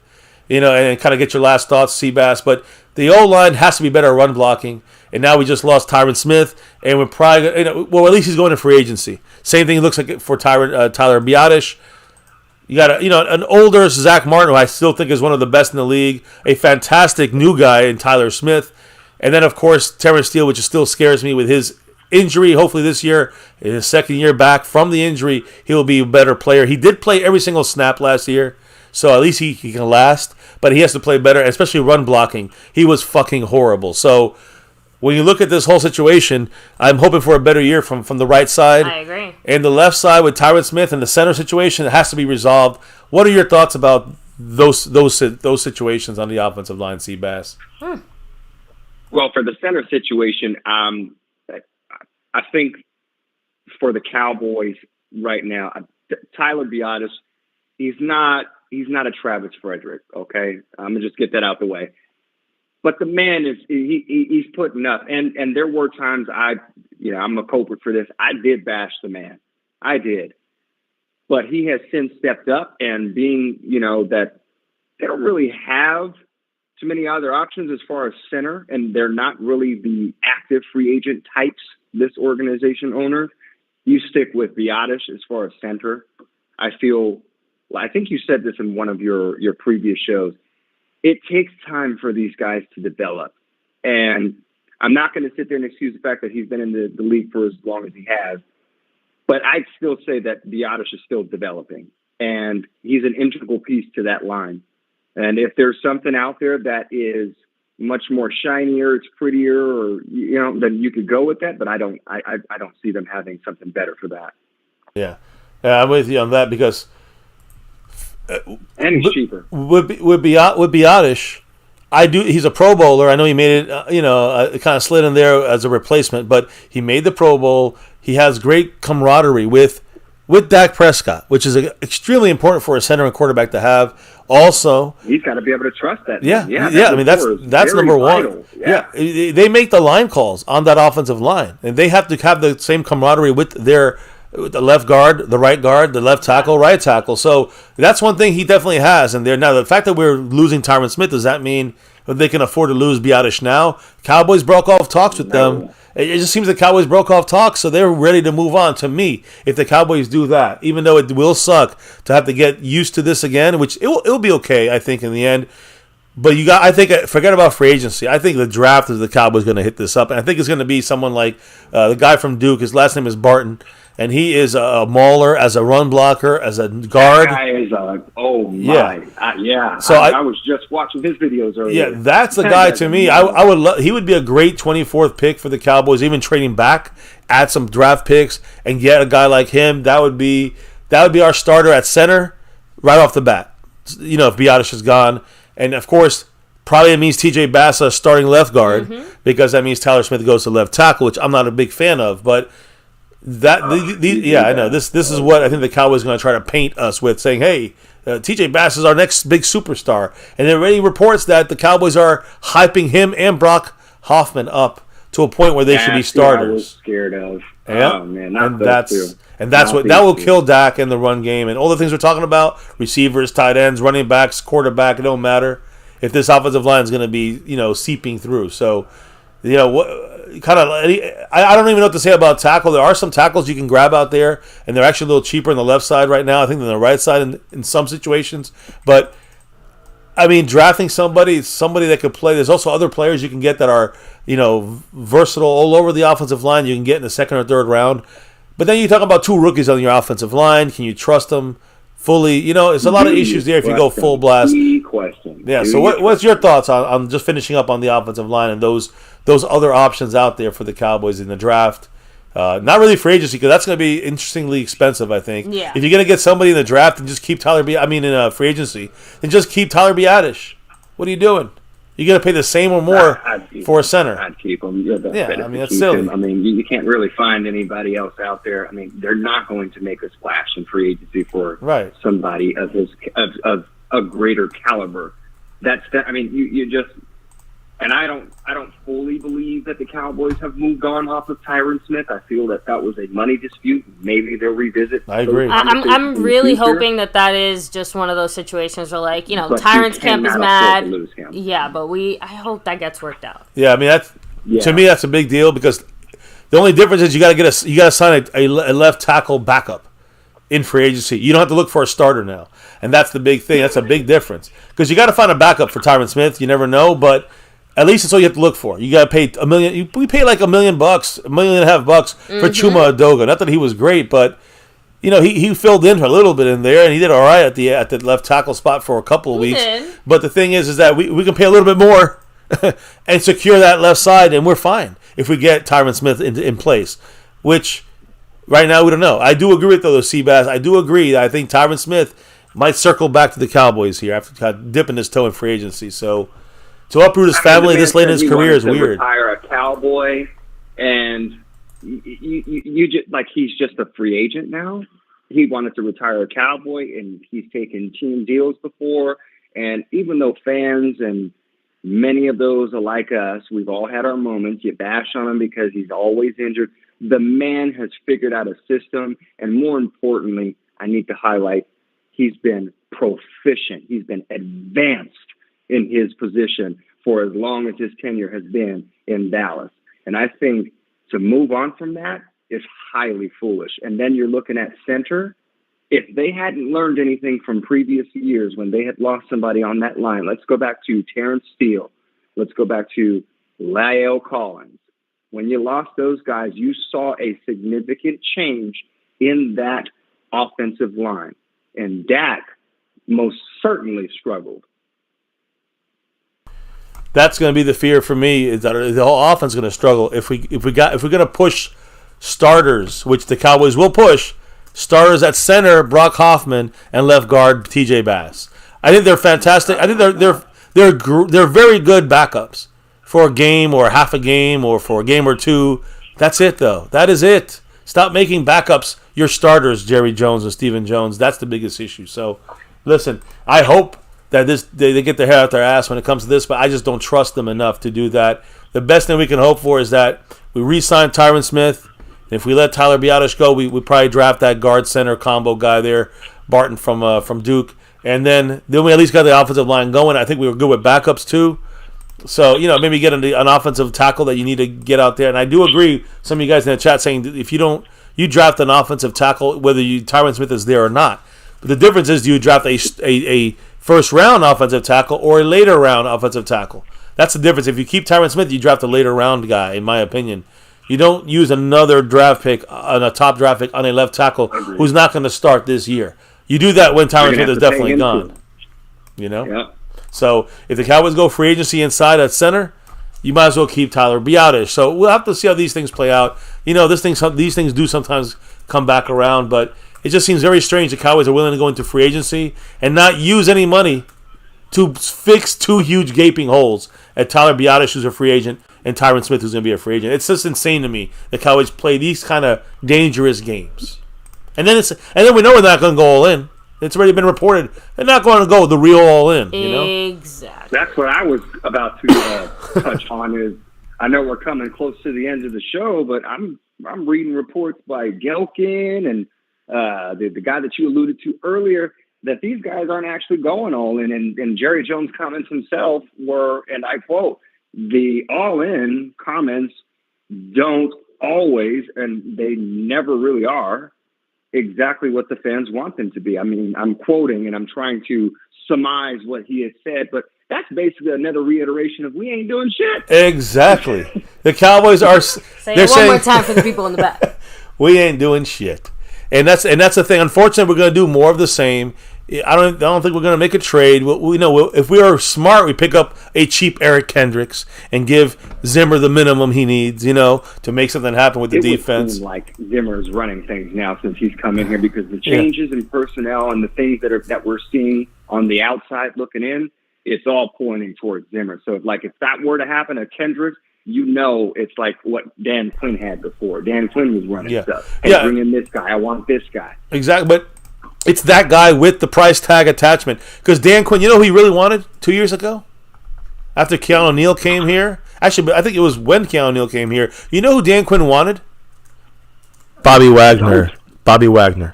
and kind of get your last thoughts, Seabass. But the O-line has to be better at run blocking. And now we just lost Tyron Smith, and we're probably, at least he's going to free agency. Same thing looks like for Tyler Biadasz. You got an older Zach Martin, who I still think is one of the best in the league. A fantastic new guy in Tyler Smith. And then, of course, Terrence Steele, which still scares me with his injury. Hopefully this year, in his 2nd year back from the injury, he'll be a better player. He did play every single snap last year, so at least he can last. But he has to play better, especially run blocking. He was fucking horrible. So when you look at this whole situation, I'm hoping for a better year from the right side. I agree. And the left side with Tyron Smith and the center situation, it has to be resolved. What are your thoughts about those situations on the offensive line, Seabass? Well, for the center situation, I think for the Cowboys right now, Tyler Biadasz, he's not a Travis Frederick. Okay, I'm gonna just get that out the way. But the man he's putting up, and there were times I'm a culprit for this. I did bash the man, I did, but he has since stepped up, and being that they don't really have too many other options as far as center, and they're not really the active free agent types. This organization owner, you stick with Biadasz as far as center. I think you said this in one of your previous shows. It takes time for these guys to develop. And I'm not going to sit there and excuse the fact that he's been in the league for as long as he has. But I'd still say that Biadasz is still developing. And he's an integral piece to that line. And if there's something out there that is much more shinier, it's prettier, or then you could go with that. But I don't see them having something better for that. Yeah, I'm with you on that because. And he's cheaper. With Biadasz, he's a Pro Bowler. I know he made it. Kind of slid in there as a replacement, but he made the Pro Bowl. He has great camaraderie with Dak Prescott, which is extremely important for a center and quarterback to have. Also, he's got to be able to trust that. Yeah. I mean, that's number one. Yeah, they make the line calls on that offensive line, and they have to have the same camaraderie with the left guard, the right guard, the left tackle, right tackle. So that's one thing he definitely has. And now the fact that we're losing Tyron Smith, does that mean that they can afford to lose Biadasz now? Cowboys broke off talks with them. It just seems the Cowboys broke off talks, so they're ready to move on. To me, if the Cowboys do that, even though it will suck to have to get used to this again, which it'll be okay, I think, in the end. But forget about free agency. I think the draft is the Cowboys going to hit this up, and I think it's going to be someone like the guy from Duke. His last name is Barton. And he is a mauler as a run blocker, as a guard. That guy is yeah. So I was just watching his videos earlier. Yeah, that's the guy to me. I would he would be a great 24th pick for the Cowboys, even trading back, add some draft picks, and get a guy like him. That would be our starter at center right off the bat. If Biadasz is gone. And, of course, probably it means T.J. Bassa starting left guard because that means Tyler Smith goes to left tackle, which I'm not a big fan of, but... I know. This is what I think the Cowboys are going to try to paint us with, saying, hey, T.J. Bass is our next big superstar. And there are already reports that the Cowboys are hyping him and Brock Hoffman up to a point where they should be starters. I was scared of. Yeah. Oh, man, that will kill Dak in the run game. And all the things we're talking about, receivers, tight ends, running backs, quarterback, it don't matter if this offensive line is going to be, seeping through. So, I don't even know what to say about tackle. There are some tackles you can grab out there, and they're actually a little cheaper on the left side right now, I think, than the right side in some situations. But, I mean, drafting somebody that could play. There's also other players you can get that are, versatile all over the offensive line. You can get in the second or third round. But then you talk about two rookies on your offensive line. Can you trust them fully? There's a lot of issues there if you go full blast. Yeah, so what's your thoughts on just finishing up on the offensive line and those other options out there for the Cowboys in the draft? Not really for agency, because that's going to be interestingly expensive, I think. Yeah. If you're going to get somebody in the draft and just keep in free agency, then just keep Tyler Biadasz. What are you doing? You're going to pay the same or more for a center. I'd keep him. That's silly. Him. I mean, you can't really find anybody else out there. I mean, they're not going to make a splash in free agency for somebody of a greater caliber. You just. And I don't fully believe that the Cowboys have moved on off of Tyron Smith. I feel that was a money dispute. Maybe they'll revisit. I agree. I'm really hoping that is just one of those situations where, Tyron's camp is mad. Yeah, but I hope that gets worked out. Yeah, I mean to me that's a big deal because the only difference is you got to sign a left tackle backup in free agency. You don't have to look for a starter now, and that's the big thing. That's a big difference because you got to find a backup for Tyron Smith. You never know, but. At least that's all you have to look for. You got to pay $1 million. We paid like $1 million, $1.5 million for Chuma Adoga. Not that he was great, but he filled in a little bit in there, and he did all right at the left tackle spot for a couple of weeks. Did. But the thing is that we can pay a little bit more and secure that left side, and we're fine if we get Tyron Smith in place, which right now we don't know. I do agree with those Seabass. I do agree that I think Tyron Smith might circle back to the Cowboys here after kind of dipping his toe in free agency. So to uproot his family this late in his career is weird. Retire a Cowboy, and you just like he's just a free agent now. He wanted to retire a Cowboy, and he's taken team deals before. And even though fans and many of those are like us, we've all had our moments. You bash on him because he's always injured. The man has figured out a system, and more importantly, I need to highlight, he's been proficient. He's been advanced in his position for as long as his tenure has been in Dallas. And I think to move on from that is highly foolish. And then you're looking at center. If they hadn't learned anything from previous years when they had lost somebody on that line, let's go back to Terrence Steele. Let's go back to La'el Collins. When you lost those guys, you saw a significant change in that offensive line. And Dak most certainly struggled. That's going to be the fear for me, is that the whole offense is going to struggle if we're going to push starters, which the Cowboys will push. Starters at center, Brock Hoffman, and left guard TJ Bass. I think they're fantastic. I think they're very good backups for a game or half a game or for a game or two. That's it, though. That is it. Stop making backups your starters, Jerry Jones and Stephen Jones. That's the biggest issue. So, listen, I hope that they get their hair out their ass when it comes to this, but I just don't trust them enough to do that. The best thing we can hope for is that we re-sign Tyron Smith. If we let Tyler Biadasz go, we probably draft that guard center combo guy there, Barton from Duke, and then we at least got the offensive line going. I think we were good with backups too. So maybe get an offensive tackle that you need to get out there. And I do agree. Some of you guys in the chat saying that if you draft an offensive tackle whether Tyron Smith is there or not. But the difference is, do you draft a first round offensive tackle or a later round offensive tackle? That's the difference. If you keep Tyron Smith, you draft a later round guy, in my opinion. You don't use another draft pick on a top draft pick on a left tackle who's not going to start this year. You do that when Tyron Smith is definitely gone. Yeah. So if the Cowboys go free agency inside at center, you might as well keep Tyler Biadasz. So we'll have to see how these things play out. These things do sometimes come back around, but it just seems very strange the Cowboys are willing to go into free agency and not use any money to fix two huge gaping holes at Tyler Biadasz, who's a free agent, and Tyron Smith, who's going to be a free agent. It's just insane to me the Cowboys play these kind of dangerous games. And then we know we're not going to go all in. It's already been reported they're not going to go the real all in. Exactly. That's what I was about to touch on. Is I know we're coming close to the end of the show, but I'm reading reports by Gelkin and the guy that you alluded to earlier that these guys aren't actually going all in. And Jerry Jones' comments himself were, and I quote, "The all-in comments don't always, and they never really are, exactly what the fans want them to be." I mean, I'm quoting and I'm trying to surmise what he has said, but that's basically another reiteration of we ain't doing shit. Exactly. The Cowboys are saying more time for the people in the back. We ain't doing shit. And that's the thing. Unfortunately, we're going to do more of the same. I don't think we're going to make a trade. We know if we are smart, we pick up a cheap Eric Kendricks and give Zimmer the minimum he needs, to make something happen with the defense. It would seem like Zimmer's running things now since he's come in here, because the changes in personnel and the things that we're seeing on the outside looking in, it's all pointing towards Zimmer. So if that were to happen at Kendricks, it's like what Dan Quinn had before. Dan Quinn was running stuff. Hey, bring in this guy. I want this guy. Exactly, but it's that guy with the price tag attachment. Because Dan Quinn, who he really wanted 2 years ago? After Keanu Neal came here? Actually, I think it was when Keanu Neal came here. You know who Dan Quinn wanted? Bobby Wagner. Bobby Wagner.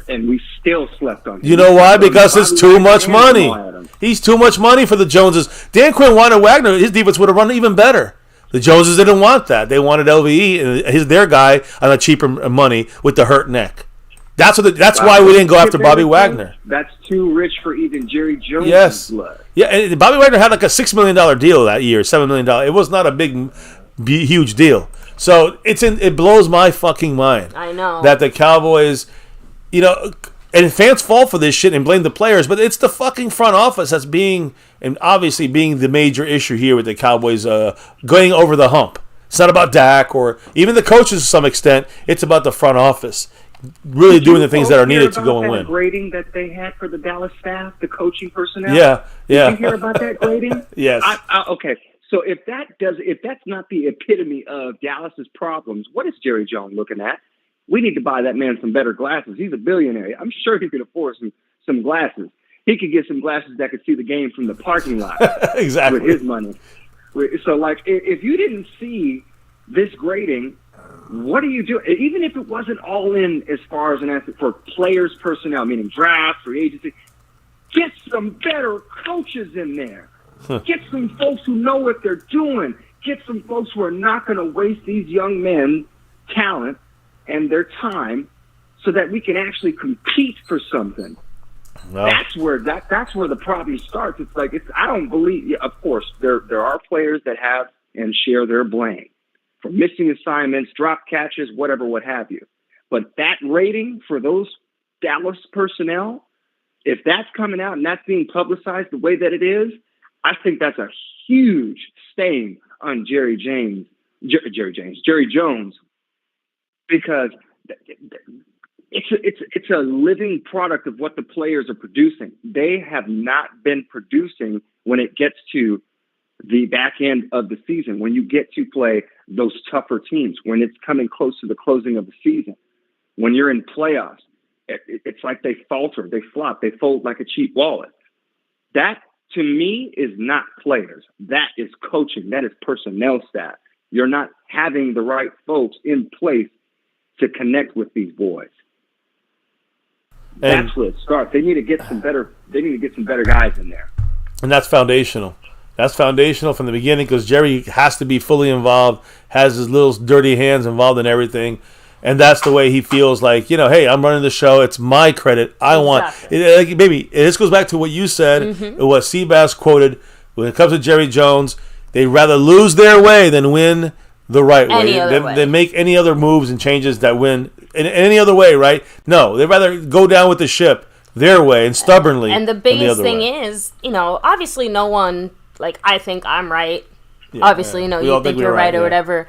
And we still slept on him. You know why? Because it's too much money. He's too much money for the Joneses. Dan Quinn wanted Wagner. His defense would have run even better. The Joneses didn't want that. They wanted LVE, and their guy on a cheaper money with the hurt neck. That's why we didn't go after Bobby Wagner. That's too rich for even Jerry Jones' blood. Yeah, and Bobby Wagner had like a $6 million deal that year, $7 million. It was not a huge deal. So it blows my fucking mind. I know that the Cowboys, And fans fall for this shit and blame the players, but it's the fucking front office that's obviously being the major issue here with the Cowboys going over the hump. It's not about Dak or even the coaches to some extent. It's about the front office really doing the things that are needed to go and win. Grading that they had for the Dallas staff, the coaching personnel. Yeah. Did you hear about that grading? Yes. Okay. So if that's not the epitome of Dallas's problems, what is Jerry Jones looking at? We need to buy that man some better glasses. He's a billionaire. I'm sure he could afford some glasses. He could get some glasses that could see the game from the parking lot. Exactly. With his money. So, like, if you didn't see this grading, what do you do? Even if it wasn't all in as far as an asset for players' personnel, meaning draft, free agency, get some better coaches in there. Get some folks who know what they're doing. Get some folks who are not going to waste these young men's talent and their time so that we can actually compete for something. No. That's where the problem starts. It's like, I don't believe, of course, there are players that have and share their blame for missing assignments, drop catches, whatever, what have you. But that rating for those Dallas personnel, if that's coming out and that's being publicized the way that it is, I think that's a huge stain on Jerry Jones, because it's a living product of what the players are producing. They have not been producing when it gets to the back end of the season, when you get to play those tougher teams, when it's coming close to the closing of the season, when you're in playoffs, it's like they falter, they flop, they fold like a cheap wallet. That, to me, is not players. That is coaching. That is personnel staff. You're not having the right folks in place to connect with these boys. And that's where it starts. They need to get some better. They need to get some better guys in there. And that's foundational. That's foundational from the beginning, because Jerry has to be fully involved, has his little dirty hands involved in everything. And that's the way he feels like, hey, I'm running the show. It's my credit. I want it. Baby, this goes back to what you said, what Seabass quoted. When it comes to Jerry Jones, they'd rather lose their way than win the right way. They make any other moves and changes that win in any other way, right? No, they'd rather go down with the ship their way and stubbornly. And the biggest thing is, obviously no one, I think I'm right. Yeah, obviously, you think you're right or whatever.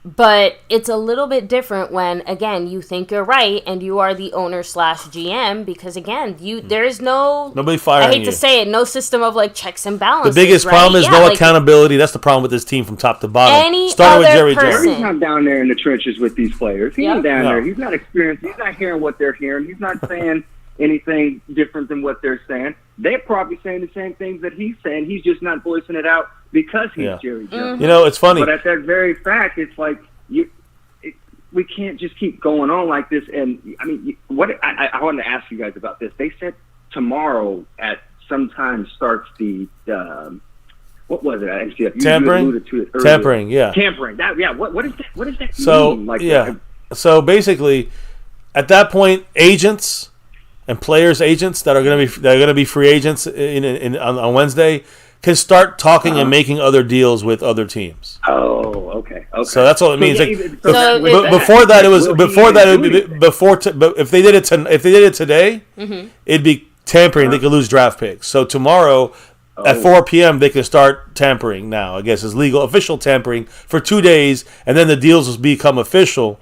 But it's a little bit different when, again, you think you're right and you are the owner / GM, because, again, there's nobody firing you. I hate to say it, no system of checks and balances. The biggest problem is no accountability. That's the problem with this team from top to bottom. Starting with Jerry Jones. Jerry's not down there in the trenches with these players. He's down there. He's not experienced. He's not hearing what they're hearing. He's not saying anything different than what they're saying. They're probably saying the same things that he's saying. He's just not voicing it out because he's Jerry Jones. It's funny. But at that very fact, it's like we can't just keep going on like this. And I mean, I wanted to ask you guys about this. They said tomorrow at some time starts the what was it? Tampering. Tampering. Yeah. Tampering. What is that? What does that mean? So basically, at that point, agents and players' agents that are going to be free agents on Wednesday can start talking and making other deals with other teams. Oh, okay. So that's all it means. But if they did it today, it'd be tampering. They could lose draft picks. So tomorrow at 4 p.m. they can start tampering. Now I guess it's legal, official tampering for 2 days, and then the deals will become official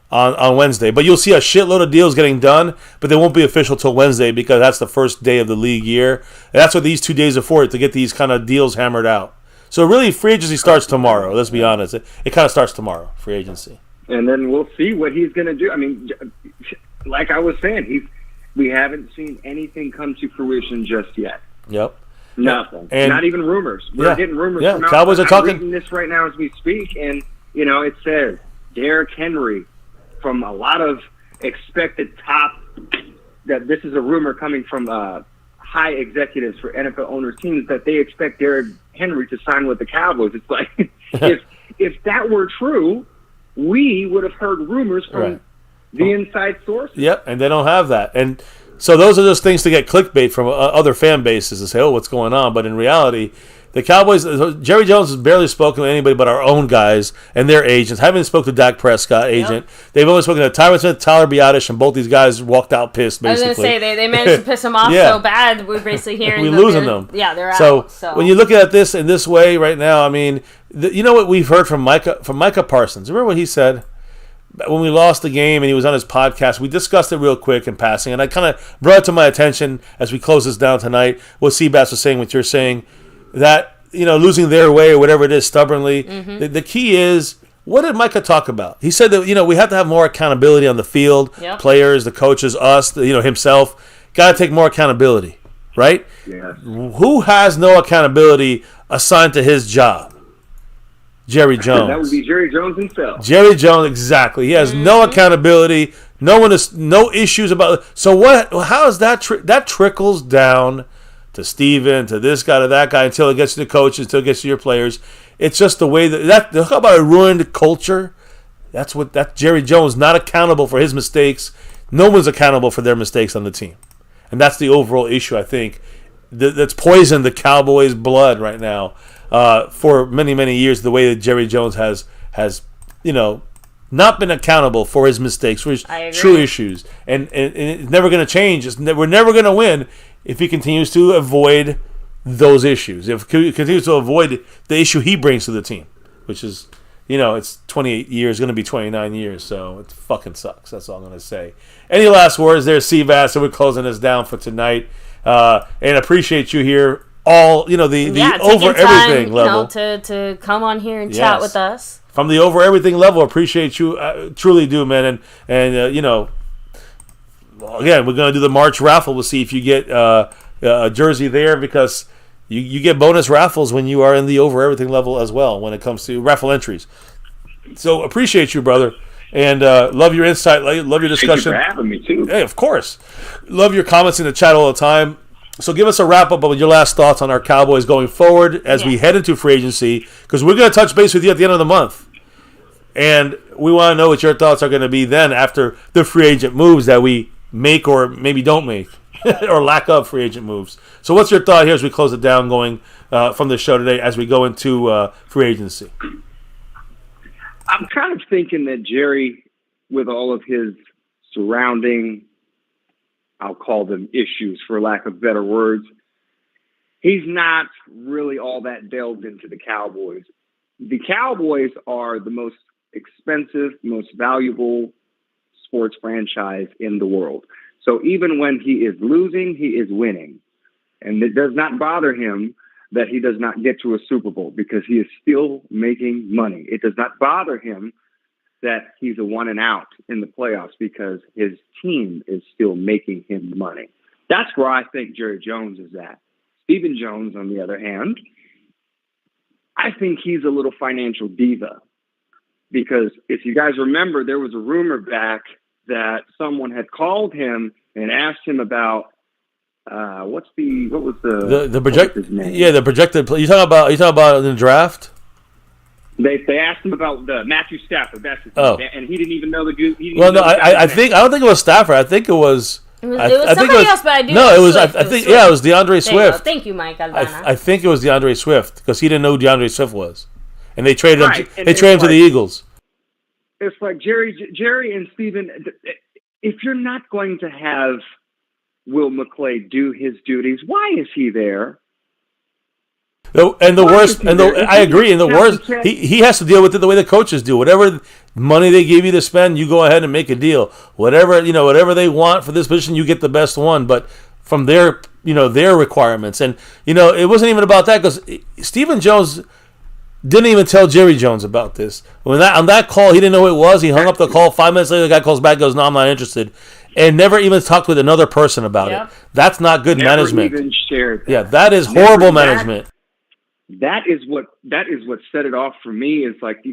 on Wednesday. But you'll see a shitload of deals getting done, but they won't be official till Wednesday, because that's the first day of the league year. And that's what these 2 days are for, to get these kind of deals hammered out. So really, free agency starts tomorrow. Let's be honest. It kind of starts tomorrow, free agency. And then we'll see what he's going to do. I mean, like I was saying, we haven't seen anything come to fruition just yet. Yep. Nothing. And not even rumors. We're getting rumors. Yeah, from Cowboys are talking. I'm reading this right now as we speak, and it says Derrick Henry, from a lot of expected that this is a rumor coming from high executives for NFL owners teams, that they expect Derrick Henry to sign with the Cowboys. It's like, if that were true, we would have heard rumors from the inside sources. Yep, and they don't have that. And so those are just things to get clickbait from other fan bases to say, oh, what's going on? But in reality, the Cowboys, Jerry Jones has barely spoken to anybody but our own guys and their agents. Haven't spoken to Dak Prescott, agent. Yep. They've only spoken to Tyron Smith, Tyler Biadasz, and both these guys walked out pissed, basically. I was going to say, they managed to piss them off so bad, we're basically hearing we're losing them. Yeah, they're out. So when you look at this in this way right now, I mean, you know what we've heard from Micah Parsons? Remember what he said? When we lost the game and he was on his podcast, we discussed it real quick in passing, and I kind of brought it to my attention as we close this down tonight, what Seabass was saying, what you're saying, that, losing their way or whatever it is stubbornly. Mm-hmm. The key is, what did Micah talk about? He said that, we have to have more accountability on the field, players, the coaches, us, himself. Got to take more accountability, right? Yeah. Who has no accountability assigned to his job? Jerry Jones. That would be Jerry Jones himself. Jerry Jones, exactly. He has no accountability. No issues about. So what? How is that? That trickles down to Steven, to this guy, to that guy, until it gets to the coaches, until it gets to your players. It's just the way that how about a ruined culture? That's Jerry Jones, not accountable for his mistakes. No one's accountable for their mistakes on the team, and that's the overall issue. I think that's poisoned the Cowboys' blood right now. For many, many years, the way that Jerry Jones has not been accountable for his mistakes, for his true issues. And it's never going to change. We're never going to win if he continues to avoid those issues, if he continues to avoid the issue he brings to the team, which is, it's 28 years, going to be 29 years, so it fucking sucks. That's all I'm going to say. Any last words there, Seabass? So we're closing this down for tonight. And appreciate you here. All the over everything level to come on here and chat with us from the over everything level. Appreciate you, truly do, man. And again, we're gonna do the March raffle. We'll see if you get a jersey there, because you get bonus raffles when you are in the over everything level as well when it comes to raffle entries. So appreciate you, brother, and love your insight, love your discussion. Thank you for having me too. Hey, of course, love your comments in the chat all the time. So give us a wrap-up of your last thoughts on our Cowboys going forward as we head into free agency, because we're going to touch base with you at the end of the month. And we want to know what your thoughts are going to be then after the free agent moves that we make or maybe don't make, or lack of free agent moves. So what's your thought here as we close it down going from the show today as we go into free agency? I'm kind of thinking that Jerry, with all of his surrounding, I'll call them issues for lack of better words, he's not really all that delved into the Cowboys. The Cowboys are the most expensive, most valuable sports franchise in the world. So even when he is losing, he is winning. And it does not bother him that he does not get to a Super Bowl, because he is still making money. It does not bother him that he's a one and out in the playoffs, because his team is still making him money. That's where I think Jerry Jones is at. Stephen Jones, on the other hand, I think he's a little financial diva, because if you guys remember, there was a rumor back that someone had called him and asked him about what was the projected name? Yeah, the projected. You talking about in the draft? They asked him about Matthew Stafford. That's his name. And he didn't even know the dude. Well, no, I don't think it was Stafford. I think it was. It was somebody else, but I do. No, it was. I think it was DeAndre Swift. Thank you, Mike Aldana. I think it was DeAndre Swift, because he didn't know who DeAndre Swift was, and they traded him. They traded him to the Eagles. It's like Jerry and Steven, if you're not going to have Will McClay do his duties, why is he there? I agree. And the worst, he has to deal with it the way the coaches do. Whatever money they give you to spend, you go ahead and make a deal. Whatever they want for this position, you get the best one. But from their requirements, and it wasn't even about that, because Stephen Jones didn't even tell Jerry Jones about this. On that call, he didn't know who it was. He hung up the call. 5 minutes later, the guy calls back, goes, "No, I'm not interested," and never even talked with another person about it. That's not good management. Even shared that. Yeah, that is horrible management. That is what set it off for me. Is like,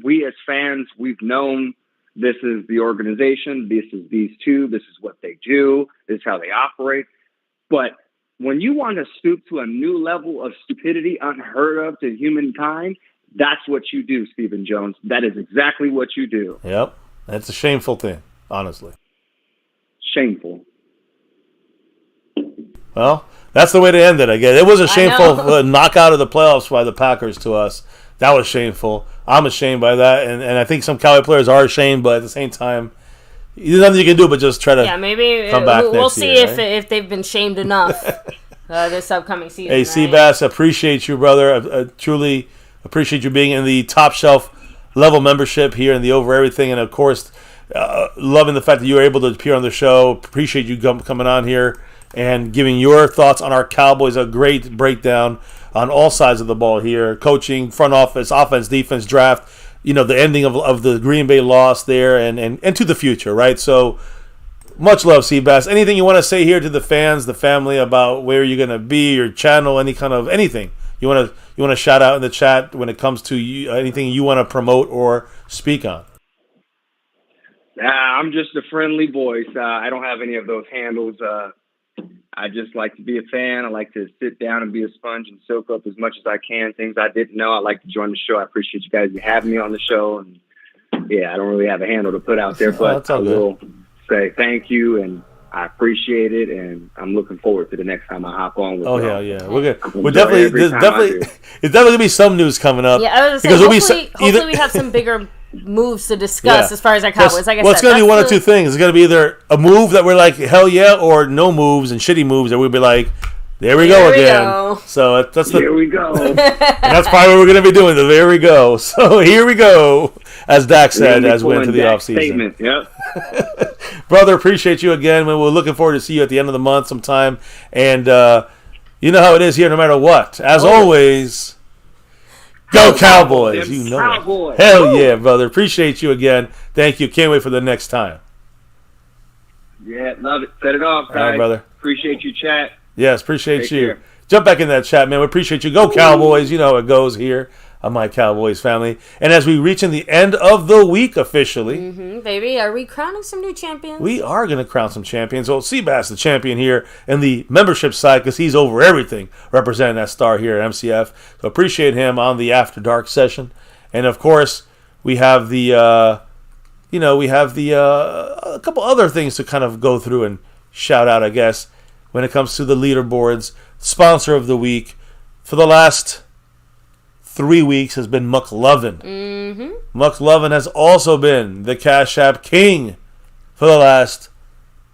we as fans, we've known this is the organization, this is these two, this is what they do, this is how they operate. But when you want to stoop to a new level of stupidity unheard of to humankind, that's what you do, Stephen Jones. That is exactly what you do. Yep. That's a shameful thing, honestly. Shameful. Well, That's the way to end it, I guess. It was a shameful I knockout of the playoffs by the Packers to us. That was shameful. I'm ashamed by that, and I think some Cowboy players are ashamed, but at the same time, there's nothing you can do but just try to maybe come back we'll next see year, if they've been shamed enough this upcoming season. Hey, Seabass, appreciate you, brother. I truly appreciate you being in the top shelf level membership here in the Over Everything, and of course, loving the fact that you were able to appear on the show. Appreciate you coming on here and giving your thoughts on our Cowboys. A great breakdown on all sides of the ball here. Coaching, front office, offense, defense, draft. The ending of the Green Bay loss there and to the future, right? So much love, Seabass. Anything you want to say here to the fans, the family, about where you're going to be, your channel, anything you want to shout out in the chat when it comes to you, anything you want to promote or speak on? I'm just a friendly voice. I don't have any of those handles. I just like to be a fan. I like to sit down and be a sponge and soak up as much as I can. Things I didn't know. I like to join the show. I appreciate you guys having me on the show. And I don't really have a handle to put out there, but I will say thank you and I appreciate it. And I'm looking forward to the next time I hop on. Hell yeah, we're definitely it's definitely gonna be some news coming up. Yeah, I was gonna say, hopefully we have some bigger moves to discuss as far as our Cowboys. Like I said, it's going to be one of two things. It's going to be either a move that we're like, hell yeah, or no moves and shitty moves that we'll be like, there we go again. So that's here we go. And that's probably what we're going to be doing. There we go. So here we go, as Dak said, as we went to the offseason. Yep. Brother, appreciate you again. We're looking forward to see you at the end of the month sometime. And you know how it is here no matter what. As always, go Cowboys! You know Cowboys. it. Hell yeah, brother. Appreciate you again. Thank you. Can't wait for the next time. Yeah, love it. Set it off, guys. All right, brother. Appreciate you, chat. Yes, appreciate Take you. care. Jump back in that chat, man. We appreciate you. Go Cowboys. You know how it goes here on My Cowboys Family. And as we reach in the end of the week officially. Baby, are we crowning some new champions? We are going to crown some champions. Well, Seabass, the champion here in the membership side, because he's over everything representing that star here at MCF. So appreciate him on the After Dark session. And, of course, we have the, a couple other things to kind of go through and shout out, I guess, when it comes to the leaderboards. Sponsor of the week for the last 3 weeks has been McLovin. McLovin has also been the Cash App King for the last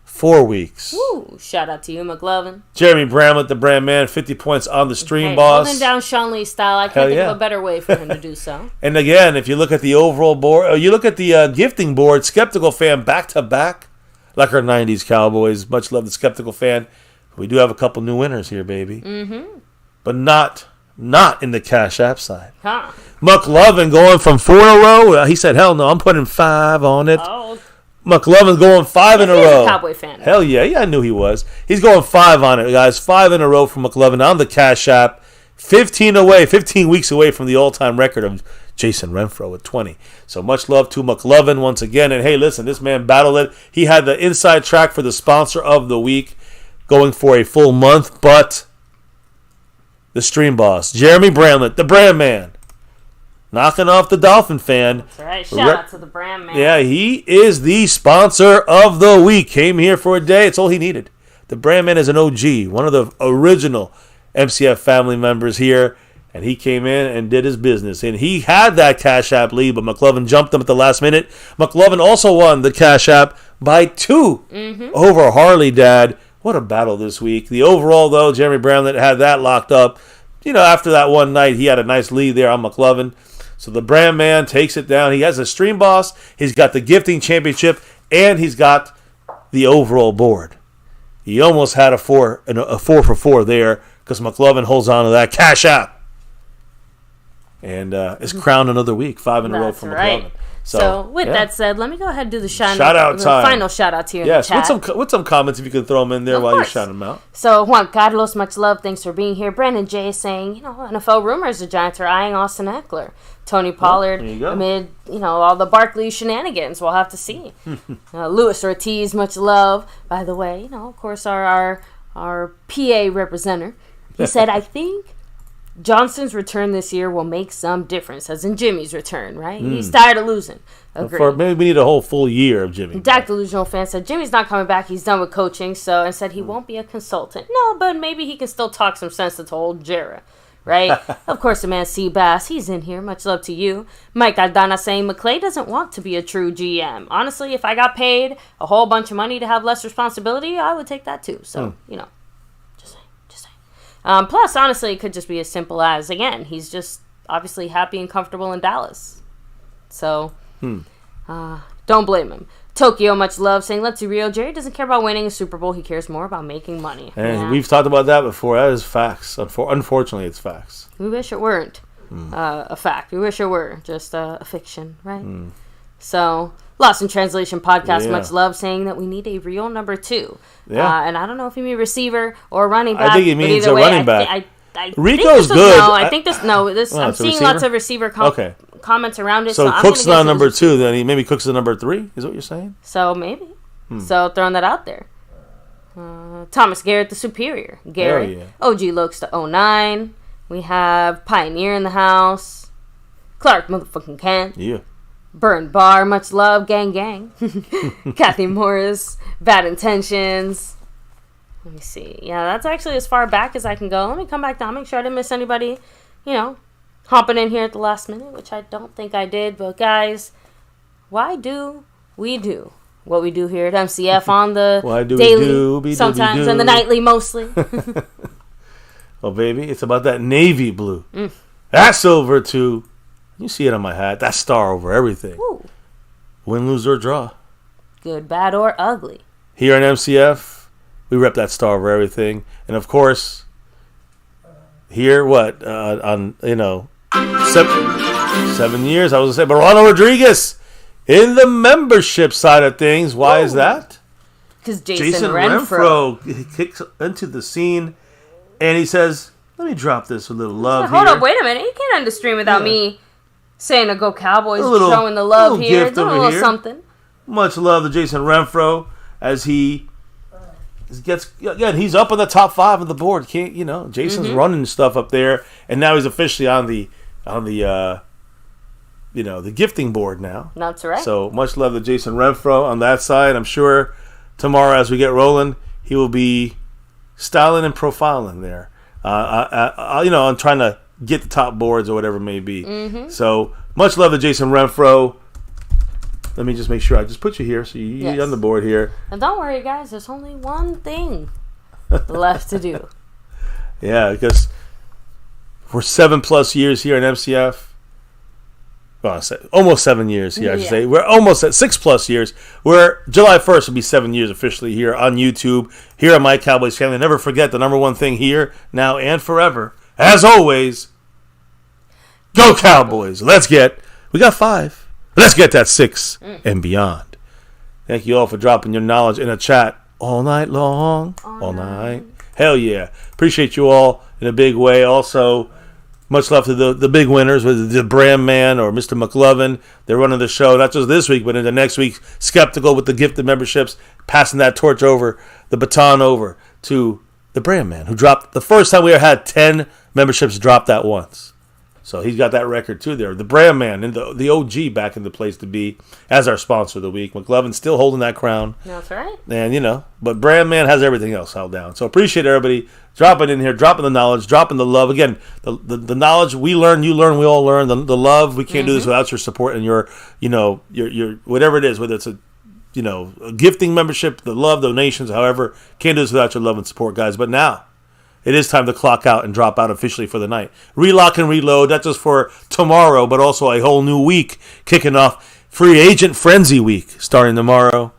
4 weeks. Woo! Shout out to you, McLovin. Jeremy Bramlett, the brand man, 50 points on the stream, boss. Holding down Sean Lee style. I can't think of a better way for him to do so. And again, if you look at the overall board, you look at the gifting board, Skeptical Fan back-to-back, like our 90s Cowboys. Much love the Skeptical Fan. We do have a couple new winners here, baby. But not in the Cash App side. McLovin going from 4 in a row. He said, hell no, I'm putting 5 on it. McLovin going 5 in a row. A Cowboy fan. Hell yeah, I knew he was. He's going 5 on it, guys. 5 in a row from McLovin on the Cash App. 15 weeks away from the all-time record of Jason Renfro with 20. So much love to McLovin once again. And hey, listen, this man battled it. He had the inside track for the sponsor of the week, going for a full month, but the stream boss, Jeremy Bramlett, the brand man, knocking off the Dolphin fan. That's right. Shout out to the brand man. Yeah, he is the sponsor of the week. Came here for a day. It's all he needed. The brand man is an OG, one of the original MCF family members here, and he came in and did his business. And he had that Cash App lead, but McLovin jumped him at the last minute. McLovin also won the Cash App by 2 over Harley Dad. What a battle this week. The overall, though, Jeremy Bramlett had that locked up. After that one night, he had a nice lead there on McLovin. So the brand man takes it down. He has a stream boss. He's got the gifting championship, and he's got the overall board. He almost had a 4 for 4 there because McLovin holds on to that Cash App. And is crowned another week, 5 in a row for McLovin. So with that said, let me go ahead and do the shout out time. Final shout out to you. Yes, with some comments if you could throw them in there while you're shouting them out. So Juan Carlos, much love, thanks for being here. Brandon J is saying, NFL rumors the Giants are eyeing Austin Eckler. Tony Pollard amid all the Barkley shenanigans. We'll have to see. Luis Ortiz, much love. By the way, of course our PA representative. He said, I think Johnston's return this year will make some difference, as in Jimmy's return, right? He's tired of losing. Agreed. Maybe we need a whole full year of Jimmy. Dak Delusional fan said Jimmy's not coming back. He's done with coaching, and said he won't be a consultant. No, but maybe he can still talk some sense to old Jarrah, right? Of course, the man Seabass, he's in here. Much love to you. Mike Aldana saying McClay doesn't want to be a true GM. Honestly, if I got paid a whole bunch of money to have less responsibility, I would take that too. So, just saying. Plus, honestly, it could just be as simple as, again, he's just obviously happy and comfortable in Dallas. So, don't blame him. Tokyo, much love, saying, let's be real, Jerry doesn't care about winning a Super Bowl. He cares more about making money. And we've talked about that before. That is facts. Unfortunately, it's facts. We wish it weren't a fact. We wish it were just a fiction, right? So, Lost in Translation podcast, much love, saying that we need a real number 2. Yeah. And I don't know if you mean receiver or running back. I think he means a running back. Rico's good. I'm seeing lots of receiver comments around it. So Cook's not number 2, then maybe Cook's the number 3, is what you're saying? So maybe. So throwing that out there. Thomas Garrett, the superior. Garrett. OG Lokes to 09. We have Pioneer in the house. Clark motherfucking Kent. Yeah. Burn Bar, much love. Gang gang. Kathy Morris. Bad intentions. Let me see. Yeah, that's actually as far back as I can go. Let me come back down. Make sure I didn't miss anybody, hopping in here at the last minute, which I don't think I did. But, guys, why do we do what we do here at MCF on the daily, sometimes, and the nightly mostly? Oh, baby, it's about that navy blue. That's over to, you see it on my hat, that star over everything. Ooh. Win, lose, or draw. Good, bad, or ugly. Here in MCF, we rep that star over everything. And, of course, here, on 7 years, I was going to say, Mariano Rodriguez in the membership side of things. Why is that? Because Jason Renfro kicks into the scene, and he says, let me drop this a little love here. Hold up, wait a minute. You can't end the stream without me saying to Go Cowboys, showing the love here. Doing a little something. Much love to Jason Renfro as he he's up on the top 5 of the board. Jason's running stuff up there, and now he's officially on the gifting board now. That's right. So much love to Jason Renfro on that side. I'm sure tomorrow as we get rolling, he will be styling and profiling there. I'm trying to get the top boards or whatever it may be. So much love to Jason Renfro. Let me just make sure I just put you here so you're on the board here. And don't worry, guys. There's only one thing left to do. Yeah, because for 7+ years here in MCF, well, almost 7 years here, I should say. We're almost at 6+ years. July 1st will be 7 years officially here on YouTube, here on My Cowboys Family. Never forget the number one thing here, now and forever, as always, Go Cowboys. We got 5. Let's get that 6 and beyond. Thank you all for dropping your knowledge in the chat all night long. All night. Hell yeah. Appreciate you all in a big way. Also, much love to the big winners with the Bram Man or Mr. McLovin. They're running the show, not just this week, but into next week. Skeptical with the gifted memberships, passing that torch over, the baton over to the Bram Man, who dropped the first time we ever had 10 memberships drop that once. So he's got that record too there. The Bram Man and the OG back in the place to be as our sponsor of the week. McLovin's still holding that crown. That's right. And, but Bram Man has everything else held down. So appreciate everybody dropping in here, dropping the knowledge, dropping the love. Again, the knowledge we learn, you learn, we all learn. The love, we can't do this without your support and your whatever it is, whether it's a gifting membership, the love, donations, however, can't do this without your love and support, guys. But now, it is time to clock out and drop out officially for the night. Relock and reload, not just for tomorrow, but also a whole new week kicking off. Free Agent Frenzy Week starting tomorrow.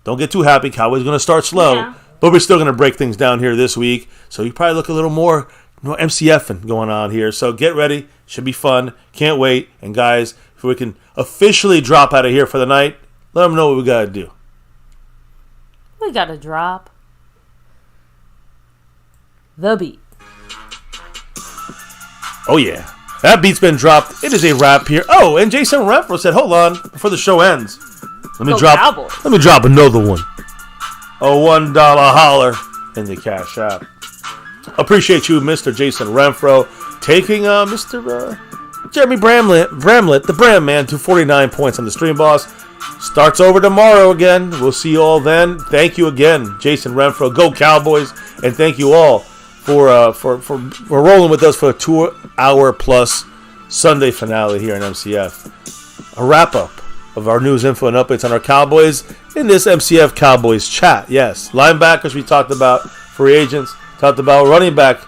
Don't get too happy. Cowboys going to start slow, but we're still going to break things down here this week. So you probably look a little more MCFing going on here. So get ready. Should be fun. Can't wait. And guys, if we can officially drop out of here for the night, let them know what we got to do. We got to drop the beat. Oh, yeah. That beat's been dropped. It is a wrap here. Oh, and Jason Renfro said, hold on, before the show ends. Let me drop another one. A $1 holler in the Cash App. Appreciate you, Mr. Jason Renfro. taking Mr. Jeremy Bramlett, the Bram Man, to 49 points on the Stream Boss. Starts over tomorrow again. We'll see you all then. Thank you again, Jason Renfro. Go Cowboys. And thank you all for rolling with us for a 2-hour plus Sunday finale here in MCF. A wrap-up of our news, info, and updates on our Cowboys in this MCF Cowboys chat. Yes, linebackers we talked about, free agents, talked about running back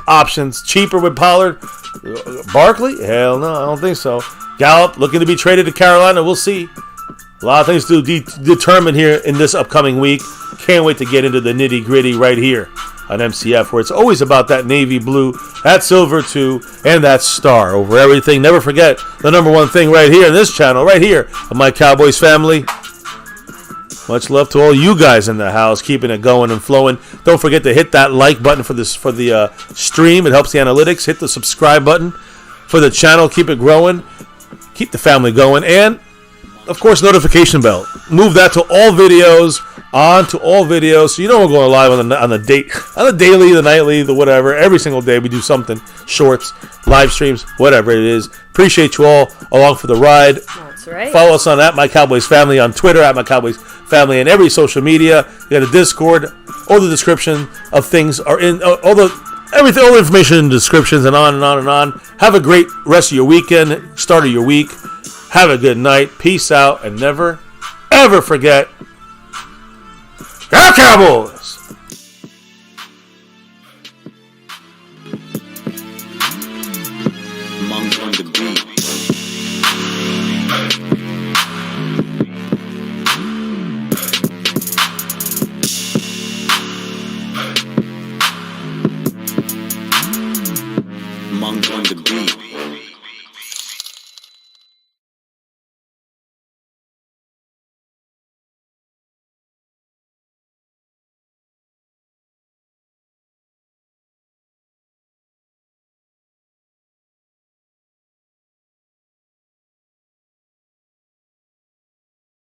options, cheaper with Pollard. Barkley? Hell no, I don't think so. Gallup looking to be traded to Carolina. We'll see. A lot of things to determine here in this upcoming week. Can't wait to get into the nitty-gritty right here on MCF, where it's always about that navy blue, that silver too, and that star over everything. Never forget the number one thing right here in this channel, right here on My Cowboys Family. Much love to all you guys in the house, keeping it going and flowing. Don't forget to hit that like button for the stream. It helps the analytics. Hit the subscribe button for the channel. Keep it growing. Keep the family going. And, of course, notification bell. Move that to all videos, on to all videos, so you know we're going live on the daily, the nightly, the whatever. Every single day we do something. Shorts, live streams, whatever it is. Appreciate you all along for the ride. That's right. Follow us on @MyCowboysFamily on Twitter, @MyCowboysFamily, and every social media. You got a Discord. All the description of things are in all the information in the descriptions, and on and on and on. Have a great rest of your weekend, start of your week. Have a good night. Peace out, and never, ever forget, Go Cowboys! Monk on the beat. Monk on the beat.